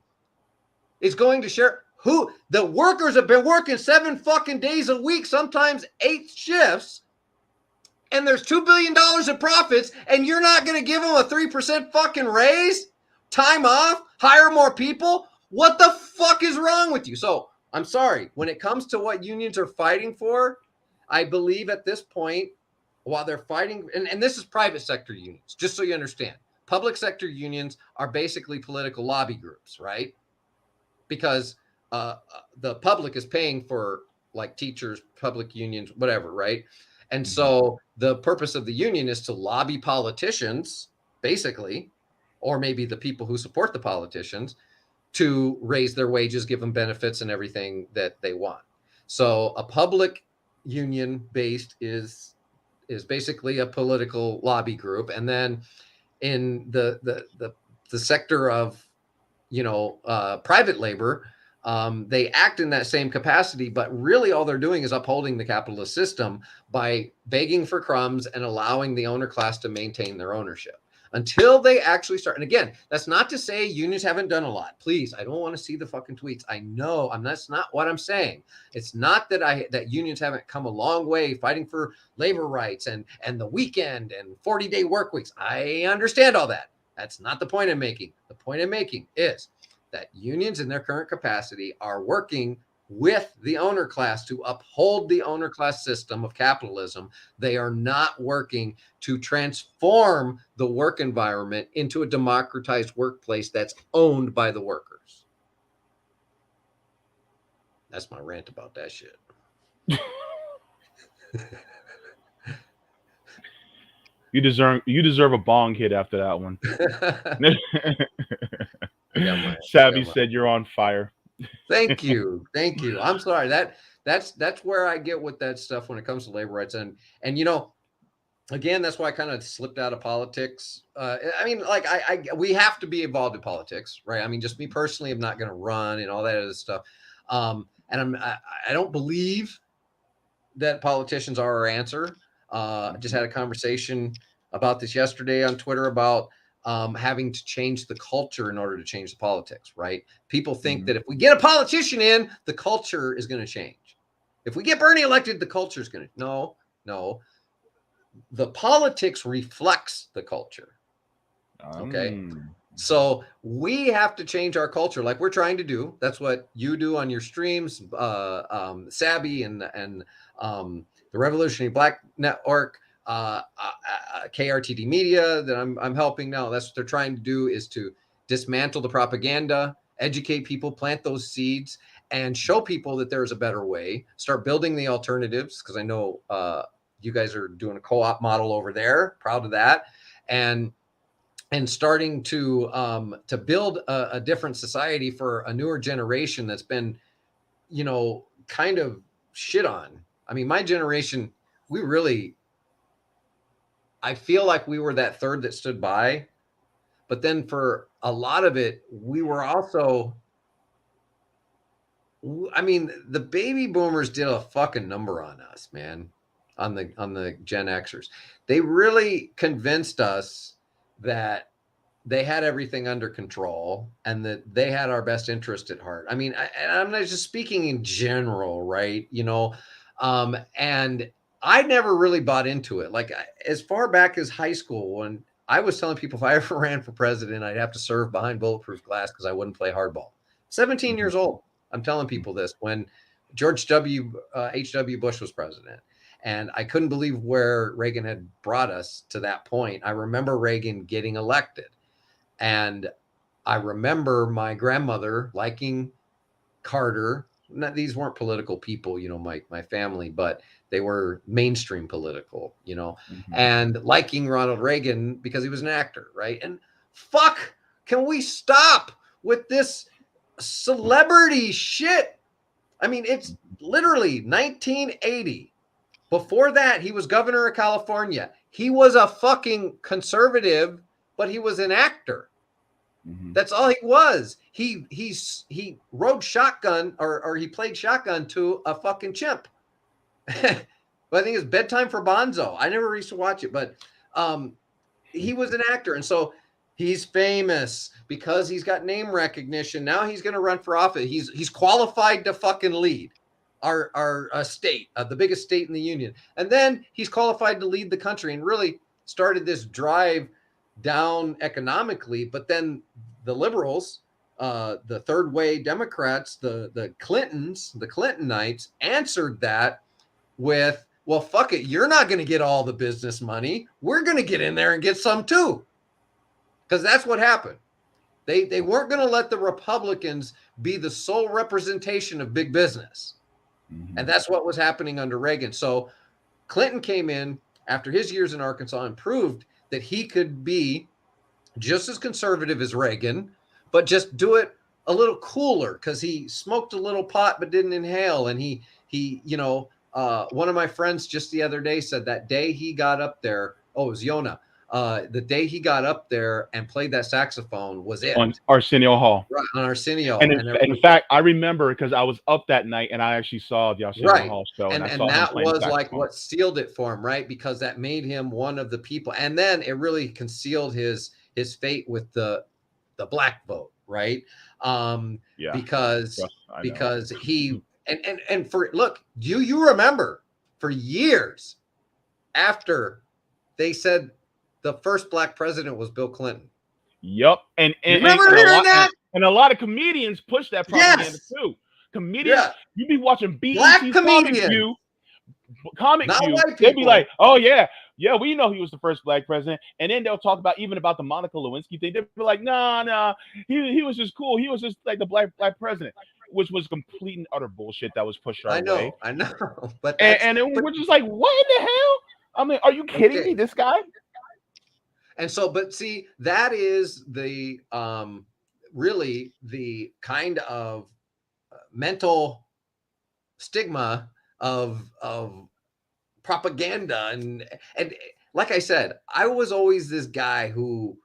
It's going to share. Who? The workers have been working 7 fucking days a week, sometimes 8 shifts, and there's $2 billion in profits, and you're not going to give them a 3% fucking raise? Time off? Hire more people? What the fuck is wrong with you? So I'm sorry. When it comes to what unions are fighting for, I believe at this point, while they're fighting, and this is private sector unions, just so you understand, public sector unions are basically political lobby groups, right? Because the public is paying for like teachers, public unions, whatever, right? And so the purpose of the union is to lobby politicians, basically, or maybe the people who support the politicians, to raise their wages, give them benefits and everything that they want. So a public union based is basically a political lobby group. And then in the sector of private labor, they act in that same capacity, but really all they're doing is upholding the capitalist system by begging for crumbs and allowing the owner class to maintain their ownership until they actually start. And again, that's not to say unions haven't done a lot. Please, I don't want to see the fucking tweets. I know, that's not what I'm saying. It's not that unions haven't come a long way fighting for labor rights and the weekend and 40-day work weeks. I understand all that. That's not the point I'm making. The point I'm making is that unions in their current capacity are working with the owner class to uphold the owner class system of capitalism. They are not working to transform the work environment into a democratized workplace that's owned by the workers. That's my rant about that shit. You deserve a bong hit after that one. Savvy said you're on fire. Thank you. I'm sorry. That's where I get with that stuff when it comes to labor rights. And again, that's why I kind of slipped out of politics. I mean, like we have to be involved in politics, right? I mean, just me personally, I'm not going to run and all that other stuff. And I don't believe that politicians are our answer. I just had a conversation about this yesterday on Twitter about having to change the culture in order to change the politics, right? People think that if we get a politician in, the culture is going to change. If we get Bernie elected, the culture is going to. No. The politics reflects the culture. Okay. So we have to change our culture like we're trying to do. That's what you do on your streams, Sabby and the Revolutionary Black Network, KRTD Media that I'm helping now. That's what they're trying to do, is to dismantle the propaganda, educate people, plant those seeds, and show people that there's a better way. Start building the alternatives, because I know you guys are doing a co-op model over there. Proud of that. And starting to build a different society for a newer generation that's been, kind of shit on. I mean, my generation, I feel like we were that third that stood by, but then for a lot of it, we were also, I mean, the baby boomers did a fucking number on us, man, on the Gen Xers. They really convinced us that they had everything under control and that they had our best interest at heart. I mean, I'm not just speaking in general, right? And I never really bought into it. Like as far back as high school, when I was telling people if I ever ran for president, I'd have to serve behind bulletproof glass because I wouldn't play hardball. 17 years old. I'm telling people this when George H.W. Bush was president. And I couldn't believe where Reagan had brought us to that point. I remember Reagan getting elected. And I remember my grandmother liking Carter. These weren't political people, my family, but they were mainstream political, and liking Ronald Reagan because he was an actor, right? And fuck, can we stop with this celebrity shit? I mean, it's literally 1980. Before that, he was governor of California. He was a fucking conservative, but he was an actor. That's all he was. He rode shotgun or he played shotgun to a fucking chimp. But I think it's Bedtime for Bonzo. I never used to watch it, but he was an actor. And so he's famous because he's got name recognition. Now he's going to run for office. He's qualified to fucking lead. our state, the biggest state in the union. And then he's qualified to lead the country and really started this drive down economically. But then the liberals, the third way Democrats, the Clintons, the Clintonites answered that with, well, fuck it, you're not going to get all the business money. We're going to get in there and get some too. Because that's what happened. They weren't going to let the Republicans be the sole representation of big business. Mm-hmm. And that's what was happening under Reagan. So Clinton came in after his years in Arkansas and proved that he could be just as conservative as Reagan, but just do it a little cooler because he smoked a little pot but didn't inhale. And he one of my friends just the other day said that day he got up there, it was Yona, the day he got up there and played that saxophone was it. On Arsenio Hall. Right, on Arsenio. And in fact, I remember because I was up that night and I actually saw the Arsenio Hall show. And that was like what sealed it for him, right? Because that made him one of the people. And then it really concealed his fate with the black vote, right? Because he and for look, you remember for years after they said the first black president was Bill Clinton. Yep. And remember hearing that? And a lot of comedians push that propaganda too. Comedians, you be watching BET Comic View, they'd be like, oh yeah, we know he was the first black president. And then they'll talk about even about the Monica Lewinsky thing. They'd be like, nah, he was just cool. He was just like the black president, which was complete and utter bullshit that was pushed our way. I know. But we're just like, what in the hell? I mean, are you kidding me? This guy? And so, but see, that is the really the kind of mental stigma of propaganda. And like I said, I was always this guy who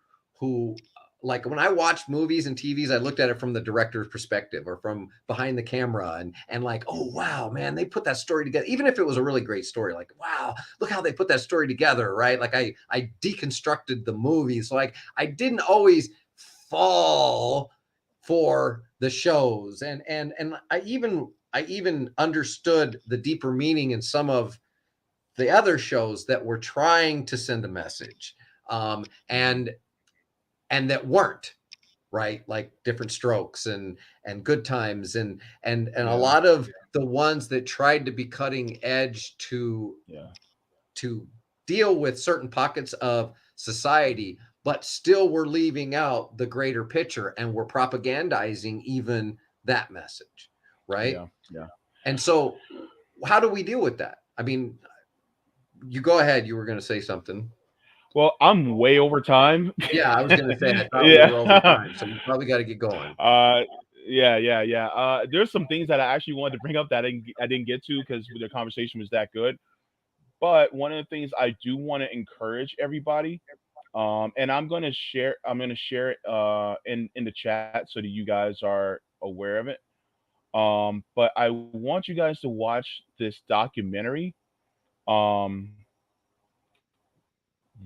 like when I watched movies and TVs, I looked at it from the director's perspective or from behind the camera and like, oh, wow, man, they put that story together. Even if it was a really great story, like, wow, look how they put that story together, right? Like I deconstructed the movie. So like I didn't always fall for the shows. And I even understood the deeper meaning in some of the other shows that were trying to send a message. And that weren't, right? Like Different Strokes and Good Times and a lot of the ones that tried to be cutting edge to deal with certain pockets of society, but still were leaving out the greater picture and were propagandizing even that message, right? Yeah. And so how do we deal with that? I mean, you go ahead. You were going to say something. Well, I'm way over time. Yeah, I was going to say, I thought we were over time, so you probably got to get going. There's some things that I actually wanted to bring up that I didn't get to because the conversation was that good. But one of the things I do want to encourage everybody, and I'm going to share it in the chat so that you guys are aware of it. But I want you guys to watch this documentary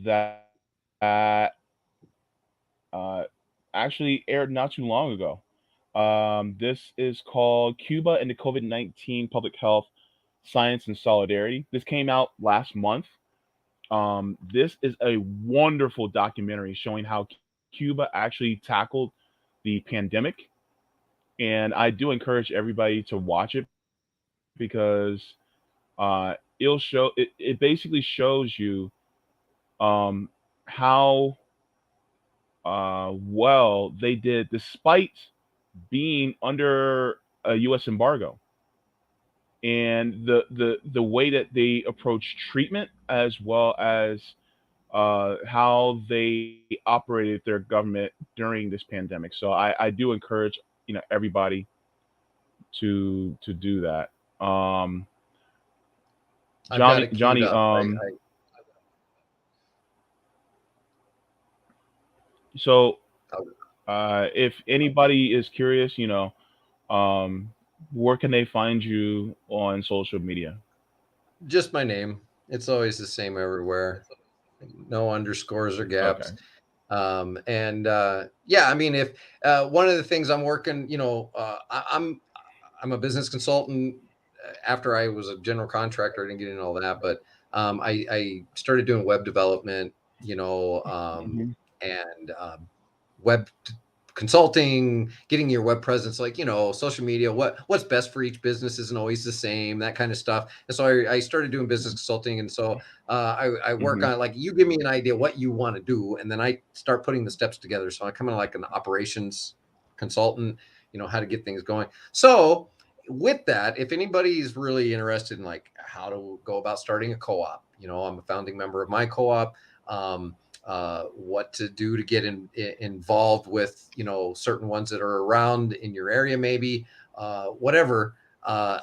that actually aired not too long ago. This is called Cuba and the COVID-19 Public Health Science and Solidarity. This came out last month. This is a wonderful documentary showing how Cuba actually tackled the pandemic. And I do encourage everybody to watch it because it basically shows you how well they did despite being under a U.S. embargo, and the way that they approached treatment as well as how they operated their government during this pandemic. So I do encourage everybody to do that. Johnny, so if anybody is curious, where can they find you on social media? Just my name. It's always the same everywhere. No underscores or gaps. Okay. I mean, if one of the things I'm working, I'm a business consultant after I was a general contractor, I didn't get into all that, but I started doing web development, you know, Mm-hmm. and web consulting, getting your web presence, like, you know, social media, what's best for each business isn't always the same, that kind of stuff. And so I started doing business consulting. And so I work Mm-hmm. on, like, you give me an idea what you want to do, and then I start putting the steps together. So I come in like an operations consultant, you know, how to get things going. So with that, if anybody's really interested in like how to go about starting a co-op, you know, I'm a founding member of my co-op. What to do to get involved with, you know, certain ones that are around in your area, maybe, whatever.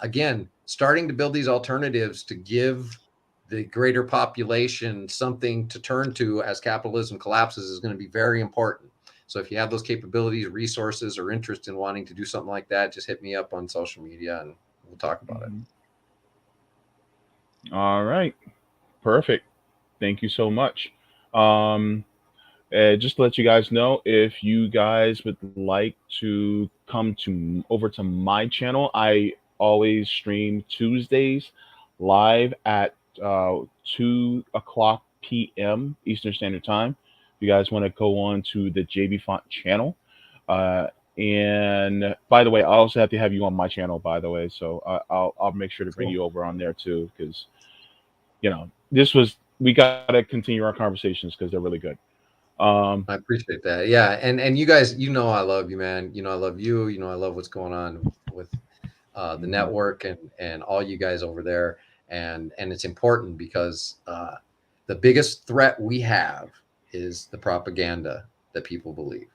Again, starting to build these alternatives to give the greater population something to turn to as capitalism collapses is going to be very important. So if you have those capabilities, resources, or interest in wanting to do something like that, just hit me up on social media and we'll talk about it. Mm-hmm. All right. Perfect. Thank you so much. Um, just to let you guys know, if you guys would like to come to over to my channel, I always stream Tuesdays live at 2 o'clock p.m. Eastern Standard Time. If you guys want to go on to the JB Font channel. Uh, and by the way, I also have to have you on my channel, by the way. So I'll make sure to bring Cool. you over on there too, because this was we got to continue our conversations because they're really good. Um, I appreciate that. Yeah, and you guys, you know, I love you, man. You know, I love you. You know, I love what's going on with the mhm, network and all you guys over there. And it's important because the biggest threat we have is the propaganda that people believe.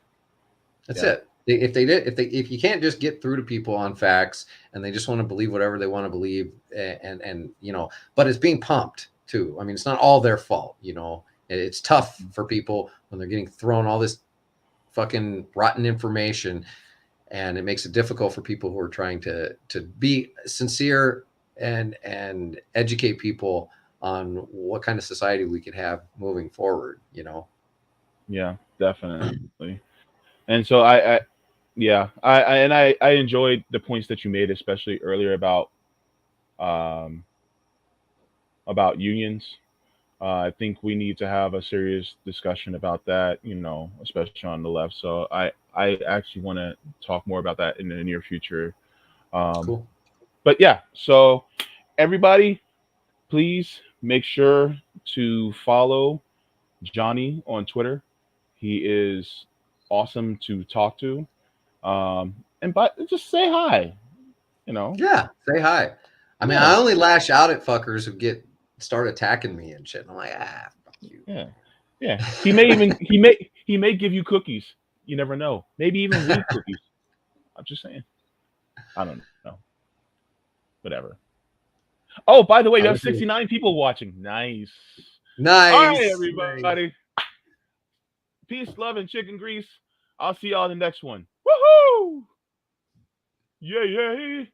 That's yeah. it. If you can't just get through to people on facts and they just want to believe whatever they want to believe, and you know, but it's being pumped too. I mean, it's not all their fault, you know. It's tough for people when they're getting thrown all this fucking rotten information, and it makes it difficult for people who are trying to be sincere and educate people on what kind of society we could have moving forward, you know. Yeah, definitely. And so yeah, I enjoyed the points that you made, especially earlier um about unions. I think we need to have a serious discussion about that, especially on the left. So I actually want to talk more about that in the near future. Um, Cool. but yeah, so everybody, please make sure to follow Johnny on Twitter. He is awesome to talk to. And but just say hi, you know. Yeah, say hi. I mean, Yeah, I only lash out at fuckers who start attacking me and shit. And I'm like, fuck you. yeah, yeah. He may give you cookies. You never know. Maybe even weed cookies. I'm just saying. I don't know. Whatever. Oh, by the way, we have Other people. 69 people watching. Nice. All right, Nice, everybody. nice. Peace, love, and chicken grease. I'll see y'all in the next one. Woohoo! Yay, yay.